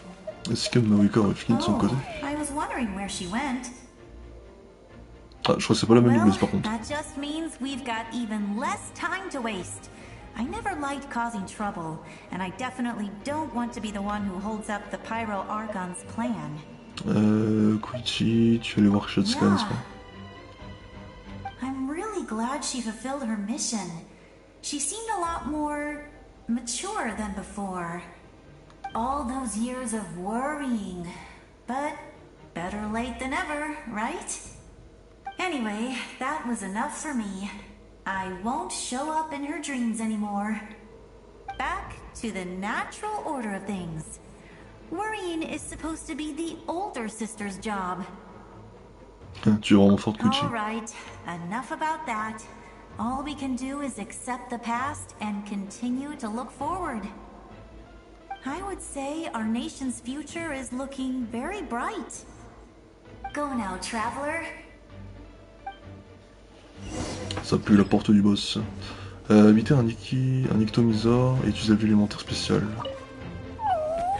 Est-ce que Maruka aurait fini de son côté? I was wondering where she went. Ah, je crois que c'est pas la même limeuse par contre. That just means we've got even less time to waste. I never liked causing trouble, and I definitely don't want to be the one who holds up the Pyro Archon's plan. Koichi, tu vas aller voir Shatsuka, n'est-ce pas? I'm really glad she fulfilled her mission. She seemed a lot more mature than before. All those years of worrying, but better late than ever, right? Anyway, that was enough for me. I won't show up in her dreams anymore. Back to the natural order of things. Worrying is supposed to be the older sister's job. Tu es vraiment forte, Koichi. Alright, enough about that. All we can do is accept the past and continue to look forward. I would say our nation's future is looking very bright. Go now, traveler. Ça pue la porte du boss. Habiter un ictomisor et utiliser l'élémentaire spécial.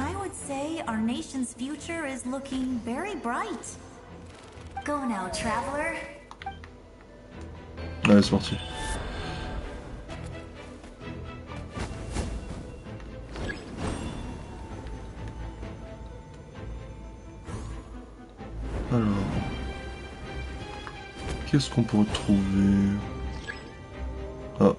I would say our nation's future is looking very bright. Go now, traveler. Allez, c'est parti. Alors... Qu'est-ce qu'on pourrait trouver? Ah.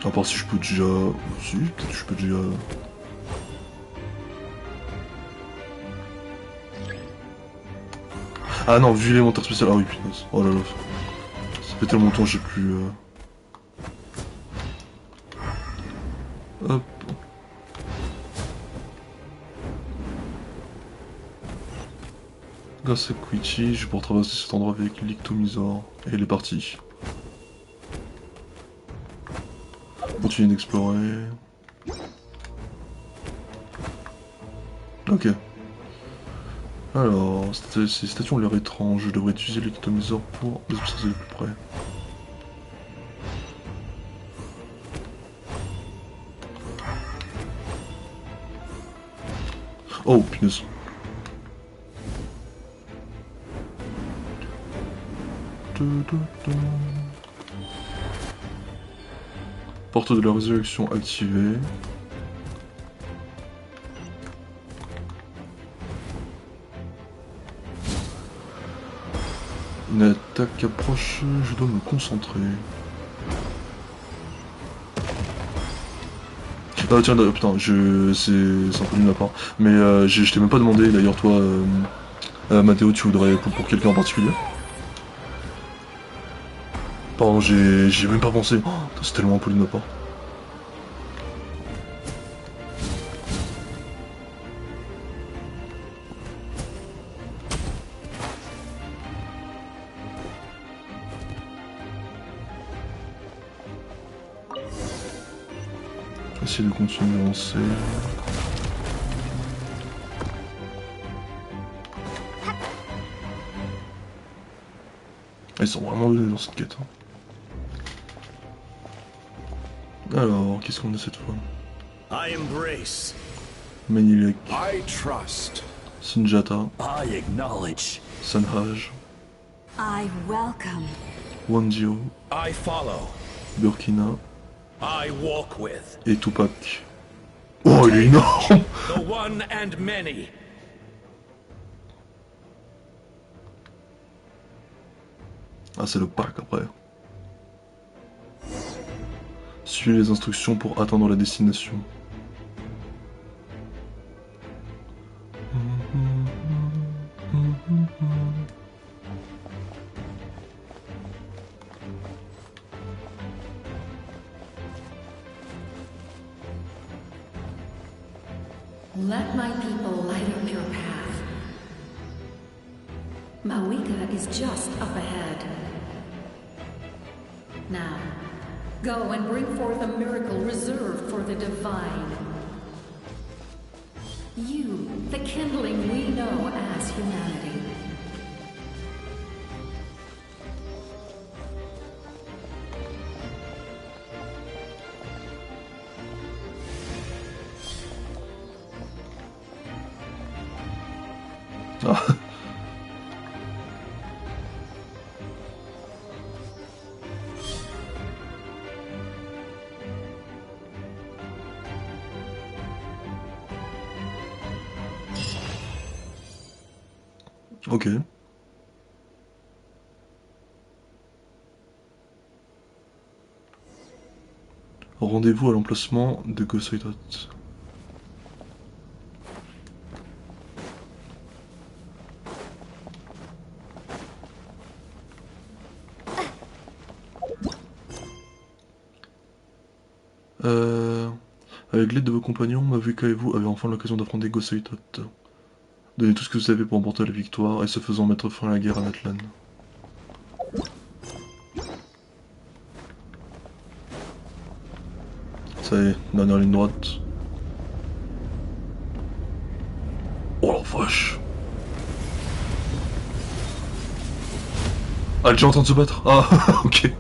À part si je peux déjà... Si, peut-être que je peux déjà... Ah non, vu l'élémentaire spécial... Ah oui, putain. Oh là là. Ça fait tellement longtemps que j'ai plus... Hop. Grâce à Koichi, je vais pouvoir traverser cet endroit avec l'ictomisor. Et il est parti. Continue d'explorer. Ok. Alors, ces statues ont l'air étranges. Je devrais utiliser l'ictomisor pour les observer de plus près. Oh, punaise. Porte de la résurrection activée. Une attaque approche, je dois me concentrer. Ah tiens, putain, c'est un peu de ma part. Mais je t'ai même pas demandé, d'ailleurs toi, Mathéo, tu voudrais pour quelqu'un en particulier? Pardon, j'ai même pas pensé. Oh, c'est tellement poli de ma part. Essayer de continuer d'avancer. Ils sont vraiment donnés dans cette quête. Alors, qu'est-ce qu'on a cette fois? I embrace. Manilek. I trust. Sinjata. I acknowledge. Sanhaj. I welcome. Wandio. I follow. Burkina. I walk with. Et Tupac. Oh, il est énorme! The one and many. Ah, c'est le pack après. Suivez les instructions pour atteindre la destination. Let my people light up your path. Mawika is just up ahead. Now, go and bring forth a miracle reserved for the divine. You, the kindling we know as humanity. Ah. Ok. Rendez-vous à l'emplacement de Gosoitot. Avec l'aide de vos compagnons, Mavuka et vous avez enfin l'occasion d'affronter Gosoitot. Donnez tout ce que vous savez pour emporter la victoire, et ce faisant mettre fin à la guerre à Natlan. Ça y est, dernière ligne droite. Oh la vache! Ah, elle est déjà en train de se battre? Ah, ok.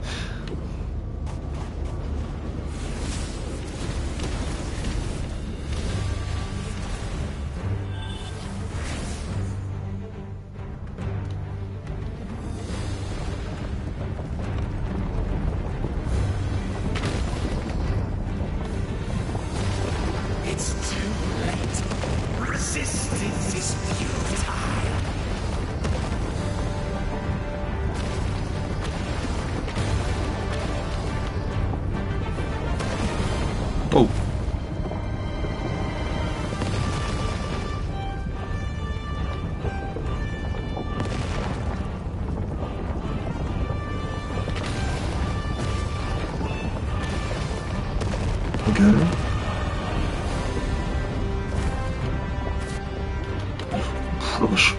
Oh. Ok. La vache.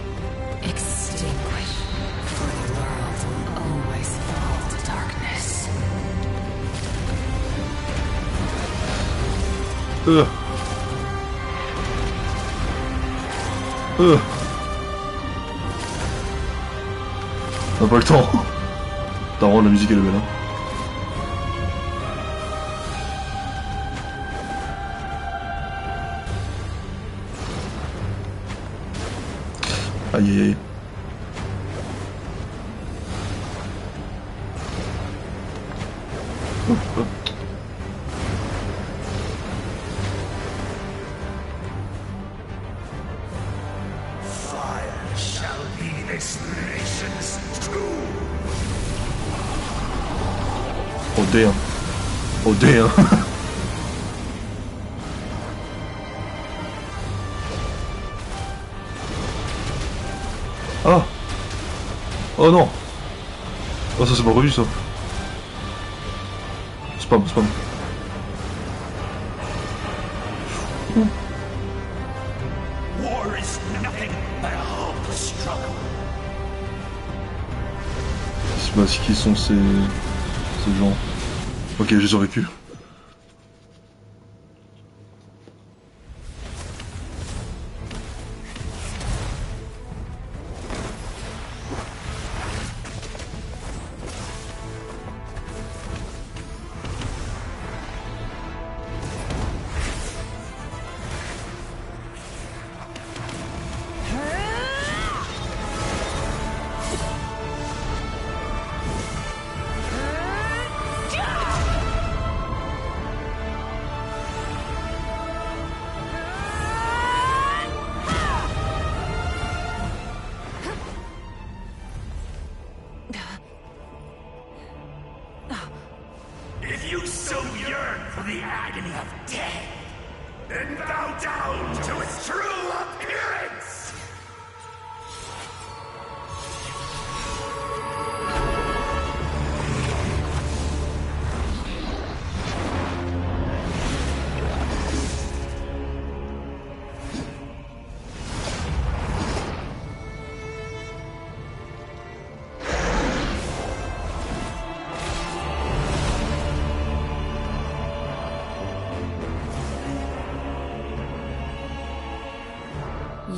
Extinguish, for the world will always fall to darkness. On n'a pas le temps. T'as vraiment la musique elle est belle, hein. Aïe aïe aïe. Fire shall be this nation's tomb. Oh damn. Oh damn. Ah. Oh non. Oh ça c'est pas prévu ça. Spam, spam. War is nothing but a hopeless struggle. Je sais pas ce qui sont ces gens. Ok, j'ai survécu. If you so yearn for the agony of death, then bow down to its true appearance!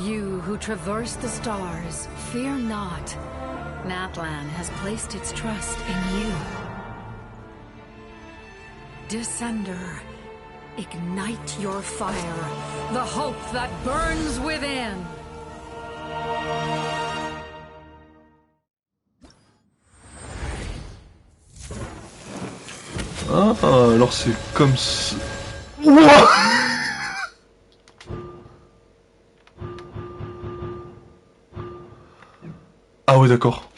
You who traverse the stars, fear not. Natlan has placed its trust in you. Descender, ignite your fire, the hope that burns within. Ah, alors c'est comme si... Ouah. Ah oui d'accord.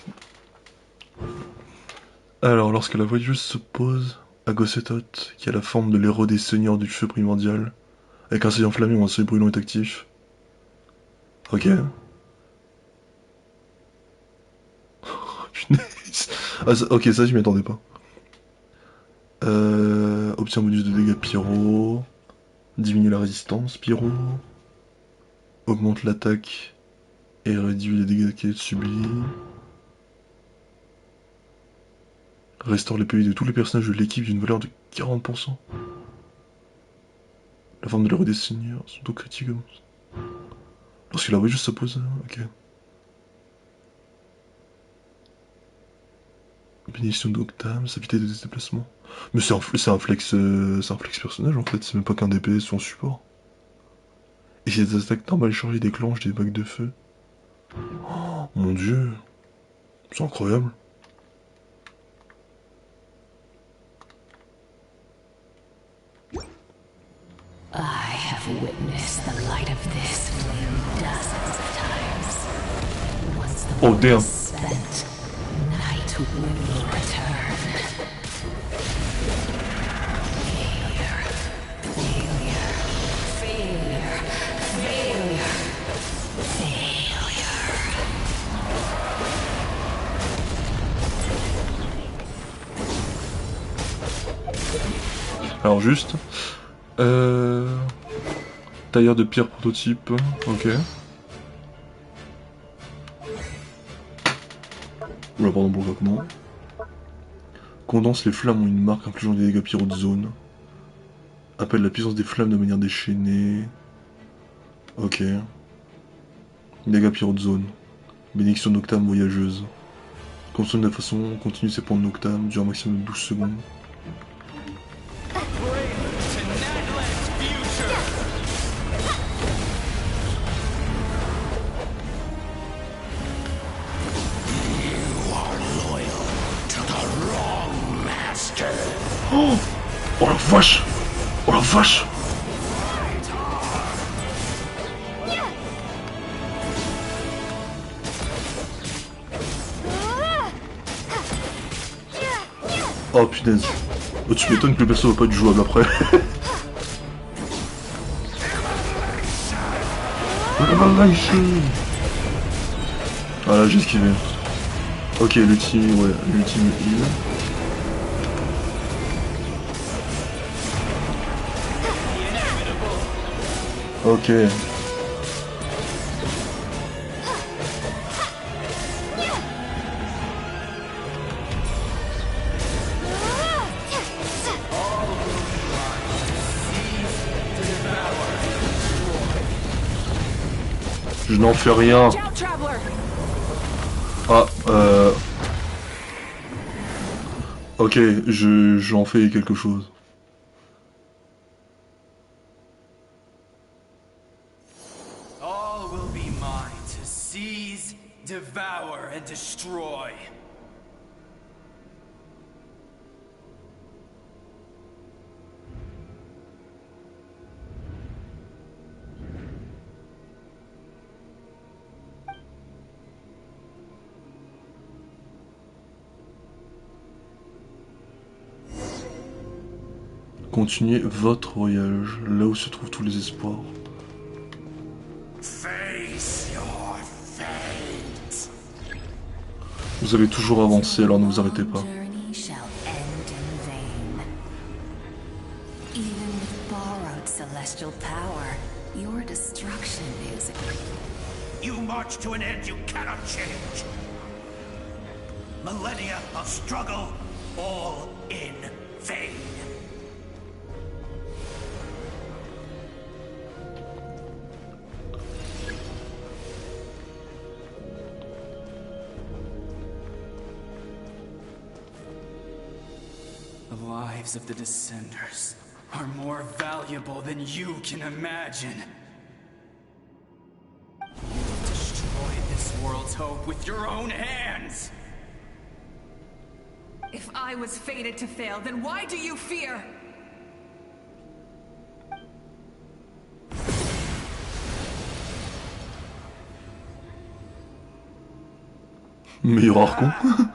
Alors lorsque la voyageuse se pose à Gossetoth, qui a la forme de l'héros des seigneurs du feu primordial, avec un seuil enflammé ou un seuil brûlant est actif. Ok. Punaise. Ah, ça, ok, ça je m'y attendais pas. Obtient un bonus de dégâts pyro. Diminue la résistance pyro. Augmente l'attaque et réduit les dégâts qu'elle subit. Restaure les PV de tous les personnages de l'équipe d'une valeur de 40%. La forme de l'héros des seigneurs sont donc critiques. Lorsque la voyageuse s'oppose, ok. Bénédiction d'Octam, sa vitesse de déplacement. Mais c'est un flex personnage en fait, c'est même pas qu'un DPS sur support. Et si les attaques normales chargées déclenchent des vagues de feu. Oh mon dieu, c'est incroyable. I have witnessed the light of this flame dozens of times. Once the Oh damn. is spent, night will return. Failure, failure, failure, failure, failure. Alors juste... Tailleur de pierre prototype, ok. Oula, pardon pour le craquement. Condense les flammes en une marque infligeant des dégâts pyro de zone. Appelle la puissance des flammes de manière déchaînée. Ok. Dégâts pyro de zone. Bénédiction d'Octam voyageuse. Consomme de la façon continue ses points de Noctam, dure un maximum de 12 secondes. Oh, oh la vache! Oh la vache! Oh punaise! Oh, tu m'étonnes que le perso va pas être jouable après. Ah là, j'ai esquivé. Ok, l'ultime, ouais, l'ultime heal. Ok. Je n'en fais rien. Ah, ok, j'en fais quelque chose. All will be mine to seize, devour, and destroy. Continuez votre voyage, là où se trouvent tous les espoirs. Face your fate. Vous avez toujours avancé, alors ne vous arrêtez pas. Even with borrowed celestial power, your destruction is... You march to an end you cannot change. Millennia of struggle, all in vain. The lives of the Descenders are more valuable than you can imagine. You destroyed this world's hope with your own hands! If I was fated to fail, then why do you fear? Meilleur archon.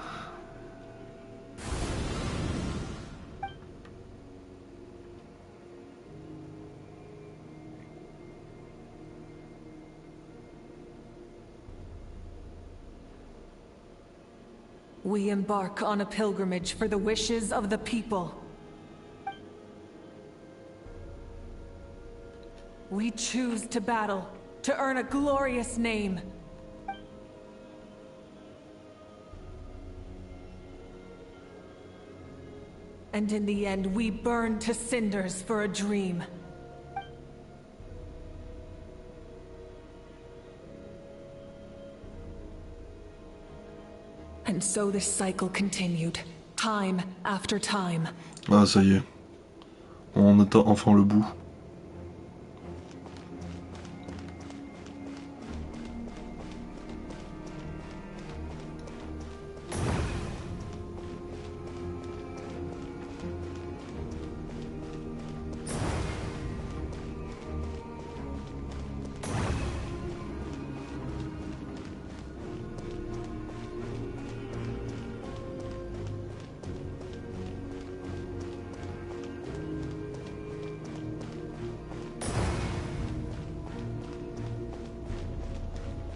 We embark on a pilgrimage for the wishes of the people. We choose to battle, to earn a glorious name. And in the end, we burn to cinders for a dream. And so this cycle continued, time after time. Ah, ça y est. On atteint enfin le bout.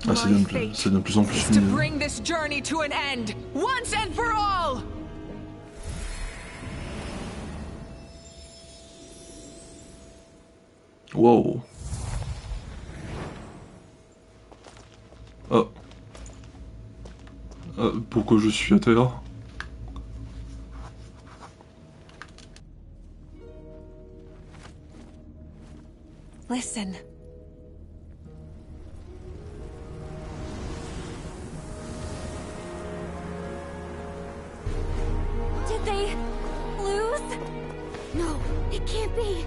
Ah, c'est de plus en plus to bring this journey to an end, once and for all. Wow. Ah. Pourquoi je suis à terre? Listen. Did they lose? No, it can't be.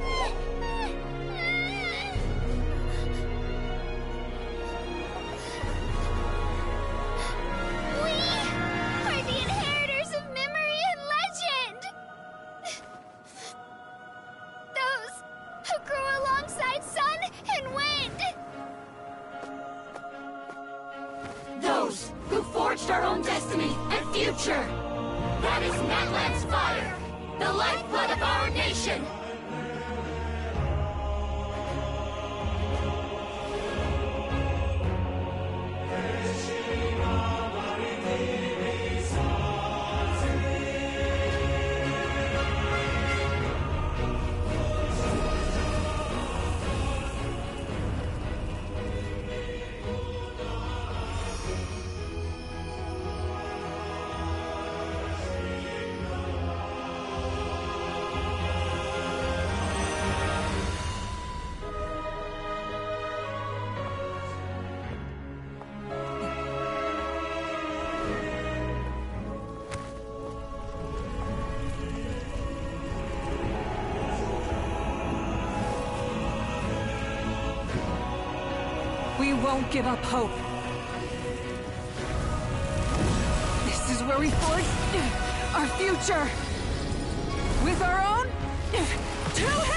Are the inheritors of memory and legend! Those who grew alongside sun and wind! Those who forged our own destiny and future! That is Natlan's fire! the lifeblood of our nation! We won't give up hope. This is where we forge our future. With our own 2 hands!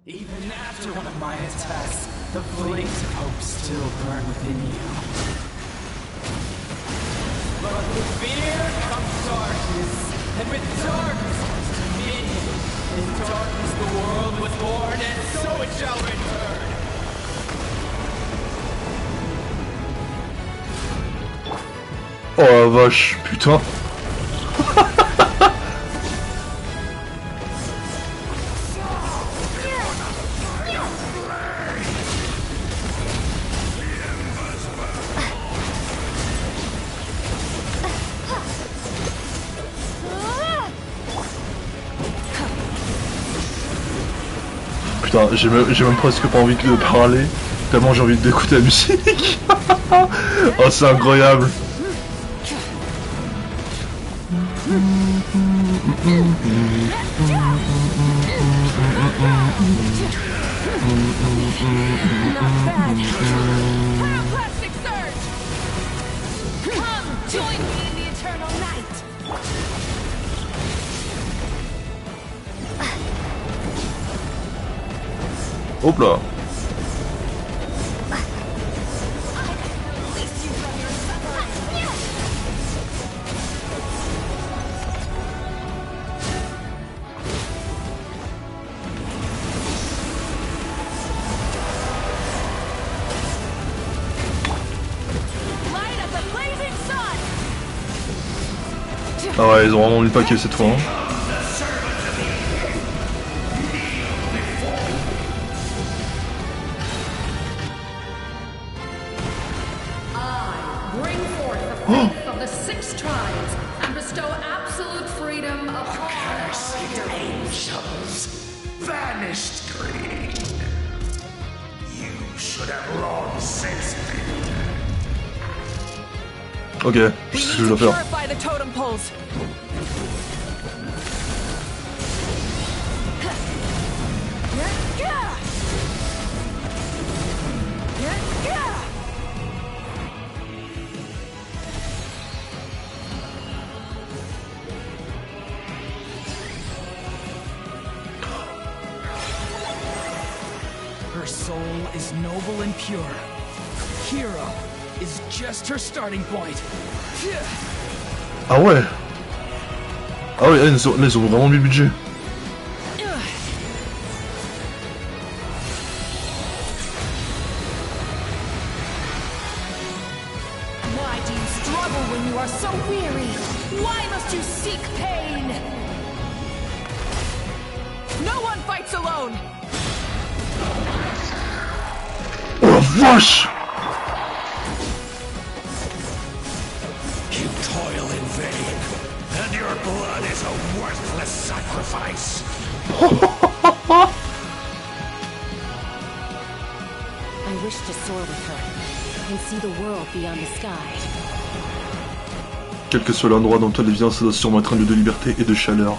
Even after one of my attacks, the flames of hope still burn within you. But with fear comes darkness, and with darkness comes dominion. In darkness the world was born, and so it shall return. Oh la vache, putain. Putain, j'ai même presque pas envie de parler, tellement j'ai envie d'écouter la musique. Oh, c'est incroyable. Plastic surge! Come, join me in the eternal night! Hop là. Ah ouais, ils ont vraiment mis le paquet cette fois. Hein. Ok, je sais ce que je dois faire. Her soul is noble and pure. Hero is just her starting point. Ah ouais. Ah ouais, là ils ont vraiment mis le budget. Why do you struggle when you are so weary? Why must you seek pain? No one fights alone! Oh la vache! You toil in vain, and your blood is a worthless sacrifice. I wish to soar with her and see the world beyond the sky. Quel que soit l'endroit dans lequel elle vient, ça doit sûrement être un lieu de liberté et de chaleur.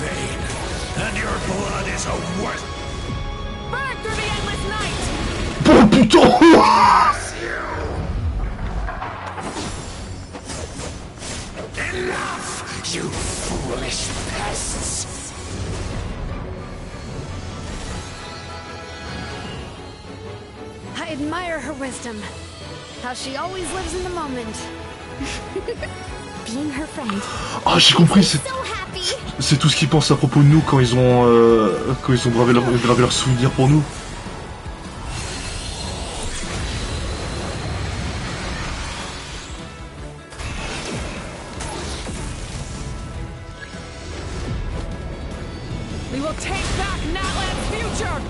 vain, and your blood is a worth. Burn through the endless night! Oh putain! Enough, you foolish pests! I admire her wisdom. How she always lives in the moment. Being her friend. Ah, j'ai compris, c'est tout ce qu'ils pensent à propos de nous quand ils ont bravé leurs souvenirs pour nous. We will take back Natlan's future!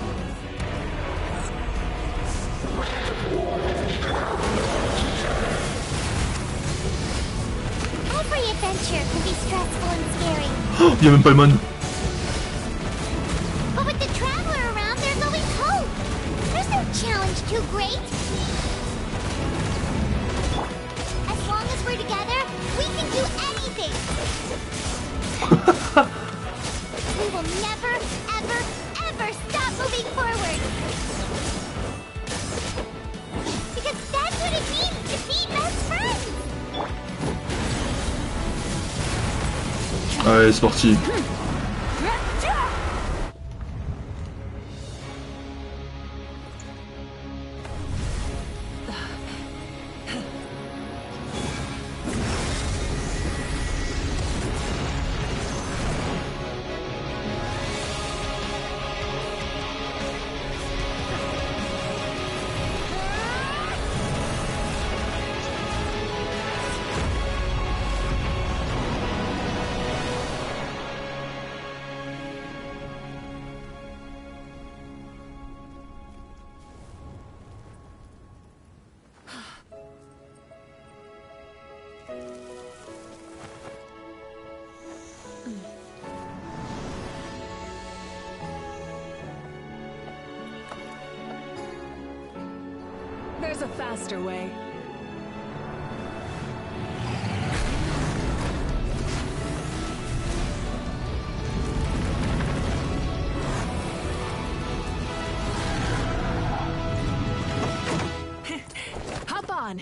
Every adventure can be stressful and scary. Oh, y'a même pas le man. But with the Traveler around, there's always hope. There's no challenge too great. As long as we're together, we can do anything. We will never, ever, ever stop moving forward. Because that's what it means to be best friends. Allez, c'est parti. There's a faster way. Hop on!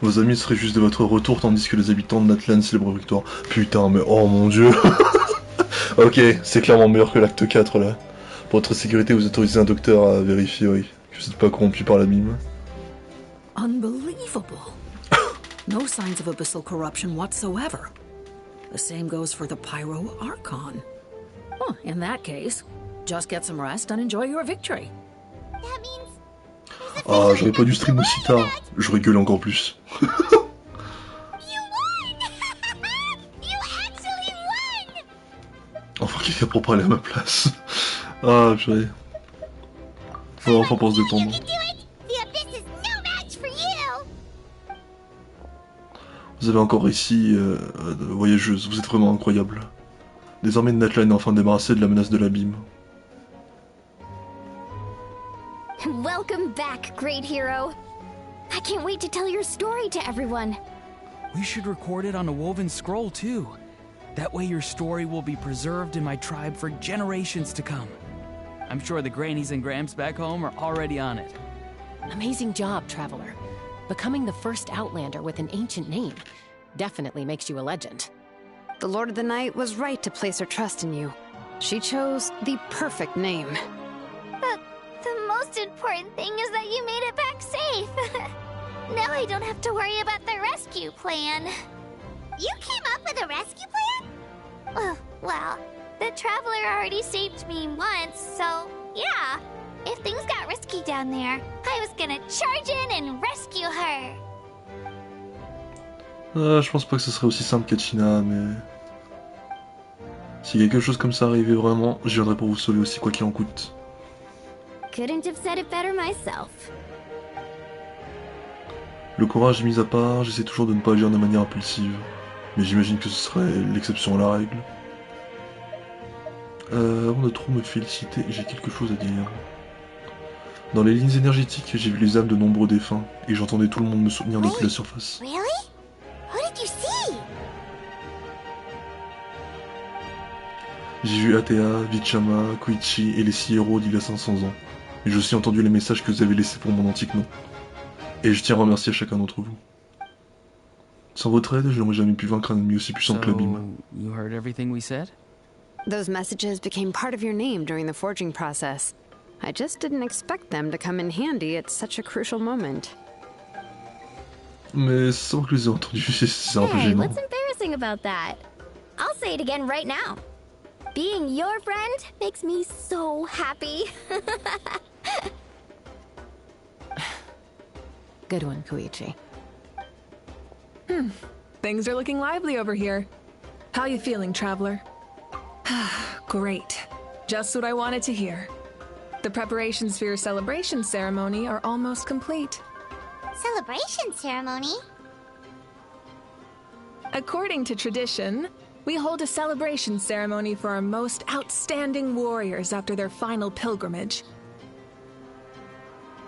Vos amis seraient juste de votre retour tandis que les habitants de Natlan célèbrent leur victoire. Putain, mais oh mon dieu. Ok, c'est clairement meilleur que l'acte 4 là. Pour votre sécurité, vous autorisez un docteur à vérifier, oui, que vous n'êtes pas corrompu par la mime. Unbelievable. No signs of abyssal corruption whatsoever. The same goes for the Pyro Archon. Well, in that case, just get some rest and enjoy your victory. That means Ah, j'aurais pas dû stream aussi tard. J'aurais gueulé encore plus. you won! You actually won! Enfin, qui fait pour parler à ma place. Ah, purée. Faut enfin pour se détendre. The abyss is no match for you! Vous avez encore réussi, voyageuse, vous êtes vraiment incroyable. Désormais, Natlan est enfin débarrassé de la menace de l'abîme. Welcome back, great hero. I can't wait to tell your story to everyone. We should record it on a woven scroll, too. That way your story will be preserved in my tribe for generations to come. I'm sure the grannies and gramps back home are already on it. Amazing job, Traveler. Becoming the first Outlander with an ancient name definitely makes you a legend. The Lord of the Night was right to place her trust in you. She chose the perfect name. most important thing is that you made it back safe. Now I don't have to worry about the rescue plan. You came up with a rescue plan? Well, the Traveler already saved me once, so yeah. If things got risky down there, I was gonna charge in and rescue her. Je pense pas que ce serait aussi simple qu'Achina, mais... Si quelque chose comme ça arrivait vraiment, je viendrais pour vous sauver aussi, quoi qu'il en coûte. Couldn't have said it better myself. Le courage mis à part, j'essaie toujours de ne pas agir de manière impulsive. Mais j'imagine que ce serait l'exception à la règle. Avant de trop me féliciter, j'ai quelque chose à dire. Dans les lignes énergétiques, j'ai vu les âmes de nombreux défunts, et j'entendais tout le monde me soutenir depuis la surface. Really? Who did you see? J'ai vu Atea, Vichama, Koichi et les 6 héros d'il y a 500 ans. Et j'ai aussi entendu les messages que vous avez laissés pour mon antique nom. Et je tiens à remercier chacun d'entre vous. Sans votre aide, je n'aurais jamais pu vaincre un ennemi aussi puissant que l'abîme. You heard everything we said? Those messages became part of your name during the forging process. I just didn't expect them to come in handy at such a crucial moment. Mais sans que je les ai entendus, c'est un peu Hey, gênant. what's embarrassing about that? I'll say it again right now. Being your friend makes me so happy. Good one, Koichi. Things are looking lively over here. How you feeling, Traveler? Great. Just what I wanted to hear. The preparations for your celebration ceremony are almost complete. Celebration ceremony? According to tradition, we hold a celebration ceremony for our most outstanding warriors after their final pilgrimage.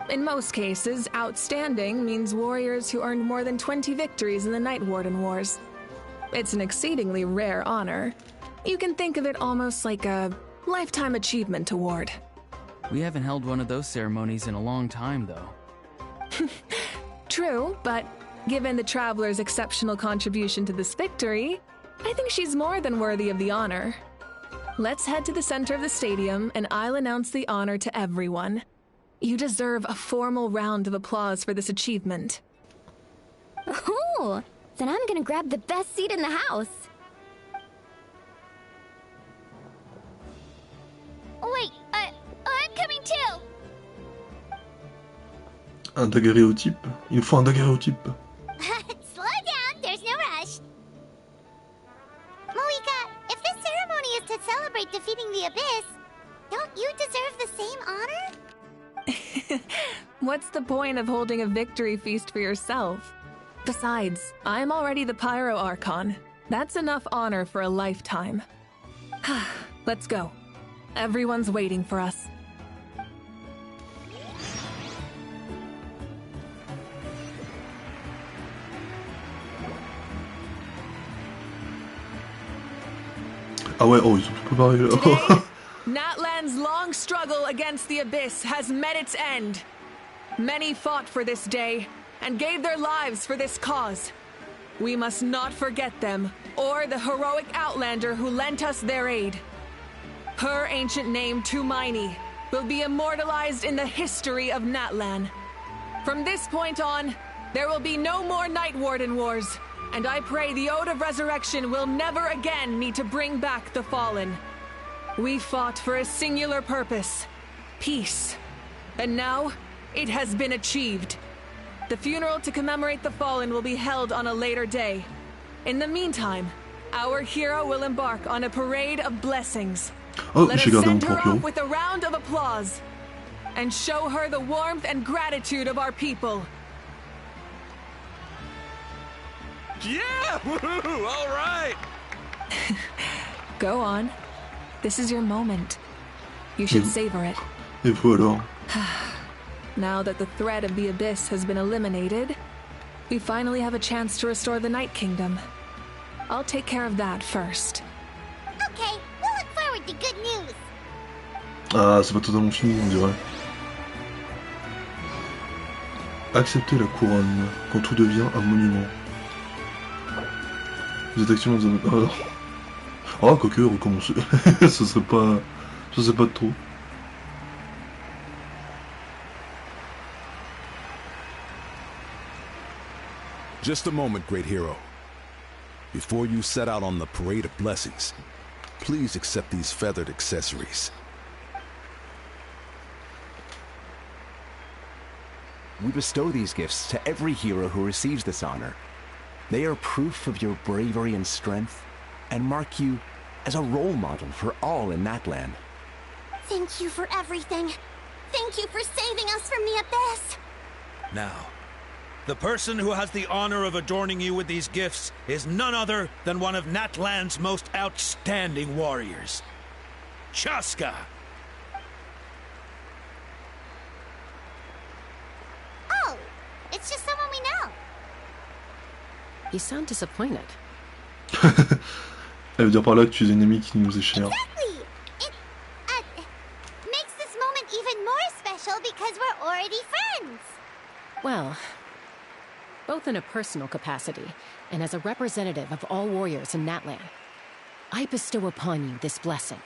In most cases, outstanding means warriors who earned more than 20 victories in the Night Warden Wars. It's an exceedingly rare honor. You can think of it almost like a lifetime achievement award. We haven't held one of those ceremonies in a long time, though. True, but given the Traveler's exceptional contribution to this victory, I think she's more than worthy of the honor. Let's head to the center of the stadium, and I'll announce the honor to everyone. You deserve a formal round of applause for this achievement. Oh, then I'm gonna grab the best seat in the house. Wait, I'm coming too! Un daguerréotype? Il nous faut un daguerréotype. Slow down, there's no rush. Moika, if this ceremony is to celebrate defeating the Abyss, don't you deserve the same honor? What's the point of holding a victory feast for yourself? Besides, I'm already the Pyro Archon. That's enough honor for a lifetime. Let's go. Everyone's waiting for us. Ah ouais, oh, ils ont tout préparé là. Natlan's long struggle against the Abyss has met its end. Many fought for this day and gave their lives for this cause. We must not forget them or the heroic Outlander who lent us their aid. Her ancient name, Tumaini, will be immortalized in the history of Natlan. From this point on, there will be no more Night Warden Wars, and I pray the Ode of Resurrection will never again need to bring back the Fallen. We fought for a singular purpose, peace. And now, it has been achieved. The funeral to commemorate the Fallen will be held on a later day. In the meantime, our hero will embark on a parade of blessings. Oh, Let us j'ai gardé mon send her proprio. off with a round of applause and show her the warmth and gratitude of our people. Yeah! Woohoo! All right! Go on. This is your moment. You should savor it. Et voilà. Now that the threat of the Abyss has been eliminated, we finally have a chance to restore the Night Kingdom. I'll take care of that first. Okay, we'll look forward to good news. Ah, c'est pas totalement fini, on dirait. Accepter la couronne quand tout devient un monument. Vous êtes actuellement dans un... Ah, quoique, recommencer. Ce serait pas de trop. Just a moment, great hero. Before you set out on the Parade of Blessings, please accept these feathered accessories. We bestow these gifts to every hero who receives this honor. They are proof of your bravery and strength, and mark you as a role model for all in Natlan. Thank you for everything. Thank you for saving us from the abyss. Now, the person who has the honor of adorning you with these gifts is none other than one of Natlan's most outstanding warriors, Chaska. Oh, it's just someone we know. You sound disappointed. Elle veut dire par là que tu es un ennemi qui nous est cher. Exactly. It makes this moment even more special because we're already friends. Well, both in a personal capacity and as a representative of all warriors in Natlan, I bestow upon you this blessing.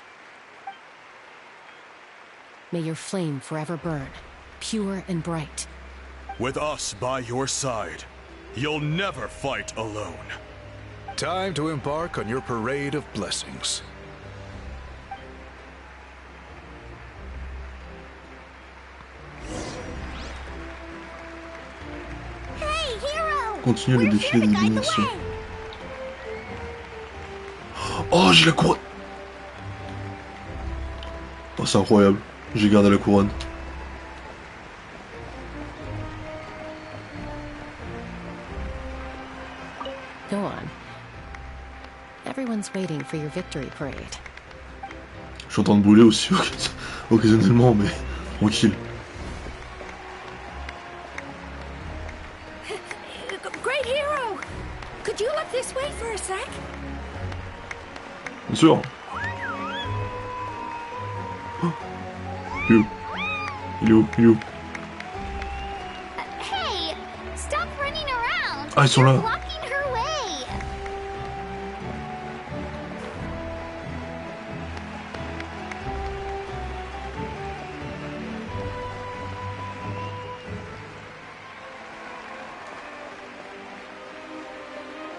May your flame forever burn, pure and bright. With us by your side, you'll never fight alone. Time to embark on your Parade of Blessings. Hey, hero! Continue le défilé des dimensions. Oh, j'ai la couronne! Oh, c'est incroyable. J'ai gardé la couronne. Go on. Everyone's waiting for your victory parade. Je suis en train de brûler aussi occasionnellement, mais tranquille. Great hero! Could you look this way for a sec? Bien sûr. You. Il est où? Il est où? Hey, stop running around. Ah, ils sont là. You're blocking her way.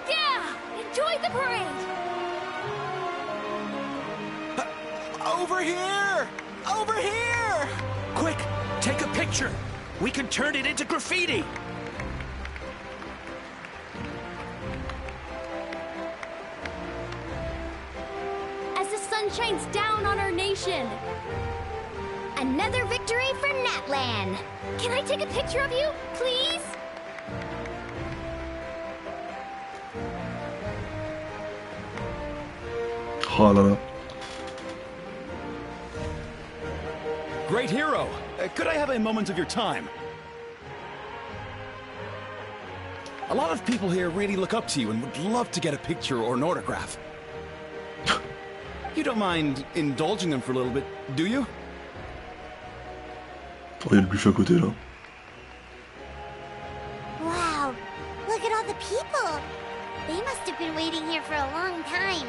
Yeah! Enjoy the parade! Over here! Over here! Quick, take a picture. We can turn it into graffiti. As the sun shines down on our nation. Another victory for Natlan. Can I take a picture of you, please? Oh là là. Great hero! Could I have a moment of your time? A lot of people here really look up to you and would love to get a picture or an autograph. You don't mind indulging them for a little bit, do you? Oh, il y a le buffet à côté là. Wow, look at all the people. They must have been waiting here for a long time.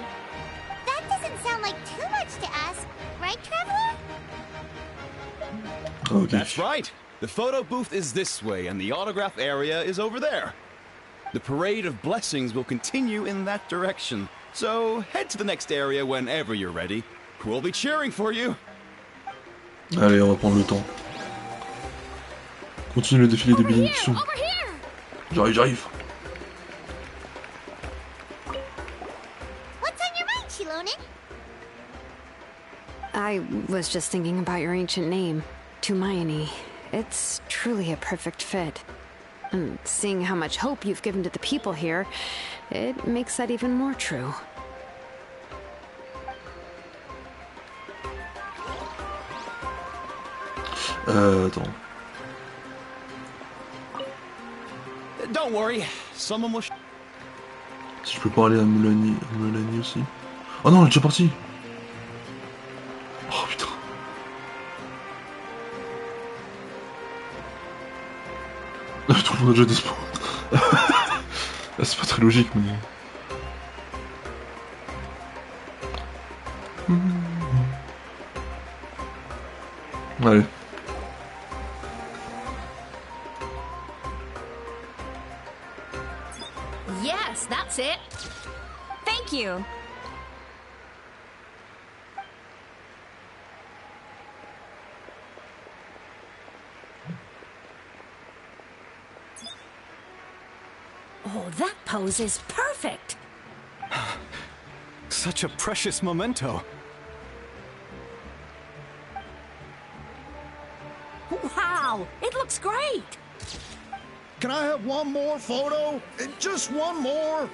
That doesn't sound like too much to ask, right, Traveler? Okay. That's right. The photo booth is this way, and the autograph area is over there. The Parade of Blessings will continue in that direction. So head to the next area whenever you're ready. We'll be cheering for you. Allez, on va prendre le temps. Continue le défilé des bénédictions. J'arrive, j'arrive. What's on your mind, Shilonen? I was just thinking about your ancient name, Tumayani. It's truly a perfect fit. And seeing how much hope you've given to the people here, it makes that even more true. Attends. Don't worry, someone will. Si je peux parler à Melanie aussi. Oh non, elle est déjà partie. Oh putain. Tout le monde a déjà dispo. C'est pas très logique, mais. Allez. Wow, that pose is perfect! Such a precious memento. Wow, it looks great! Can I have one more photo? Just one more?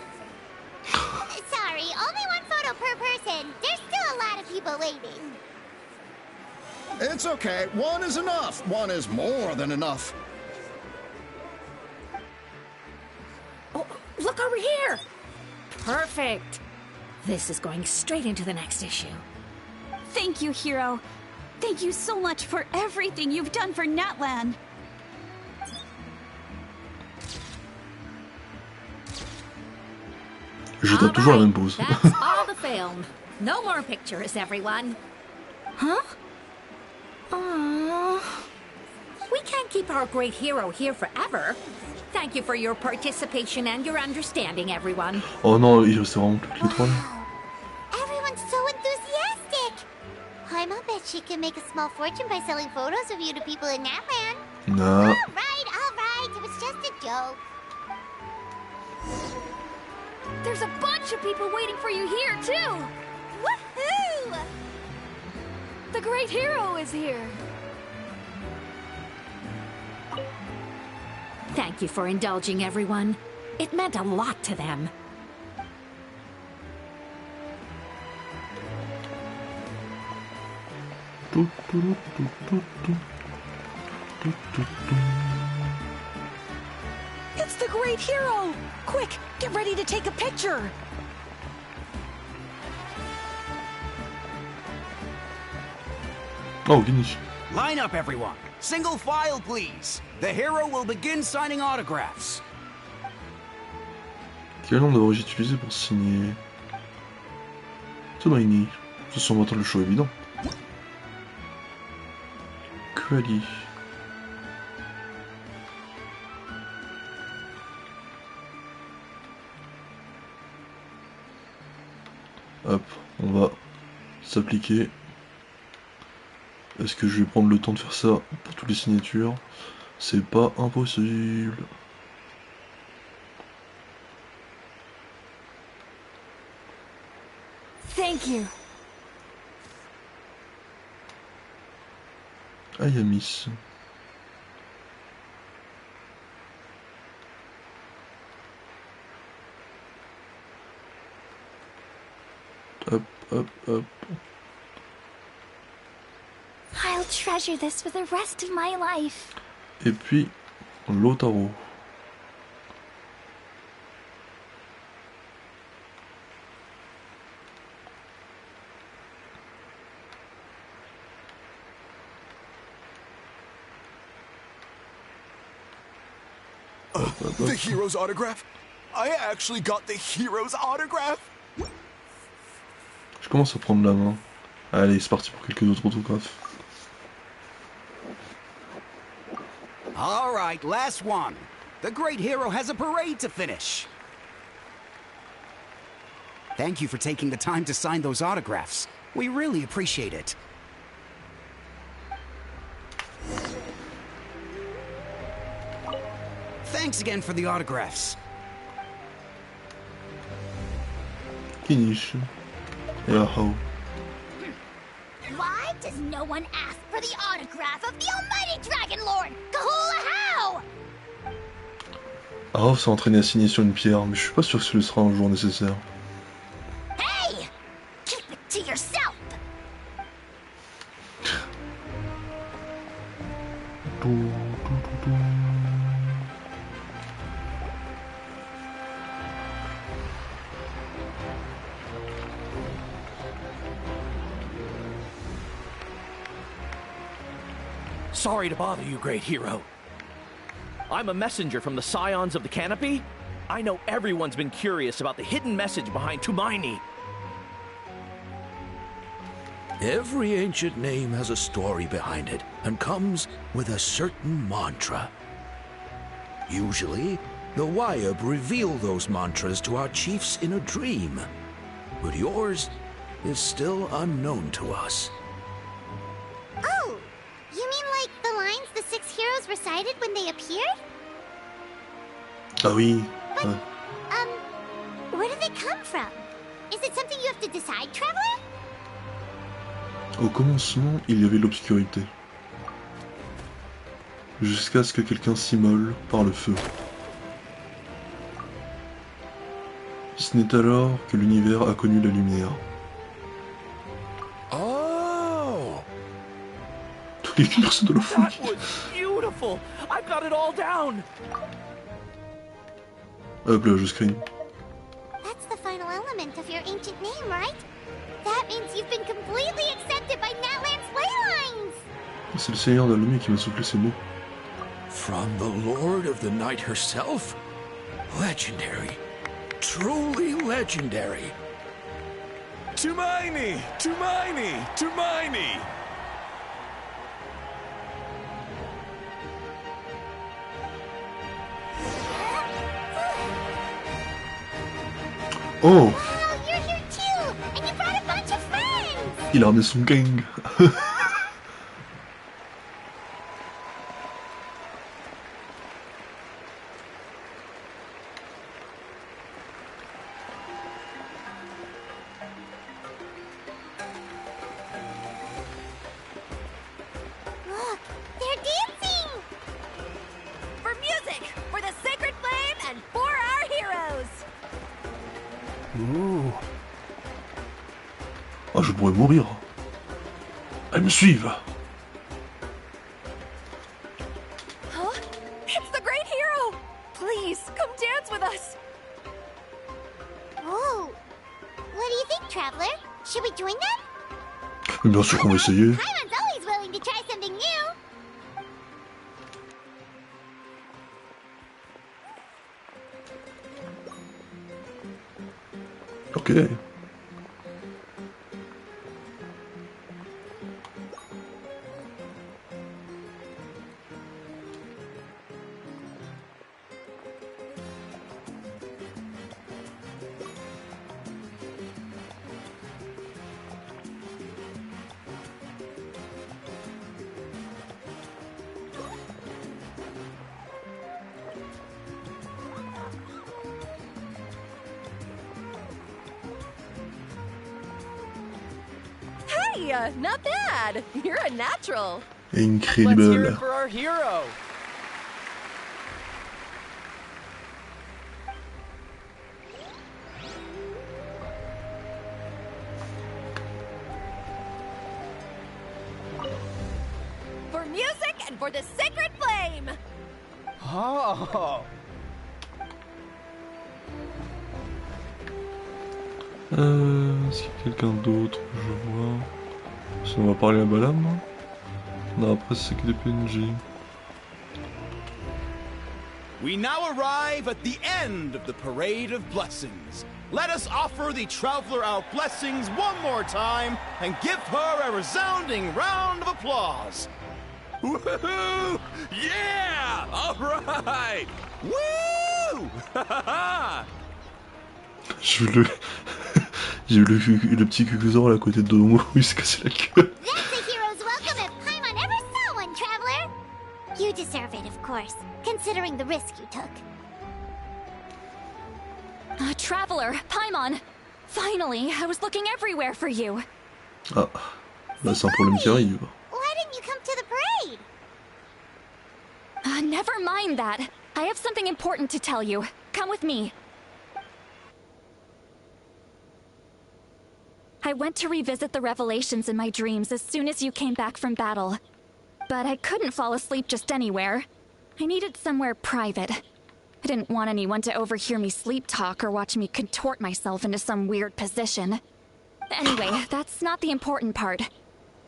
Sorry, only one photo per person. There's still a lot of people waiting. It's okay. One is enough. One is more than enough. Oh, look over here! Perfect! This is going straight into the next issue. Thank you, Hero. Thank you so much for everything you've done for Natlan. Je tape toujours la même pose. That's all the film. No more pictures, everyone. Huh? Aww. We can't keep our great hero here forever. Thank you for your participation and your understanding, everyone. Oh non, il restait vraiment plus que les trois là. Everyone's so enthusiastic. Paimon bet she can make a small fortune by selling photos of you to people in Natlan. Nah. All right. It was just a joke. There's a bunch of people waiting for you here, too! Woohoo! The great hero is here. Thank you for indulging, everyone. It meant a lot to them. It's the great hero! Quick, get ready to take a picture! Oh, finish. Line up, everyone. Single file, please. The hero will begin signing autographs. Quel nom devrais-je utiliser pour signer? Tomaini. Ça semble être le choix évident. Quali. Hop, on va s'appliquer. Est-ce que je vais prendre le temps de faire ça pour toutes les signatures? C'est pas impossible. Thank you. Ah, y'a Miss. Hop, hop, hop. I'll treasure this for the rest of my life. Et puis, l'Otaro. The hero's autograph? I actually got the hero's autograph? Je commence à prendre la main. Allez, c'est parti pour quelques autres autographes. All right, last one. The great hero has a parade to finish. Thank you for taking the time to sign those autographs. We really appreciate it. Thanks again for the autographs. Finish. Yahoo. Why does no one ask for the autograph of the almighty Dragon Lord, Kahula How? Ah, s'est entraîné à signer sur une pierre, mais je suis pas sûr que ce sera un jour nécessaire. Hey! Keep it to yourself! Sorry to bother you, great hero. I'm a messenger from the Scions of the Canopy. I know everyone's been curious about the hidden message behind Tumaini. Every ancient name has a story behind it, and comes with a certain mantra. Usually, the Wayab reveal those mantras to our chiefs in a dream. But yours is still unknown to us. Oh! You mean like the lines the 6 heroes recited when they appeared? Ah oui. Where do they come from? Is it something you have to decide, Traveler? Au commencement, il y avait l'obscurité. Jusqu'à ce que quelqu'un s'immole par le feu. Ce n'est alors que l'univers a connu la lumière. Oh! Tous les personnes de la foule. That was beautiful. I've got it all down. Hop là, je screen. That's the final element of your ancient name, right? That means you've been completely accepted by Natlan's leylines! C'est le Seigneur d'Alomé qui m'a soufflé ces mots. From the Lord of the Night herself? Legendary. Truly legendary. Tumaini! Tumaini! Tumaini! Oh! Wow, you're here too! And you brought a bunch of friends! Il a ramené son gang. Look, they're dancing! For music, for the sacred flame, and for our heroes! Ouh. Ah, je pourrais mourir. Elles me suivent. Huh? It's the great hero! Please, come dance with us! Oh! What do you think, Traveler? Should we join them? Mais bien sûr qu'on va essayer. Paimon's always willing to try something new! Ok. Hey, not bad! You're a natural! Let's hear it Incredible. for our hero. For music and for the sacred flame! Oh! Est-ce qu'il y a quelqu'un d'autre que je vois? Si on va parler à Balam. Non, après c'est que des PNJ. We now arrive at the end of the Parade of Blessings. Let us offer the Traveler our blessings one more time and give her a resounding round of applause. Woohoo! Yeah! All right! Woo! J'ai vu le... J'ai vu le petit cucuzor là à côté de Domo où il se cassait la queue. That's a hero's welcome if Paimon ever saw one, Traveler! You deserve it, of course, considering the risk you took. Traveler, Paimon! Finally, I was looking everywhere for you. Ah, là c'est un problème qui arrive. Why didn't you come to the parade? Never mind that. I have something important to tell you. Come with me. I went to revisit the revelations in my dreams as soon as you came back from battle. But I couldn't fall asleep just anywhere. I needed somewhere private. I didn't want anyone to overhear me sleep talk or watch me contort myself into some weird position. Anyway, that's not the important part.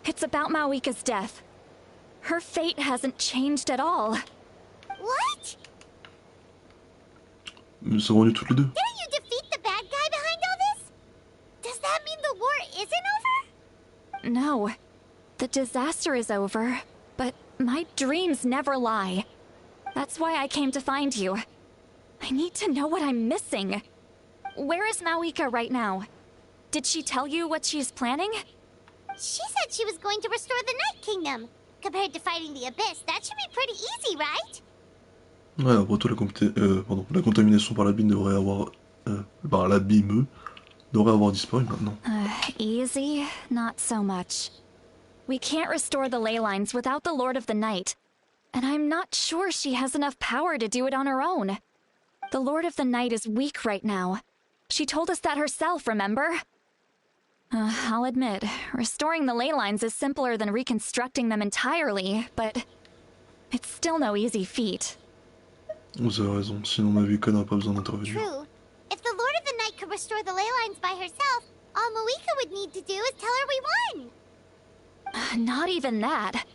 It's about Mawika's death. Her fate hasn't changed at all. What? Ils sont revenus toutes les deux. Didn't you defeat the bad guy behind all this? Does that mean the war isn't over? No. The disaster is over, but my dreams never lie. That's why I came to find you. I need to know what I'm missing. Where is Mawika right now? Did she tell you what she's planning? She said she was going to restore the Night Kingdom. Compared to fighting the Abyss, that should be pretty easy, right? Ouais, après tout, la contamination par la bine devrait avoir l'abîme, devrait avoir disparu maintenant. Easy? Not so much. We can't restore the ley lines without the Lord of the Night, and I'm not sure she has enough power to do it on her own. The Lord of the Night is weak right now. She told us that herself, remember? I'll admit, restoring the ley lines is simpler than reconstructing them entirely, but it's still no easy feat. Vous avez raison, sinon Mavuka n'aurait pas besoin d'intervenir. True. If the Lord of the Night could restore the ley lines by herself, all Mawika would need to do is tell her we won! Not even that.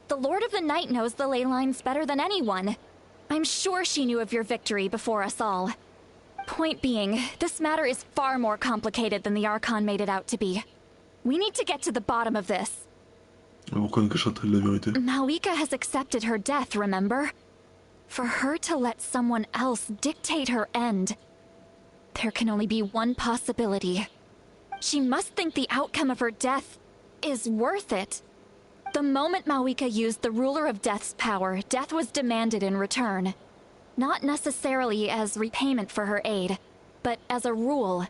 The Lord of the Night knows the ley lines better than anyone. I'm sure she knew of your victory before us all. Point being, this matter is far more complicated than the Archon made it out to be. We need to get to the bottom of this. Pourquoi ne cacherait-elle la vérité? Mawika has accepted her death, remember? For her to let someone else dictate her end, there can only be one possibility. She must think the outcome of her death is worth it. The moment Mawika used the Ruler of Death's power, death was demanded in return. Not necessarily as repayment for her aid, but as a rule.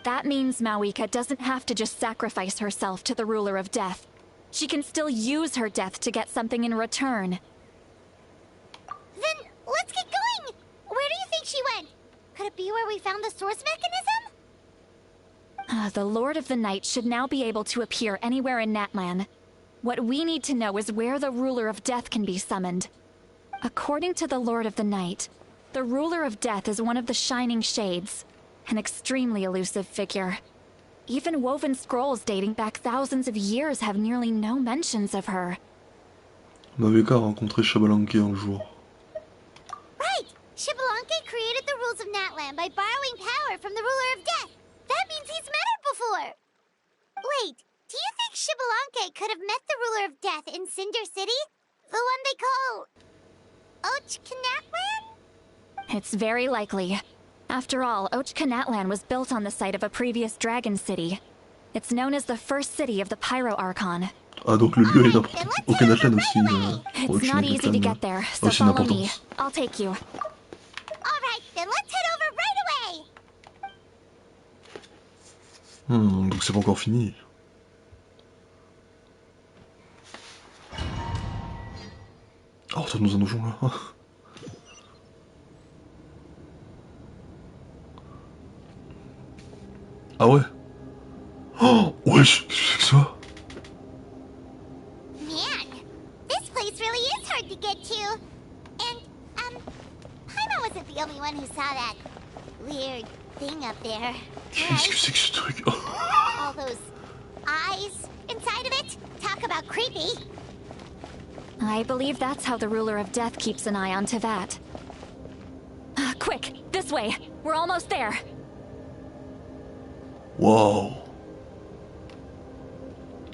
That means Mawika doesn't have to just sacrifice herself to the Ruler of Death. She can still use her death to get something in return. Then let's get going! Where do you think she went? Could it be where we found the source mechanism? The Lord of the Night should now be able to appear anywhere in Natlan. What we need to know is where the Ruler of Death can be summoned. According to the Lord of the Night, the Ruler of Death is one of the Shining Shades, an extremely elusive figure. Even woven scrolls dating back thousands of years have nearly no mentions of her. Mavuka a rencontré Xbalanque un jour. Right! Xbalanque created the rules of Natlan by borrowing power from the Ruler of Death. That means he's met her before! Wait, do you think Xbalanque could have met the Ruler of Death in Cinder City? The one they call... Natlan? It's very likely. After all, Natlan was built on the site of a previous dragon city. It's known as the first city of the Pyro Archon. Ah, donc le lieu est important. Natlan aussi. It's not easy to get there, so follow me. I'll take you. Alright, then let's head over right away! Donc c'est pas encore fini. Oh, retourne dans un donjon là. Ah ouais. Oh, wesh, qu'est-ce que c'est que ça? Man, this place really is hard to get to. And, Paimon wasn't the only one who saw that weird thing up there. Qu'est-ce que c'est que ce truc? All those eyes inside of it? Talk about creepy. I believe that's how the Ruler of Death keeps an eye on Tevat. Quick, this way. We're almost there. Waouh.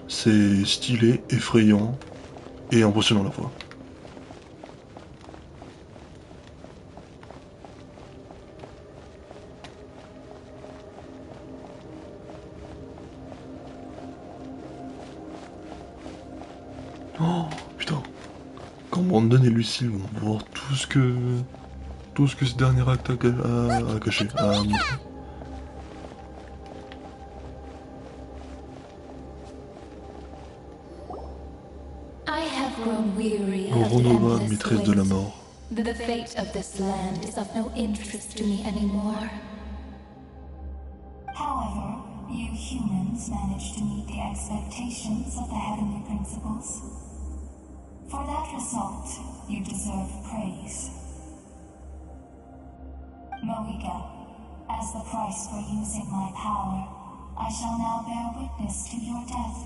C'est stylé, effrayant et impressionnant à la fois. Oh putain. Quand Brandon et Lucille vont voir tout ce que ce dernier acte a caché, a montré. Ronova, maîtresse de la mort. The fate of this land is of no interest to me anymore. However, you humans managed to meet the expectations of the heavenly principles. For that result, you deserve praise. Mawika, as the price for using my power, I shall now bear witness to your death.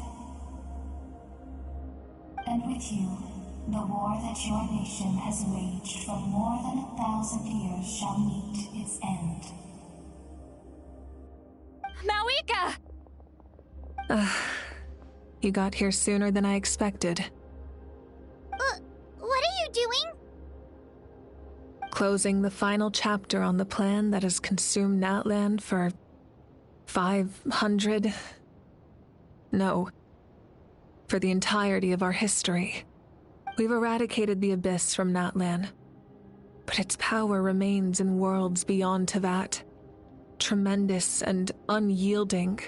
And with you, the war that your nation has waged for more than 1,000 years shall meet its end. Mawika! You got here sooner than I expected. What are you doing? Closing the final chapter on the plan that has consumed Natlan for 500... No. For the entirety of our history. We've eradicated the Abyss from Natlan, but its power remains in worlds beyond Tevat. tremendous and unyielding.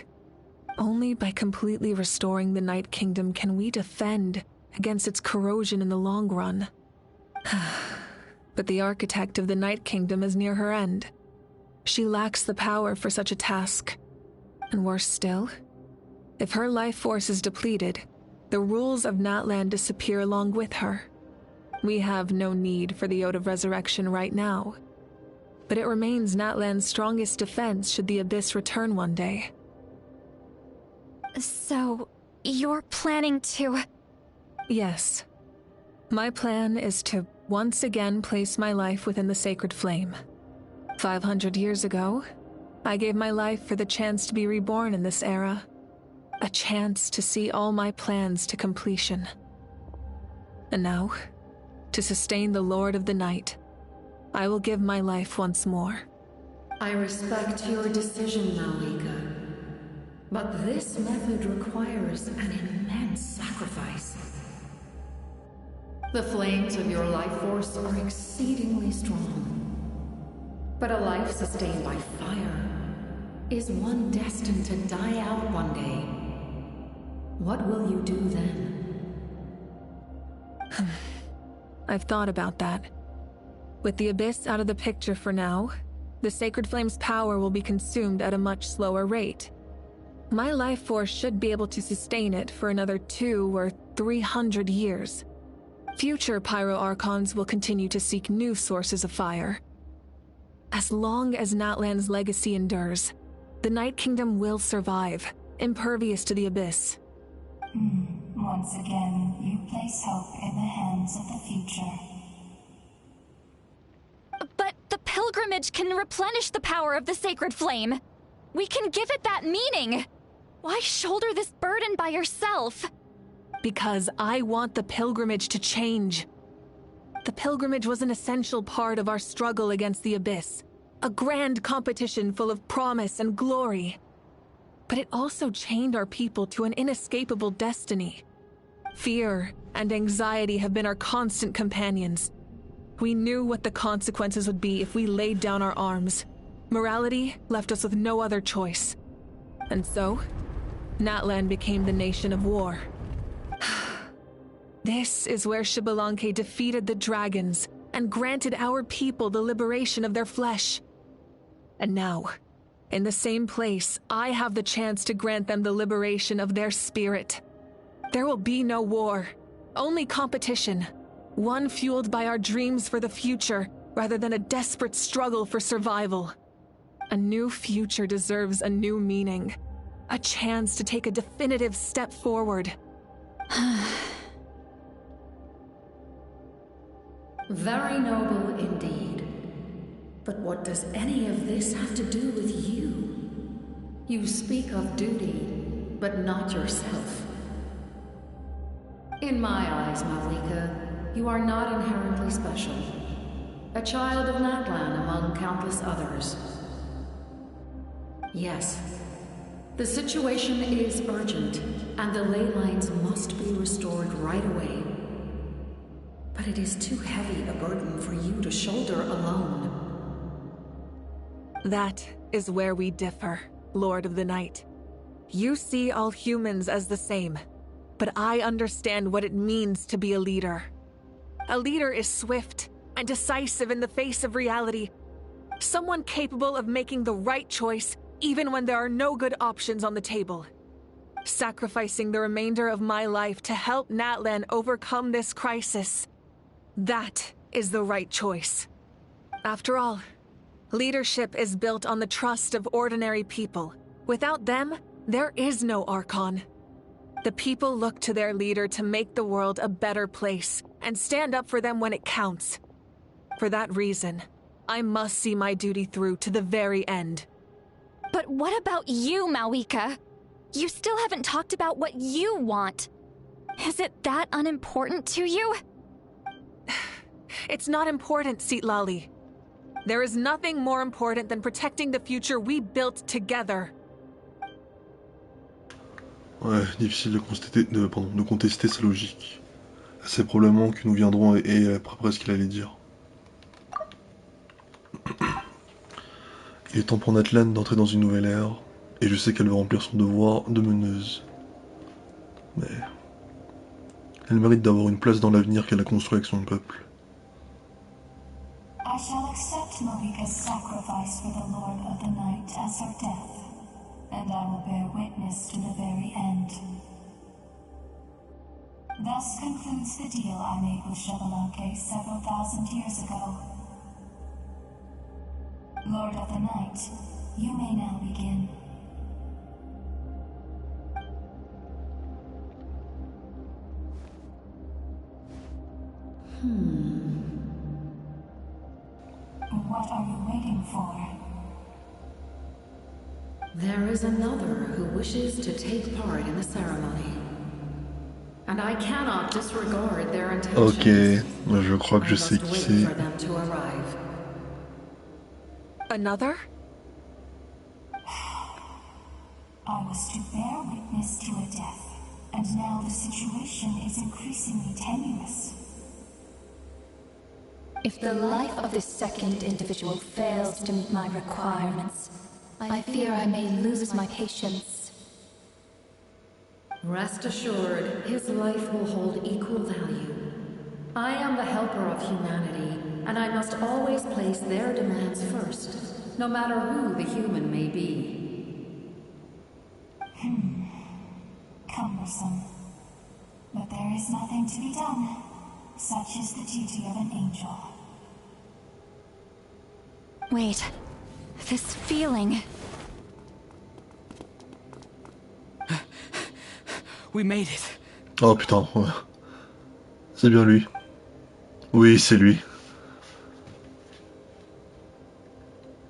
Only by completely restoring the Night Kingdom can we defend against its corrosion in the long run. But the architect of the Night Kingdom is near her end. She lacks the power for such a task. And worse still, if her life force is depleted, the rules of Natlan disappear along with her. We have no need for the Ode of Resurrection right now. But it remains Natlan's strongest defense should the Abyss return one day. So, you're planning to... Yes. My plan is to once again place my life within the sacred flame. 500 years ago, I gave my life for the chance to be reborn in this era. A chance to see all my plans to completion. And now, to sustain the Lord of the Night, I will give my life once more. I respect your decision, Malika. But this method requires an immense sacrifice. The flames of your life force are exceedingly strong. But a life sustained by fire is one destined to die out one day. What will you do then? I've thought about that. With the Abyss out of the picture for now, the Sacred Flame's power will be consumed at a much slower rate. My life force should be able to sustain it for another 200 or 300 years. Future Pyro Archons will continue to seek new sources of fire. As long as Natlan's legacy endures, the Night Kingdom will survive, impervious to the Abyss. Once again, you place hope in the hands of the future. But the pilgrimage can replenish the power of the sacred flame. We can give it that meaning. Why shoulder this burden by yourself? Because I want the pilgrimage to change. The pilgrimage was an essential part of our struggle against the Abyss, a grand competition full of promise and glory. But it also chained our people to an inescapable destiny. Fear and anxiety have been our constant companions. We knew what the consequences would be if we laid down our arms. Morality left us with no other choice. And so, Natlan became the nation of war. This is where Xbalanque defeated the dragons and granted our people the liberation of their flesh. And now, in the same place, I have the chance to grant them the liberation of their spirit. There will be no war, only competition, one fueled by our dreams for the future rather than a desperate struggle for survival. A new future deserves a new meaning, a chance to take a definitive step forward. Very noble indeed. But what does any of this have to do with you? You speak of duty, but not yourself. In my eyes, Malika, you are not inherently special. A child of Natlan among countless others. Yes, the situation is urgent, and the ley lines must be restored right away. But it is too heavy a burden for you to shoulder alone. That is where we differ, Lord of the Night. You see all humans as the same, but I understand what it means to be a leader. A leader is swift and decisive in the face of reality. Someone capable of making the right choice even when there are no good options on the table. Sacrificing the remainder of my life to help Natlan overcome this crisis. That is the right choice. After all, leadership is built on the trust of ordinary people. Without them, there is no Archon. The people look to their leader to make the world a better place and stand up for them when it counts. For that reason, I must see my duty through to the very end. But what about you, Malika? You still haven't talked about what you want. Is it that unimportant to you? It's not important, Citlali. There is nothing more important than protecting the future we built together. Ouais, difficile de contester sa logique. C'est probablement que nous viendrons et après ce qu'il allait dire. Il est temps pour Natlan d'entrer dans une nouvelle ère, et je sais qu'elle va remplir son devoir de meneuse. Mais elle mérite d'avoir une place dans l'avenir qu'elle a construit avec son peuple. I shall accept Marika's sacrifice for the Lord of the Night as her death, and I will bear witness to the very end. Thus concludes the deal I made with Xbalanque several thousand years ago. Lord of the Night, you may now begin. What are you waiting for? There is another who wishes to take part in the ceremony. And I cannot disregard their intentions. Ok, je crois que je sais qui c'est. Another? I was to bear witness to a death, and now the situation is increasingly tenuous. If the life of this second individual fails to meet my requirements, I fear I may lose my patience. Rest assured, his life will hold equal value. I am the helper of humanity, and I must always place their demands first, no matter who the human may be. Cumbersome. But there is nothing to be done. Such is the duty of an angel. Wait, this feeling... We made it. Oh putain, ouais. C'est bien lui. Oui, c'est lui.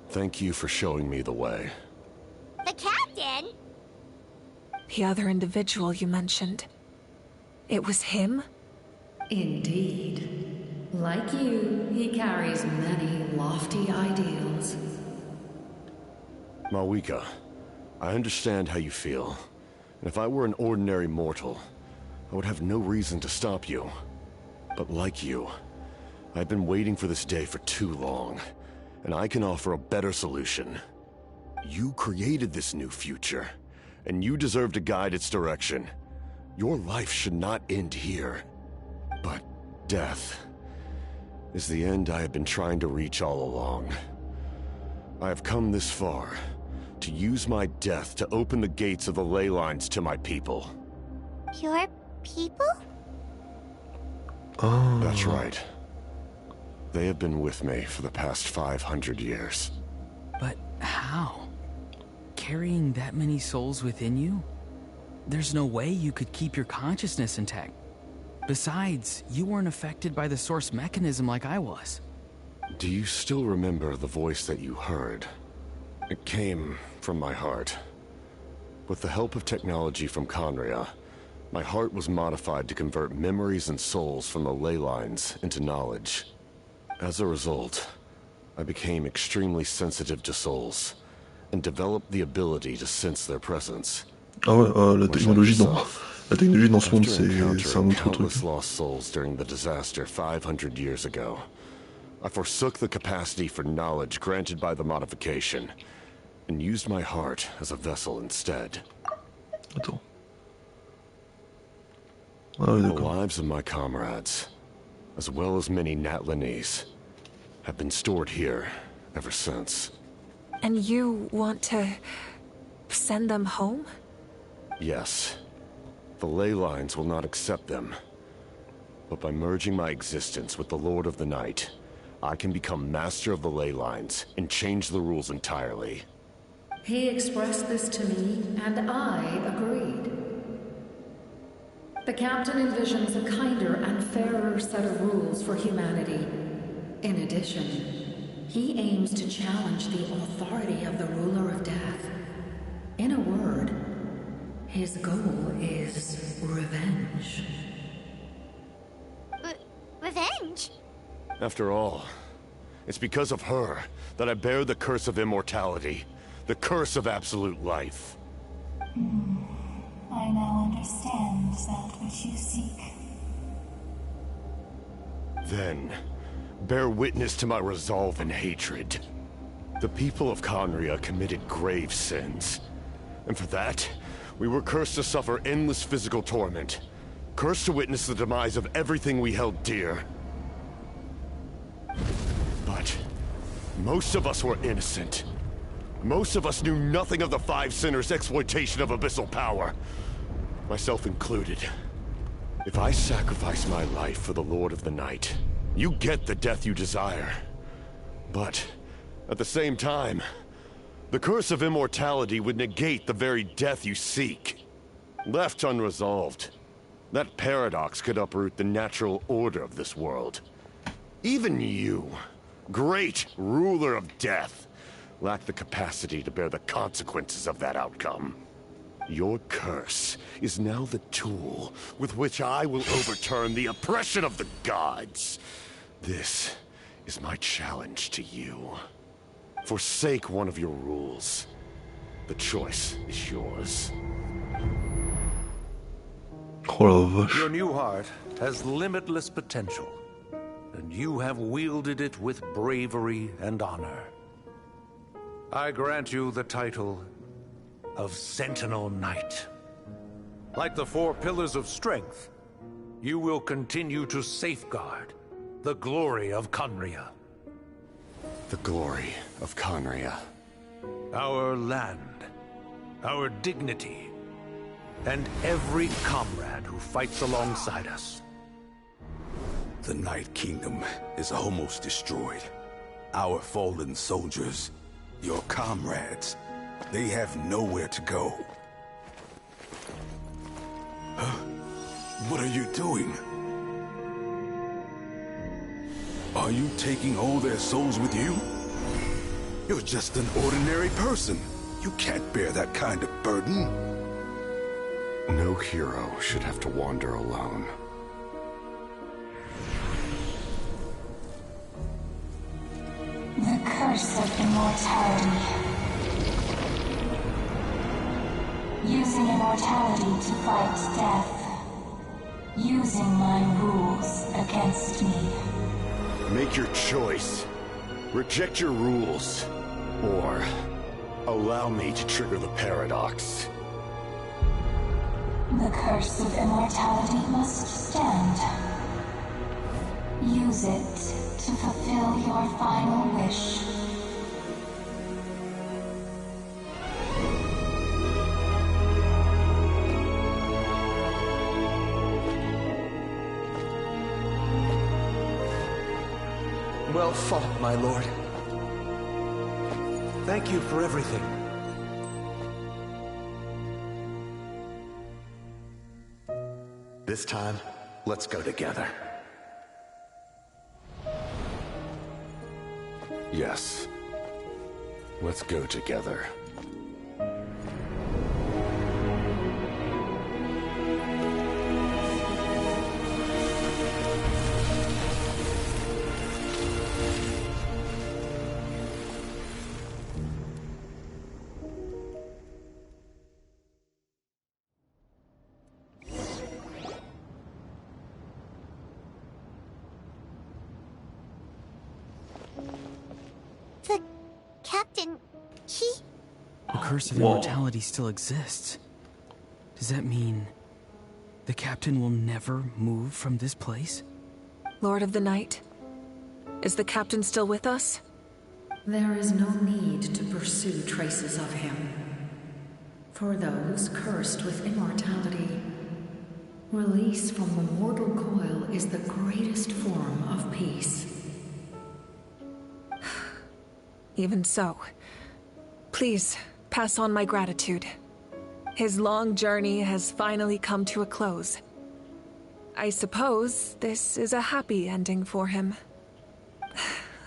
Thank you for showing me the way. The captain? The other individual you mentioned. It was him? Indeed. Like you, he carries many lofty ideals. Marika, I understand how you feel. And if I were an ordinary mortal, I would have no reason to stop you. But like you, I've been waiting for this day for too long, and I can offer a better solution. You created this new future, and you deserve to guide its direction. Your life should not end here. But death is the end I have been trying to reach all along. I have come this far to use my death to open the gates of the ley lines to my people. Your people? Oh. That's right. They have been with me for the past 500 years. But how? Carrying that many souls within you? There's no way you could keep your consciousness intact. Besides, you weren't affected by the source mechanism like I was. Do you still remember the voice that you heard? It came from my heart. With the help of technology from Conria, my heart was modified to convert memories and souls from the ley lines into knowledge. As a result, I became extremely sensitive to souls, and developed the ability to sense their presence. Ah ouais, la technologie dans ce monde, c'est un autre truc. Lost souls during the disaster 500 years ago. I forsook the capacity for knowledge granted by the modification, and used my heart as a vessel instead. Attends. The lives of my comrades, as well as many Natlanese, have been stored here ever since. And you want to send them home? Yes. The ley lines will not accept them. But by merging my existence with the Lord of the Night, I can become master of the ley lines and change the rules entirely. He expressed this to me, and I agreed. The captain envisions a kinder and fairer set of rules for humanity. In addition, he aims to challenge the authority of the ruler of death. In a word, his goal is revenge. Revenge? After all, it's because of her that I bear the curse of immortality, the curse of absolute life. I now understand that which you seek. Then, bear witness to my resolve and hatred. The people of Conria committed grave sins. And for that, we were cursed to suffer endless physical torment. Cursed to witness the demise of everything we held dear. But most of us were innocent. Most of us knew nothing of the Five Sinners' exploitation of abyssal power. Myself included. If I sacrifice my life for the Lord of the Night, you get the death you desire. But at the same time, the curse of immortality would negate the very death you seek. Left unresolved, that paradox could uproot the natural order of this world. Even you, great ruler of death, lack the capacity to bear the consequences of that outcome. Your curse is now the tool with which I will overturn the oppression of the gods. This is my challenge to you. Forsake one of your rules. The choice is yours. Your new heart has limitless potential, and you have wielded it with bravery and honor. I grant you the title of Sentinel Knight. Like the four pillars of strength, you will continue to safeguard the glory of Conria. The glory of Conria. Our land, our dignity, and every comrade who fights alongside us. The Night Kingdom is almost destroyed. Our fallen soldiers, your comrades, they have nowhere to go. Huh? What are you doing? Are you taking all their souls with you? You're just an ordinary person. You can't bear that kind of burden. No hero should have to wander alone. The curse of immortality. Using immortality to fight death. Using my rules against me. Make your choice. Reject your rules. Or allow me to trigger the paradox. The curse of immortality must stand. Use it to fulfill your final wish. Well fought, my lord. Thank you for everything. This time, let's go together. Yes. Let's go together. The curse of immortality still exists. Does that mean the captain will never move from this place? Lord of the Night, is the captain still with us? There is no need to pursue traces of him. For those cursed with immortality, release from the mortal coil is the greatest form of peace. Even so, please pass on my gratitude. His long journey has finally come to a close. I suppose this is a happy ending for him.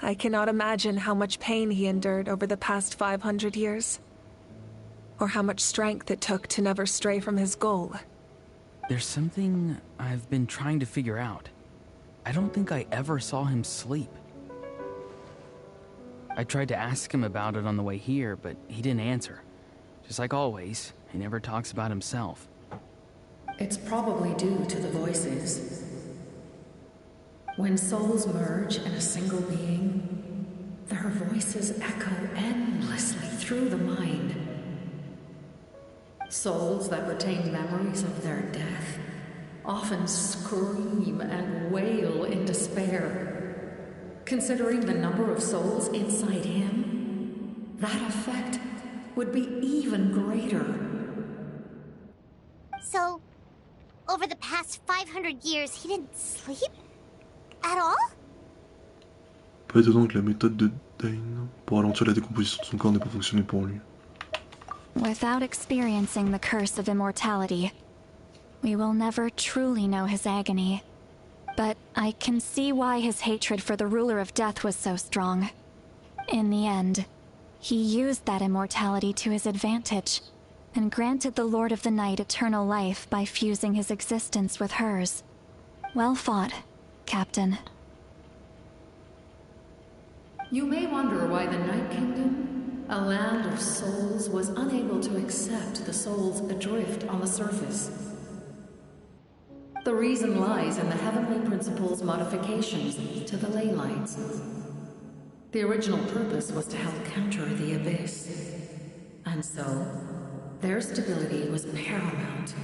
I cannot imagine how much pain he endured over the past 500 years. Or how much strength it took to never stray from his goal. There's something I've been trying to figure out. I don't think I ever saw him sleep. I tried to ask him about it on the way here, but he didn't answer. Just like always, he never talks about himself. It's probably due to the voices. When souls merge in a single being, their voices echo endlessly through the mind. Souls that retain memories of their death often scream and wail in despair. Considering the number of souls inside him, that effect would be even greater. So, over the past 500 years, he didn't sleep? At all? Pas étonnant que la méthode de Dane pour ralentir la décomposition de son corps n'ait pas fonctionné pour lui. Without experiencing the curse of immortality, we will never truly know his agony. But I can see why his hatred for the ruler of death was so strong. In the end, he used that immortality to his advantage, and granted the Lord of the Night eternal life by fusing his existence with hers. Well fought, Captain. You may wonder why the Night Kingdom, a land of souls, was unable to accept the souls adrift on the surface. The reason lies in the Heavenly Principle's modifications to the ley lines. The original purpose was to help counter the Abyss, and so their stability was paramount.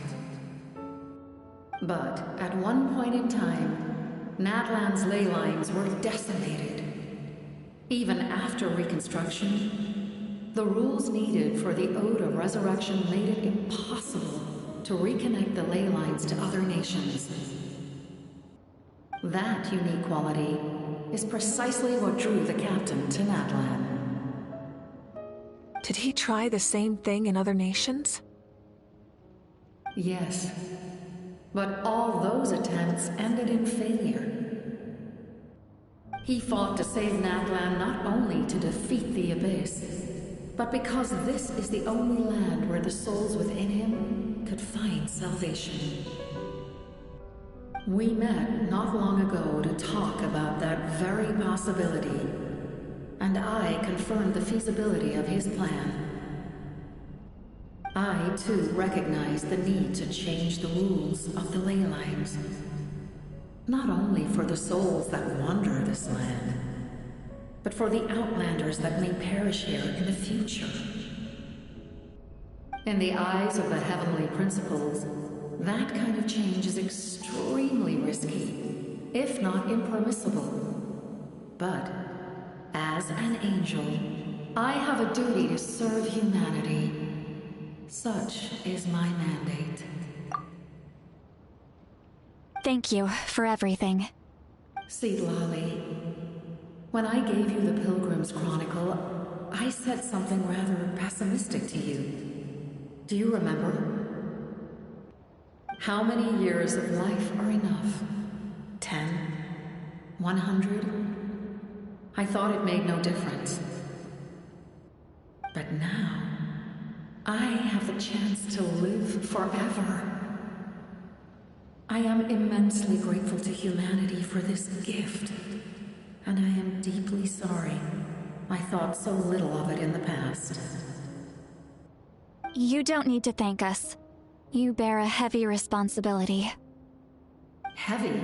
But at one point in time, Natlan's ley lines were decimated. Even after reconstruction, the rules needed for the Ode of Resurrection made it impossible to reconnect the ley lines to other nations. That unique quality is precisely what drew the captain to Natlan. Did he try the same thing in other nations? Yes, but all those attempts ended in failure. He fought to save Natlan not only to defeat the Abyss, but because this is the only land where the souls within him could find salvation. We met not long ago to talk about that very possibility, and I confirmed the feasibility of his plan. I, too, recognized the need to change the rules of the ley lines. Not only for the souls that wander this land, but for the outlanders that may perish here in the future. In the eyes of the Heavenly Principles, that kind of change is extremely risky, if not impermissible. But, as an angel, I have a duty to serve humanity. Such is my mandate. Thank you for everything. Seedlolly, when I gave you the Pilgrim's Chronicle, I said something rather pessimistic to you. Do you remember? How many years of life are enough? 10? 100? I thought it made no difference. But now, I have the chance to live forever. I am immensely grateful to humanity for this gift, and I am deeply sorry I thought so little of it in the past. You don't need to thank us. You bear a heavy responsibility. Heavy?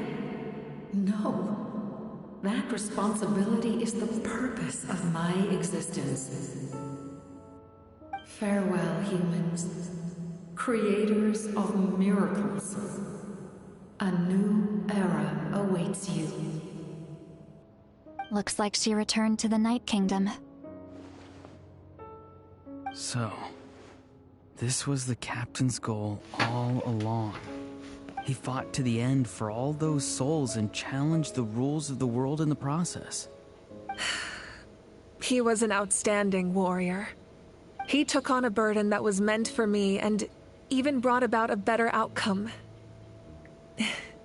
No. That responsibility is the purpose of my existence. Farewell, humans. Creators of miracles. A new era awaits you. Looks like she returned to the Night Kingdom. So, this was the captain's goal all along. He fought to the end for all those souls and challenged the rules of the world in the process. He was an outstanding warrior. He took on a burden that was meant for me and even brought about a better outcome.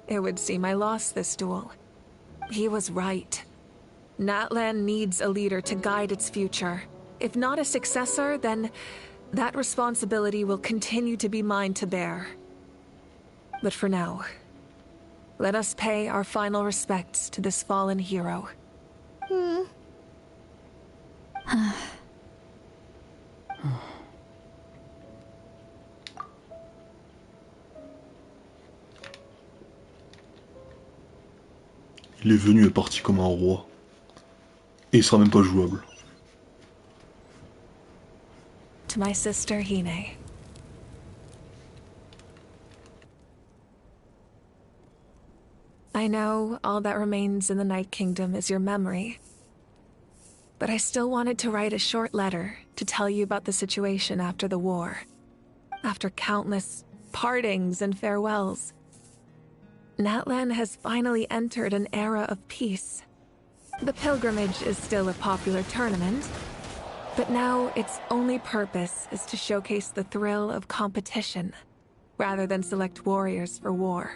It would seem I lost this duel. He was right. Natlan needs a leader to guide its future. If not a successor, then that responsibility will continue to be mine to bear. But for now, let us pay our final respects to this fallen hero. Il est venu et parti comme un roi. Et il sera même pas jouable. To my sister Hine. I know all that remains in the Night Kingdom is your memory. But I still wanted to write a short letter to tell you about the situation after the war. After countless partings and farewells, Natlan has finally entered an era of peace. The pilgrimage is still a popular tournament, but now its only purpose is to showcase the thrill of competition, rather than select warriors for war.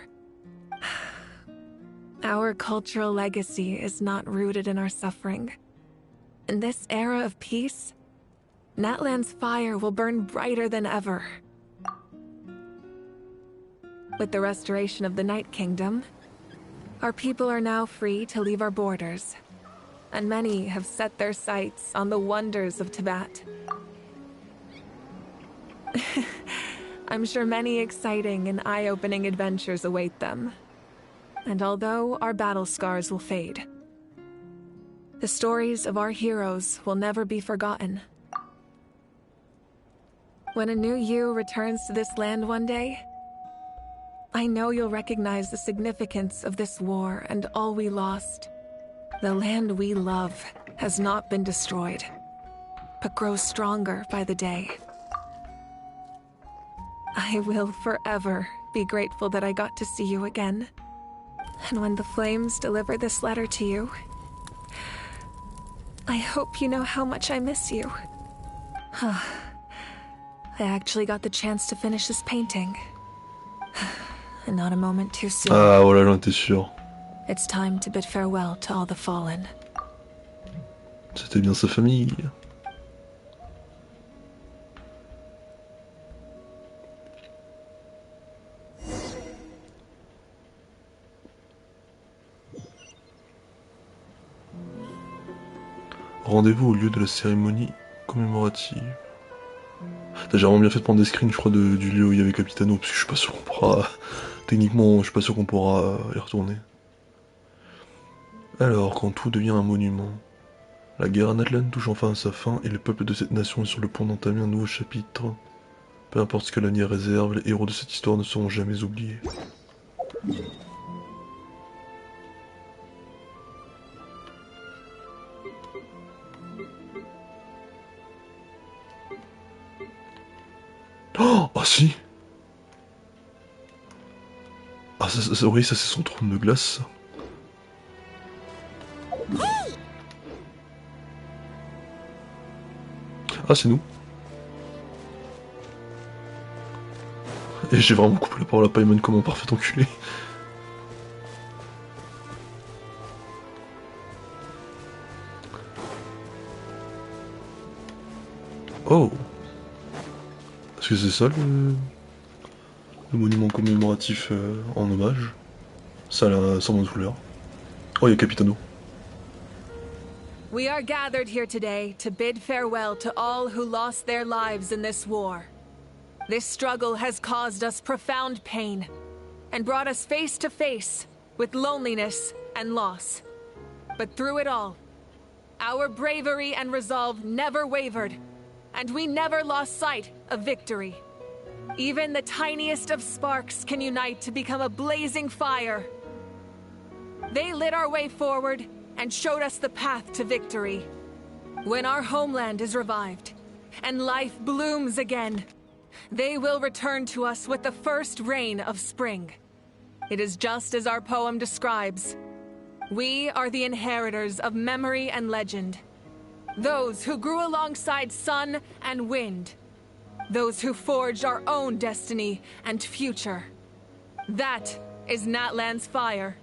Our cultural legacy is not rooted in our suffering. In this era of peace, Natlan's fire will burn brighter than ever. With the restoration of the Night Kingdom, our people are now free to leave our borders, and many have set their sights on the wonders of Tibet. I'm sure many exciting and eye-opening adventures await them. And although our battle scars will fade, the stories of our heroes will never be forgotten. When a new you returns to this land one day, I know you'll recognize the significance of this war and all we lost. The land we love has not been destroyed, but grows stronger by the day. I will forever be grateful that I got to see you again. And when the flames deliver this letter to you, I hope you know how much I miss you. I actually got the chance to finish this painting. And not a moment too soon. Ah voilà, j'en étais sûr. It's time to bid farewell to all the fallen. C'était bien sa famille. Rendez-vous au lieu de la cérémonie commémorative. T'as vraiment bien fait de prendre des screens, je crois, du lieu où il y avait Capitano, parce que je suis pas sûr qu'on pourra... Techniquement, je suis pas sûr qu'on pourra y retourner. Alors, quand tout devient un monument, la guerre à Natlan touche enfin à sa fin et le peuple de cette nation est sur le point d'entamer un nouveau chapitre. Peu importe ce que l'avenir réserve, les héros de cette histoire ne seront jamais oubliés. Oh, ah si. Ah oui, ça c'est son trône de glace. Ah c'est nous. Et j'ai vraiment coupé la parole à Paimon comme un parfait enculé. Oh. Est-ce que c'est ça le monument commémoratif en hommage? Ça a sans douleur. Oh, il y a Capitano. We are gathered here today to bid farewell to all who lost their lives in this war. This struggle has caused us profound pain and brought us face to face with loneliness and loss. But through it all, our bravery and resolve never wavered, and we never lost sight of victory. Even the tiniest of sparks can unite to become a blazing fire. They lit our way forward and showed us the path to victory. When our homeland is revived and life blooms again, they will return to us with the first rain of spring. It is just as our poem describes. We are the inheritors of memory and legend. Those who grew alongside sun and wind. Those who forged our own destiny and future. That is Natlan's fire,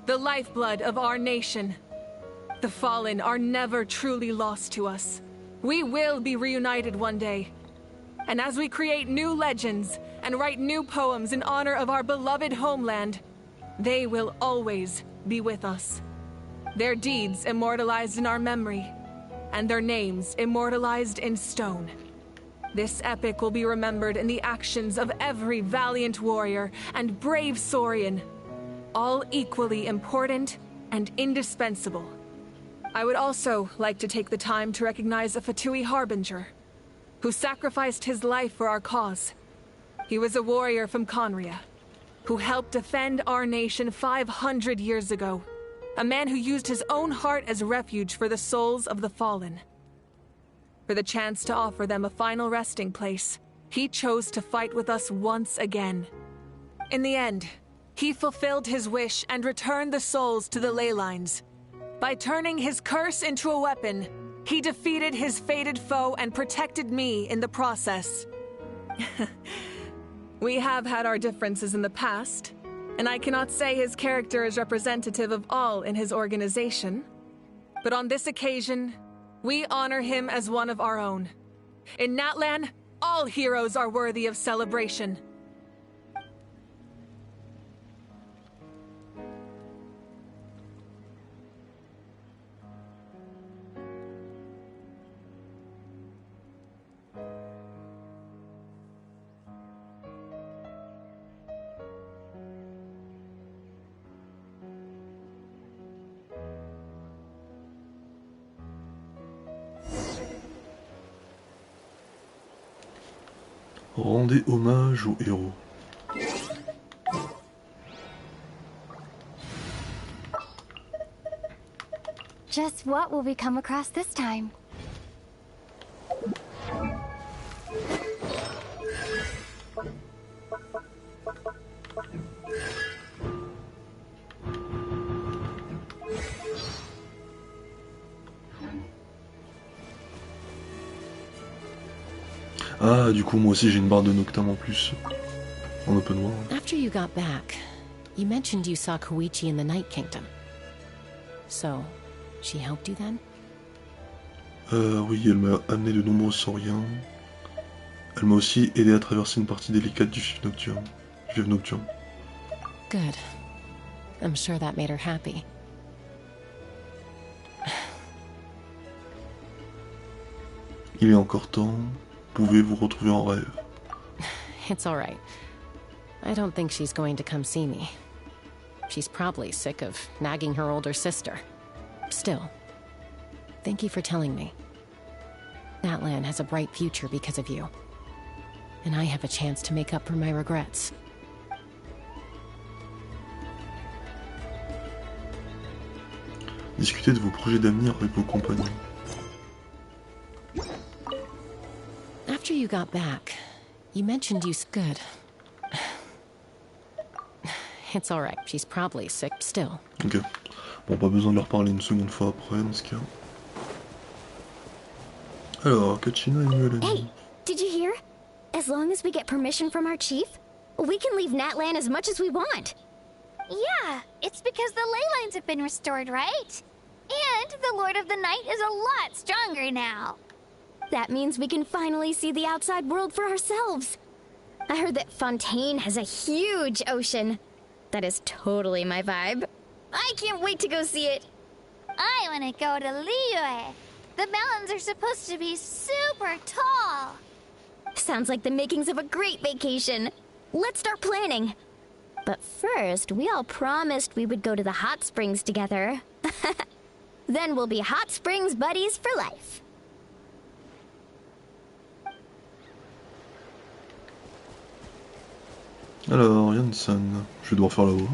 the lifeblood of our nation. The fallen are never truly lost to us. We will be reunited one day. And as we create new legends and write new poems in honor of our beloved homeland, they will always be with us. Their deeds immortalized in our memory, and their names immortalized in stone. This epic will be remembered in the actions of every valiant warrior and brave Saurian, all equally important and indispensable. I would also like to take the time to recognize a Fatui Harbinger, who sacrificed his life for our cause. He was a warrior from Conria, who helped defend our nation 500 years ago. A man who used his own heart as refuge for the souls of the fallen. For the chance to offer them a final resting place, he chose to fight with us once again. In the end, he fulfilled his wish and returned the souls to the ley lines. By turning his curse into a weapon, he defeated his fated foe and protected me in the process. We have had our differences in the past, and I cannot say his character is representative of all in his organization. But on this occasion, we honor him as one of our own. In Natlan, all heroes are worthy of celebration. Rendez hommage aux héros. Just what will we come across this time? Ah, du coup, moi aussi j'ai une barre de Noctam en plus. En open world. After you got back, you mentioned you saw Koichi in the Night Kingdom. So, she helped you then? Oui, elle m'a amené de nombreux sauriens. Elle m'a aussi aidé à traverser une partie délicate du fleuve nocturne. Good. I'm sure that made her happy. Il est encore temps. Vous pouvez vous retrouver en rêve. It's alright. I don't think she's going to come see me. She's probably sick of nagging her older sister. Still, thank you for telling me. Natlan has a bright future because of you. And I have a chance to make up for my regrets. Discutez de vos projets d'avenir avec vos compagnons. After you got back, you mentioned you... Good. It's alright, she's probably sick still. Ok. Bon, pas besoin de leur parler une seconde fois après, dans ce cas. Alors, Kachina et Muelani. Hey, did you hear? As long as we get permission from our chief, we can leave Natlan as much as we want. Yeah, it's because the ley lines have been restored, right? And the Lord of the Night is a lot stronger now. That means we can finally see the outside world for ourselves. I heard that Fontaine has a huge ocean. That is totally my vibe. I can't wait to go see it. I want to go to Liyue. The mountains are supposed to be super tall. Sounds like the makings of a great vacation. Let's start planning. But first, we all promised we would go to the hot springs together. Then we'll be hot springs buddies for life. Alors, Yansan, je vais devoir faire la voix.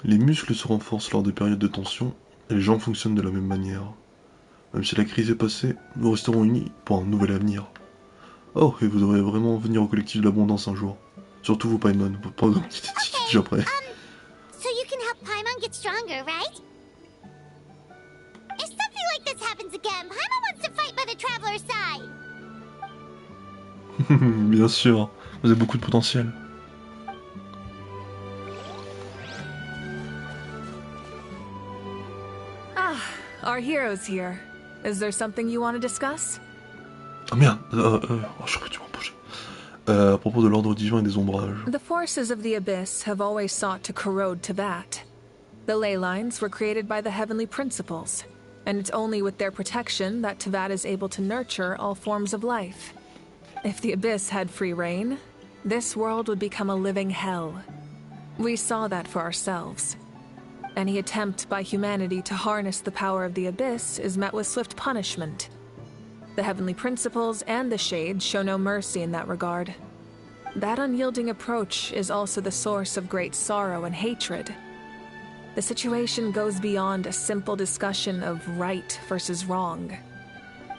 Les muscles se renforcent lors des périodes de tension, et les jambes fonctionnent de la même manière. Même si la crise est passée, nous resterons unis pour un nouvel avenir. Oh, et vous devrez vraiment venir au collectif de l'abondance un jour. Surtout vous, Paimon, pour prendre un petit déjà après. So you can help Paimon get stronger, right? If something like this happens again, Paimon wants to fight by the Traveler's side. Bien sûr, vous avez beaucoup de potentiel. Ah, our hero's here. Is there something you want to discuss? Ah merde, j'aurais dû m'en bouger. À propos de l'ordre divin et des ombrages. The forces of the Abyss have always sought to corrode Teyvat. The ley lines were created by the heavenly principles, and it's only with their protection that Teyvat is able to nurture all forms of life. If the Abyss had free reign, this world would become a living hell. We saw that for ourselves. Any attempt by humanity to harness the power of the Abyss is met with swift punishment. The Heavenly Principles and the Shades show no mercy in that regard. That unyielding approach is also the source of great sorrow and hatred. The situation goes beyond a simple discussion of right versus wrong.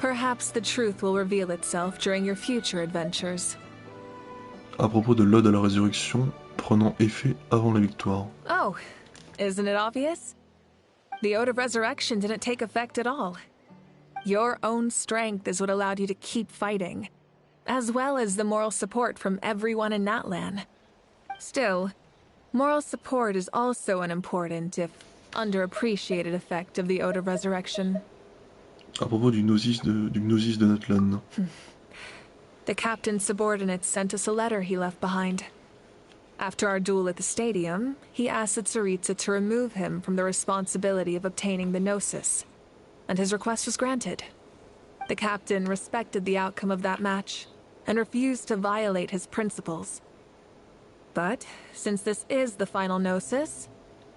Perhaps the truth will reveal itself during your future adventures. À propos de l'Ode à la Résurrection prenant effet avant la victoire. Oh, isn't it obvious? The Ode of Resurrection didn't take effect at all. Your own strength is what allowed you to keep fighting, as well as the moral support from everyone in Natlan. Still, moral support is also an important, if underappreciated, effect of the Ode of Resurrection. À propos du Gnosis de Natlan. The captain's subordinates sent us a letter he left behind. After our duel at the stadium, he asked the Tsaritsa to remove him from the responsibility of obtaining the Gnosis, and his request was granted. The captain respected the outcome of that match, and refused to violate his principles. But, since this is the final Gnosis,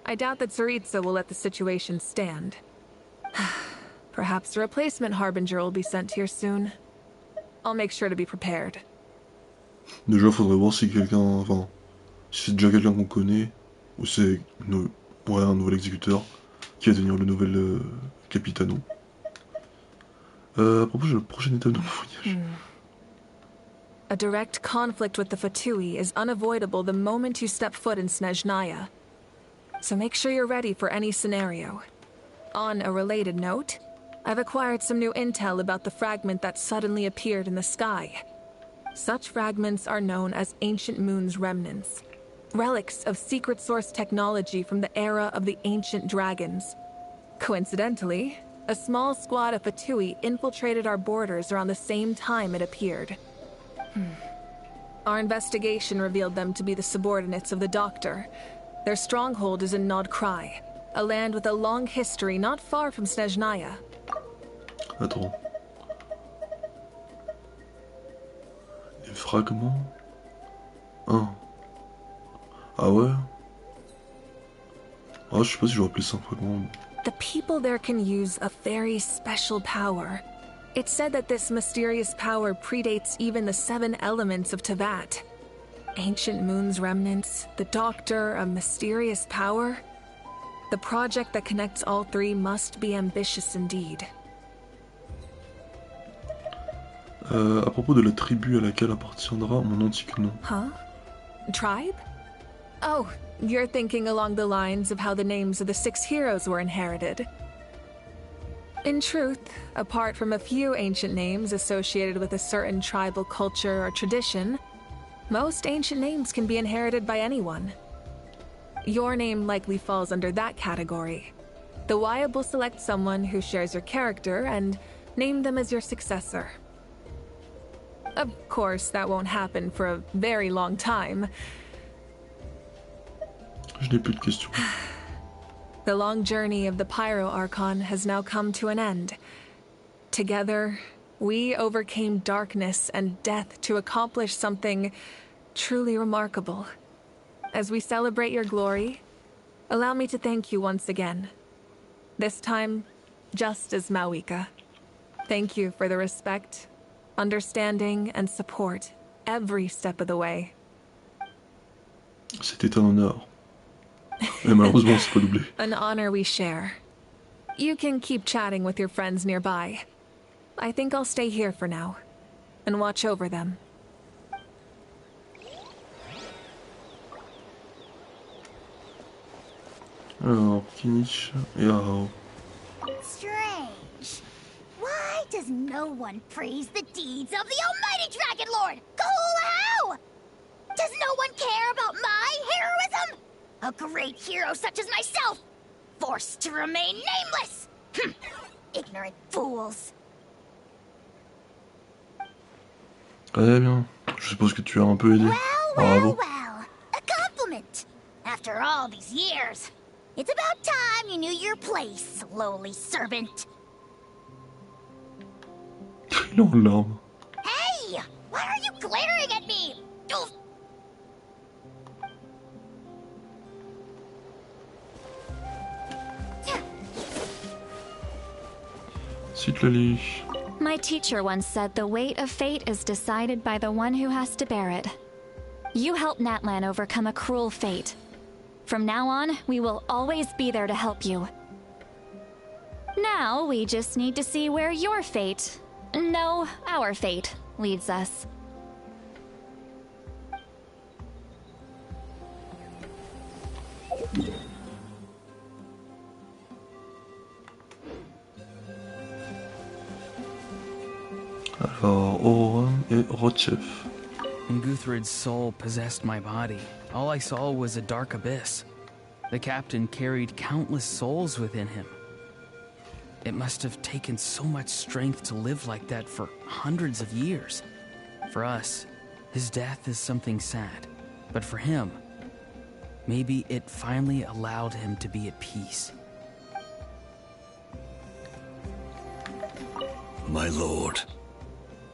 I doubt that Tsaritsa will let the situation stand. Perhaps a replacement Harbinger will be sent here soon. I'll make sure to be prepared. Déjà, faudrait voir si quelqu'un... Enfin, si c'est déjà quelqu'un qu'on connaît, ou c'est un nouvel exécuteur qui va devenir le nouvel Capitano. À propos de la prochaine étape de mon voyage. A direct conflict with the Fatui is unavoidable the moment you step foot in Snezhnaya. So make sure you're ready for any scenario. On a related note, I've acquired some new intel about the fragment that suddenly appeared in the sky. Such fragments are known as Ancient Moon's remnants, relics of secret source technology from the era of the ancient dragons. Coincidentally, a small squad of Fatui infiltrated our borders around the same time it appeared. Our investigation revealed them to be the subordinates of the Doctor. Their stronghold is in Nod Krai, a land with a long history not far from Snezhnaya. Attends. Les fragments... Ah. Ah ouais? Ah, je sais pas si j'aurais appelé ça un fragment. The people there can use a very special power. It's said that this mysterious power predates even the 7 elements of Tevat. Ancient Moon's remnants, the Doctor, a mysterious power. The project that connects all 3 must be ambitious indeed. À propos de la tribu à laquelle appartiendra mon antique nom. Huh? Tribe? Oh, you're thinking along the lines of how the names of the 6 heroes were inherited. In truth, apart from a few ancient names associated with a certain tribal culture or tradition, most ancient names can be inherited by anyone. Your name likely falls under that category. The Wyab will select someone who shares your character and name them as your successor. Of course, that won't happen for a very long time. Je n'ai plus de questions. The long journey of the Pyro Archon has now come to an end. Together, we overcame darkness and death to accomplish something truly remarkable. As we celebrate your glory, allow me to thank you once again. This time, just as Mawika. Thank you for the respect, understanding, and support every step of the way. C'était un honneur. Et malheureusement, c'est pas doublé. An honor we share. You can keep chatting with your friends nearby. I think I'll stay here for now, and watch over them. Alors, Kinich et Arao. Strange. Why does no one praise the deeds of the almighty Dragon Lord? How? Does no one care about my heroism? A great hero such as myself, forced to remain nameless! Ignorant fools. Très bien. Je suppose que tu as un peu aidé. Bravo. Well, a compliment. After all these years, it's about time you knew your place, lowly servant. Il est en larmes. Hey! Why are you glaring at me? Citlali. My teacher once said the weight of fate is decided by the one who has to bear it. You helped Natlan overcome a cruel fate. From now on, we will always be there to help you. Now, we just need to see where your fate, no, our fate, leads us. Alors, Oran et Rotchev. When Guthred's soul possessed my body, all I saw was a dark abyss. The captain carried countless souls within him. It must have taken so much strength to live like that for hundreds of years. For us, his death is something sad. But for him, maybe it finally allowed him to be at peace. My lord,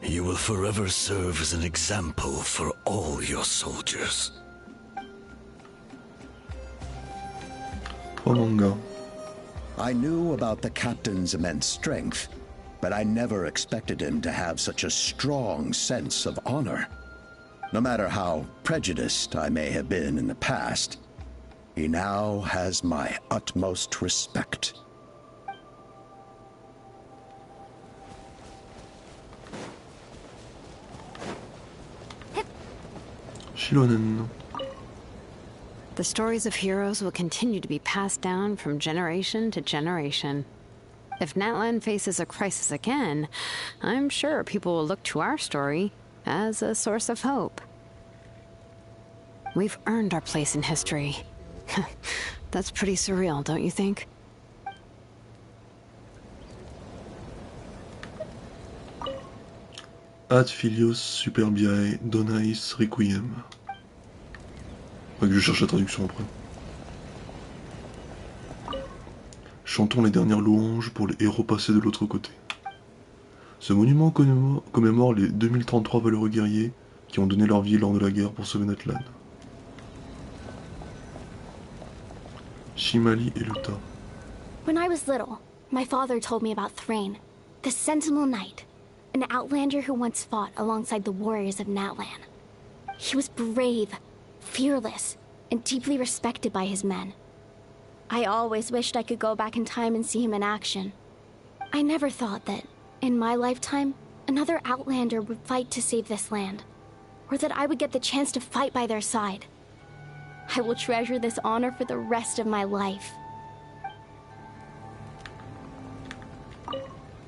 you will forever serve as an example for all your soldiers. I knew about the captain's immense strength, but I never expected him to have such a strong sense of honor. No matter how prejudiced I may have been in the past, he now has my utmost respect. Shilonen. The stories of heroes will continue to be passed down from generation to generation. If Natlan faces a crisis again, I'm sure people will look to our story as a source of hope. We've earned our place in history. That's pretty surreal, don't you think? Ad filios superbiae donais requiem. Faudrait que je cherche la traduction après. Chantons les dernières louanges pour les héros passés de l'autre côté. Ce monument commémore les 2033 valeureux guerriers qui ont donné leur vie lors de la guerre pour sauver Natlan. Shimali et Luta. When I was little, my father told me about Thrain, the Sentinel Knight, an outlander who once fought alongside the warriors of Natlan. He was brave, fearless, and deeply respected by his men. I always wished I could go back in time and see him in action. I never thought that, in my lifetime, another outlander would fight to save this land, or that I would get the chance to fight by their side. I will treasure this honor for the rest of my life.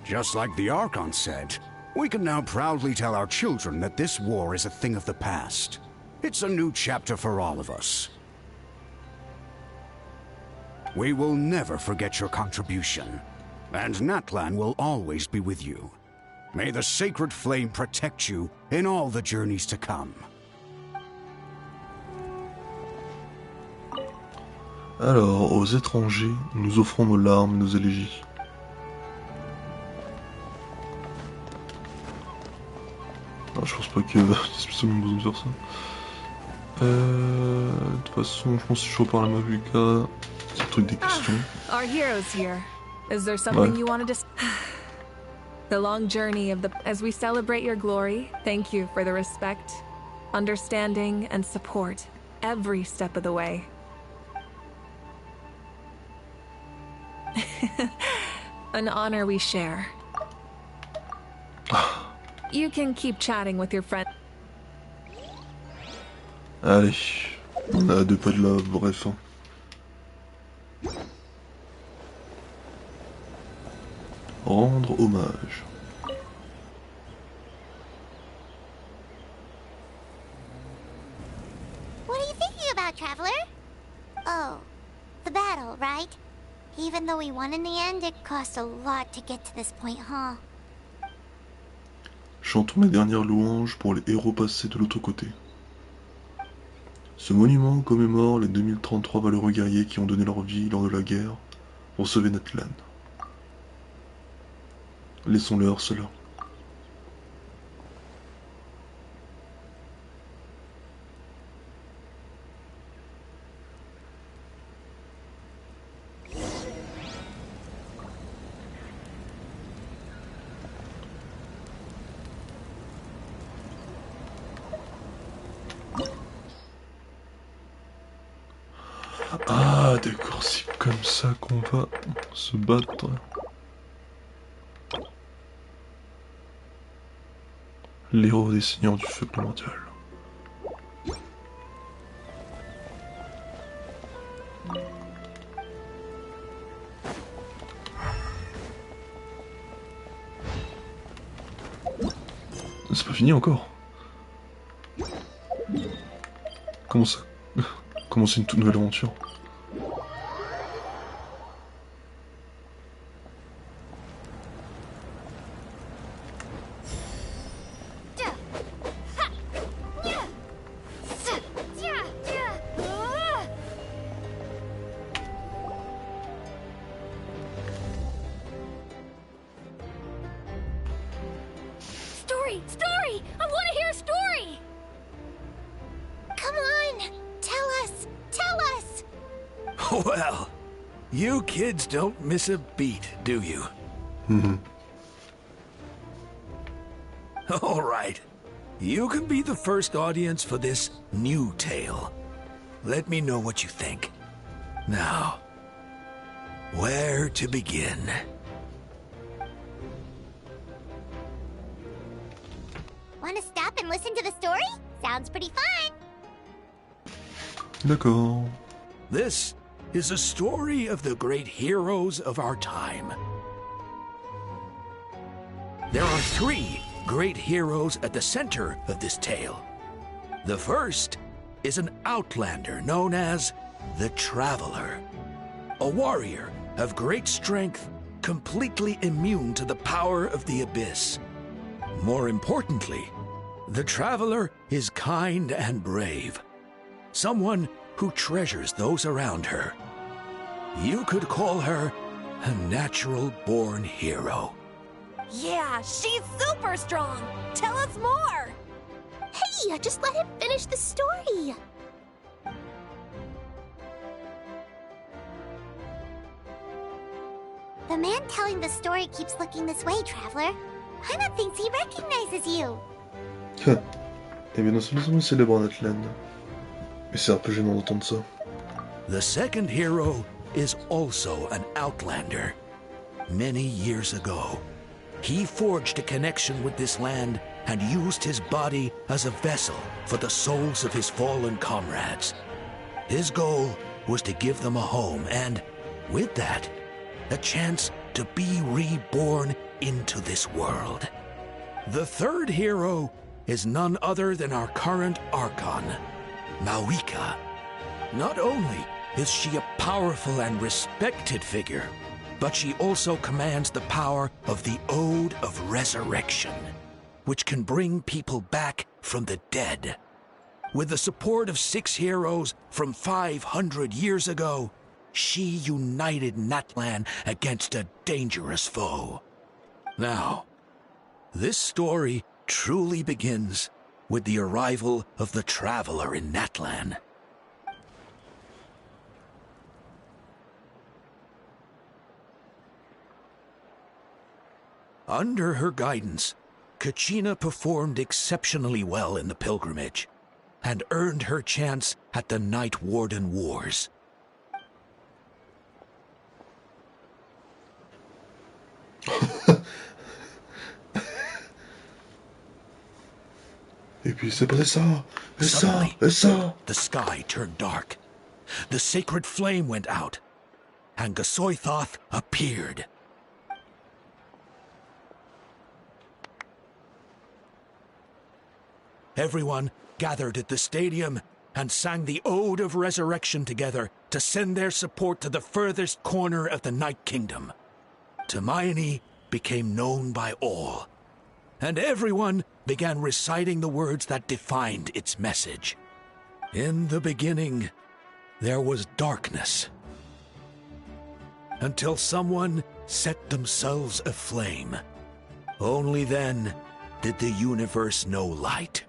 Just like the Archon said, we can now proudly tell our children that this war is a thing of the past. It's a new chapter for all of us. We will never forget your contribution, and Natlan will always be with you. May the sacred flame protect you in all the journeys to come. Alors, aux étrangers, nous offrons nos larmes et nos élégies. Ah, je pense pas qu'il y ait spécialement besoin de faire ça. De toute façon, je pense que si je reparle à Mavuka, c'est le truc des questions. Our hero's here. Is there something Ouais. you wanted to... The long journey of the... As we celebrate your glory, thank you for the respect, understanding, and support every step of the way. An honor we share. You can keep chatting with your friend. Allez, on a à 2 pas de la vraie fin. Rendre hommage. What are you thinking about, Traveler? Oh, the battle, right? Even though we won in the end, it cost a lot to get to this point, huh? Chantons les dernières louanges pour les héros passés de l'autre côté. Ce monument commémore les 2033 valeureux guerriers qui ont donné leur vie lors de la guerre pour sauver Natlan. Laissons-leur cela. Ah, d'accord, c'est comme ça qu'on va se battre. L'héros des seigneurs du feu primordial. C'est pas fini encore. Comment ça? Comment c'est une toute nouvelle aventure? Story! Story! I want to hear a story! Come on! Tell us! Tell us! Well, you kids don't miss a beat, do you? All right. You can be the first audience for this new tale. Let me know what you think. Now, where to begin? Want to stop and listen to the story? Sounds pretty fun. D'accord. This is a story of the great heroes of our time. There are 3 great heroes at the center of this tale. The first is an outlander known as the Traveler, a warrior of great strength, completely immune to the power of the abyss. More importantly, the Traveler is kind and brave, someone who treasures those around her. You could call her a natural-born hero. Yeah, she's super strong! Tell us more! Hey, just let him finish the story! The man telling the story keeps looking this way, Traveler. Paimon thinks he recognizes you. Eh bien, non seulement il célèbre Natlan, mais c'est un peu gênant d'entendre ça. The second hero is also an outlander. Many years ago, he forged a connection with this land and used his body as a vessel for the souls of his fallen comrades. His goal was to give them a home and, with that, a chance to be reborn into this world. The third hero is none other than our current Archon, Mawika. Not only is she a powerful and respected figure, but she also commands the power of the Ode of Resurrection, which can bring people back from the dead. With the support of 6 heroes from 500 years ago, she united Natlan against a dangerous foe. Now, this story truly begins with the arrival of the Traveler in Natlan. Under her guidance, Kachina performed exceptionally well in the pilgrimage and earned her chance at the Night Warden Wars. Et puis c'est pas ça, et ça, Suddenly, et ça. the sky turned dark. The sacred flame went out, and Gasoithoth appeared. Everyone gathered at the stadium and sang the Ode of Resurrection together to send their support to the furthest corner of the Night Kingdom. Hermione became known by all, and everyone began reciting the words that defined its message. In the beginning, there was darkness, until someone set themselves aflame. Only then did the universe know light.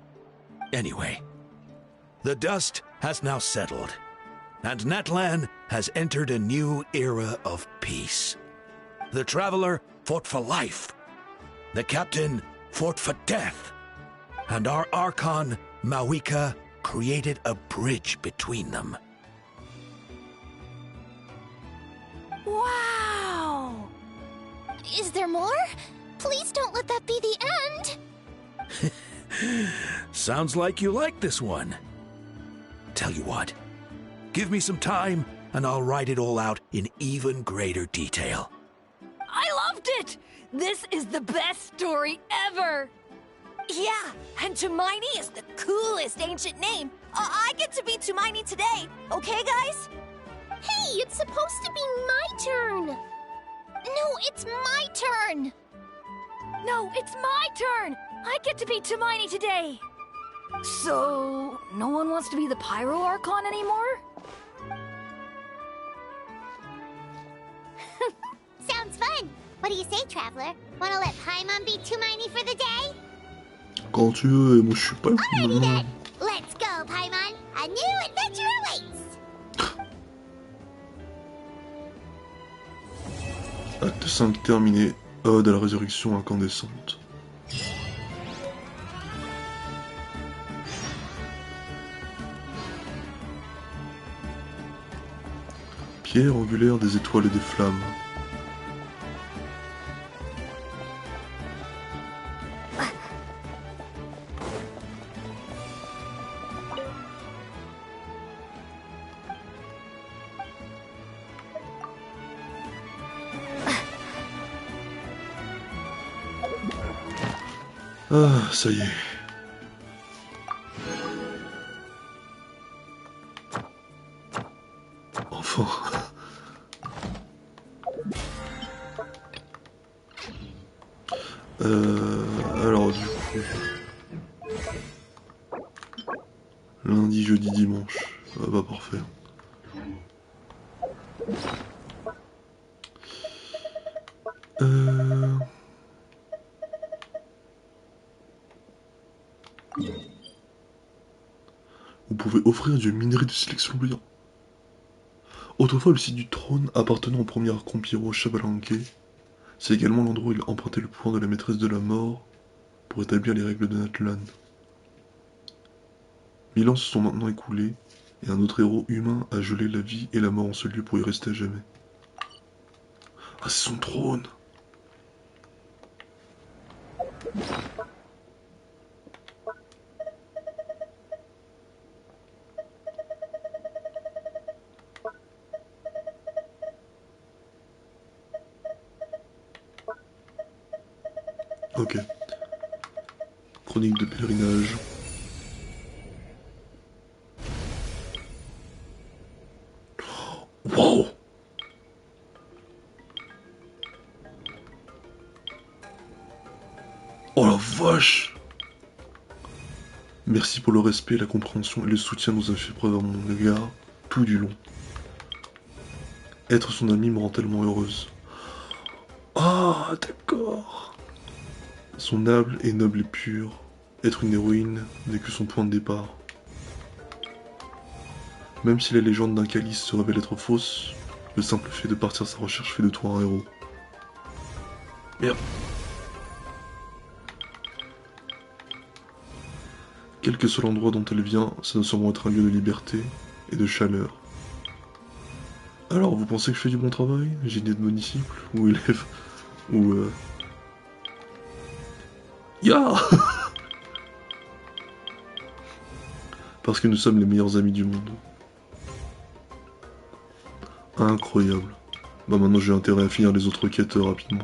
Anyway, the dust has now settled, and Natlan has entered a new era of peace. The Traveler fought for life, the Captain fought for death, and our Archon, Mawika, created a bridge between them. Is there more? Please don't let that be the end! Sounds like you like this one. Tell you what, give me some time and I'll write it all out in even greater detail. I loved it! This is the best story ever! Yeah, and Tumaini is the coolest ancient name. I get to be Tumaini today, okay guys? Hey, it's supposed to be my turn! No, it's my turn! No, it's my turn! I get to be Tumaini today! So, no one wants to be the Pyro Archon anymore? Sounds fun! What do you say, Traveler? Wanna let Paimon be Tumaini for the day? Quand tu veux, moi je suis pas... Alrighty then! Let's go, Paimon! A new adventure awaits! Acte 5 terminé. Ode à la résurrection incandescente. Pierre angulaire des étoiles et des flammes. Ah, ça y est. Enfin. Alors du coup... Lundi, jeudi, dimanche. Ah bah parfait. Vous pouvez offrir du minerai de sélection brillant. Autrefois, le site du trône appartenant au premier archon Pyro Chabalanque, c'est également l'endroit où il empruntait le pouvoir de la maîtresse de la mort pour établir les règles de Natlan. 1000 ans se sont maintenant écoulés, et un autre héros humain a gelé la vie et la mort en ce lieu pour y rester à jamais. Ah, c'est son trône! Ok. Chronique de pèlerinage. Wow! Oh la vache! Merci pour le respect, la compréhension et le soutien dont vous avez fait preuve à mon égard tout du long. Être son ami me rend tellement heureuse. Ah, d'accord. Son âme est noble et pure. Être une héroïne n'est que son point de départ. Même si la légende d'un calice se révèle être fausse, le simple fait de partir à sa recherche fait de toi un héros. Merde. Quel que soit l'endroit dont elle vient, ça doit sûrement être un lieu de liberté et de chaleur. Alors, vous pensez que je fais du bon travail? Génie de mon disciple? Ou élève? Ou Ya! Parce que nous sommes les meilleurs amis du monde. Incroyable. Bah maintenant j'ai intérêt à finir les autres quêtes rapidement.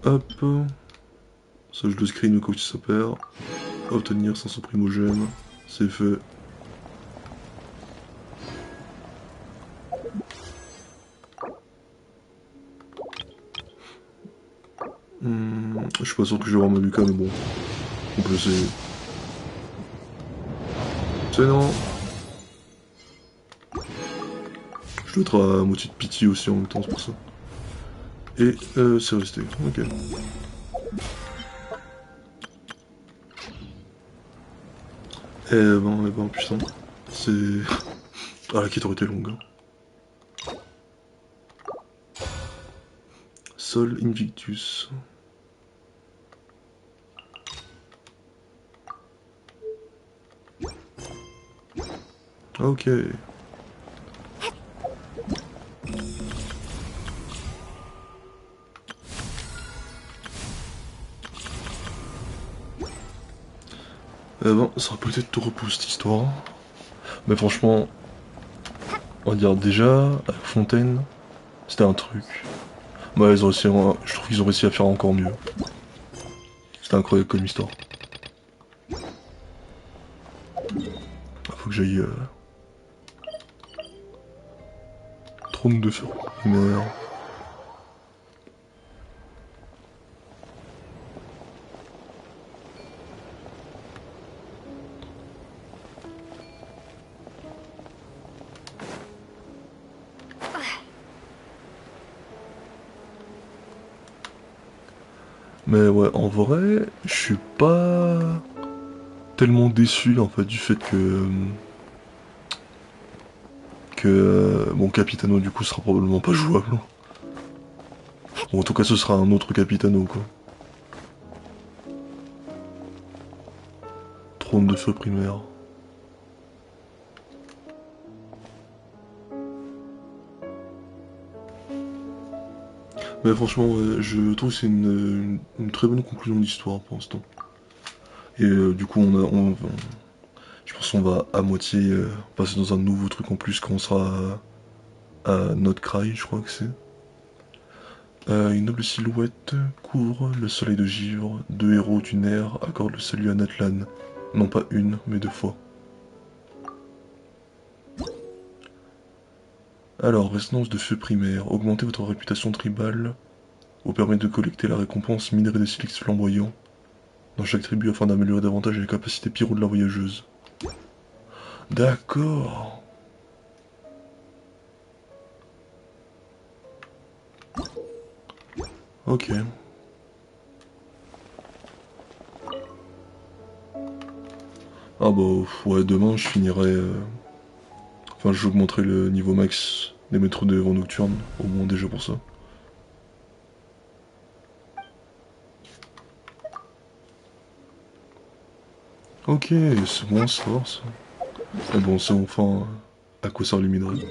Hop. Ça je le screen au cas où ça perd. Obtenir 500 primogènes. C'est fait. Je suis pas sûr que je vais avoir ma Lucas, mais bon. On peut essayer. C'est non. Je dois être à moitié de pitié aussi en même temps, c'est pour ça. Et c'est resté. Ok. Eh ben, putain. C'est... Ah, la quête aurait été longue. Hein. Sol Invictus. Ok. Bon, ça aurait peut-être tout repoussé cette histoire. Mais franchement, on va dire déjà, à Fontaine, c'était un truc. Bah, ils ont réussi, je trouve qu'ils ont réussi à faire encore mieux. C'était incroyable comme histoire. Faut que j'aille... Trône de feu. Merde. Mais ouais, en vrai, je suis pas tellement déçu en fait du fait que mon Capitano du coup sera probablement pas jouable. Ou en tout cas ce sera un autre Capitano quoi. Trône de feu primaire. Mais franchement, ouais, je trouve que c'est une très bonne conclusion d'histoire pour l'instant. Et du coup, je pense qu'on va à moitié passer dans un nouveau truc en plus quand on sera à Notcry, je crois que c'est. Une noble silhouette couvre le soleil de givre. 2 héros d'une ère accordent le salut à Natlan. Non pas une, mais 2 fois. Alors, résonance de feu primaire. Augmentez votre réputation tribale vous permet de collecter la récompense minerai de silex flamboyant dans chaque tribu afin d'améliorer davantage les capacités pyro de la voyageuse. D'accord. Ok. Ah bah ouais, demain je finirai... Enfin, j'augmenterai le niveau max des maîtres de vent nocturne, au moins déjà pour ça. Ok, c'est bon à savoir ça. Et bon, c'est enfin à quoi sert le minerai.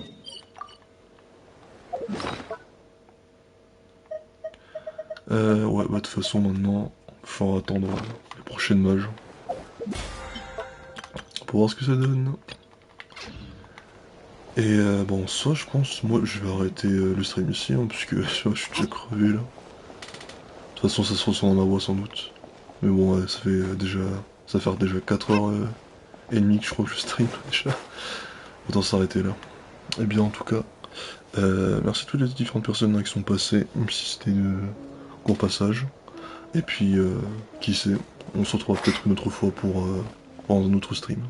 Ouais, bah de toute façon maintenant, il faudra attendre les prochaines mages. Pour voir ce que ça donne. Et bon, soit je pense, moi je vais arrêter le stream ici, hein, puisque je suis déjà crevé là. De toute façon, ça se ressent dans ma voix sans doute. Mais bon, ouais, ça fait déjà 4h30 que je crois que je stream déjà. Autant s'arrêter là. Et bien en tout cas, merci à toutes les différentes personnes hein, qui sont passées, même si c'était de court passage. Et puis, qui sait, on se retrouvera peut-être une autre fois pour un autre stream.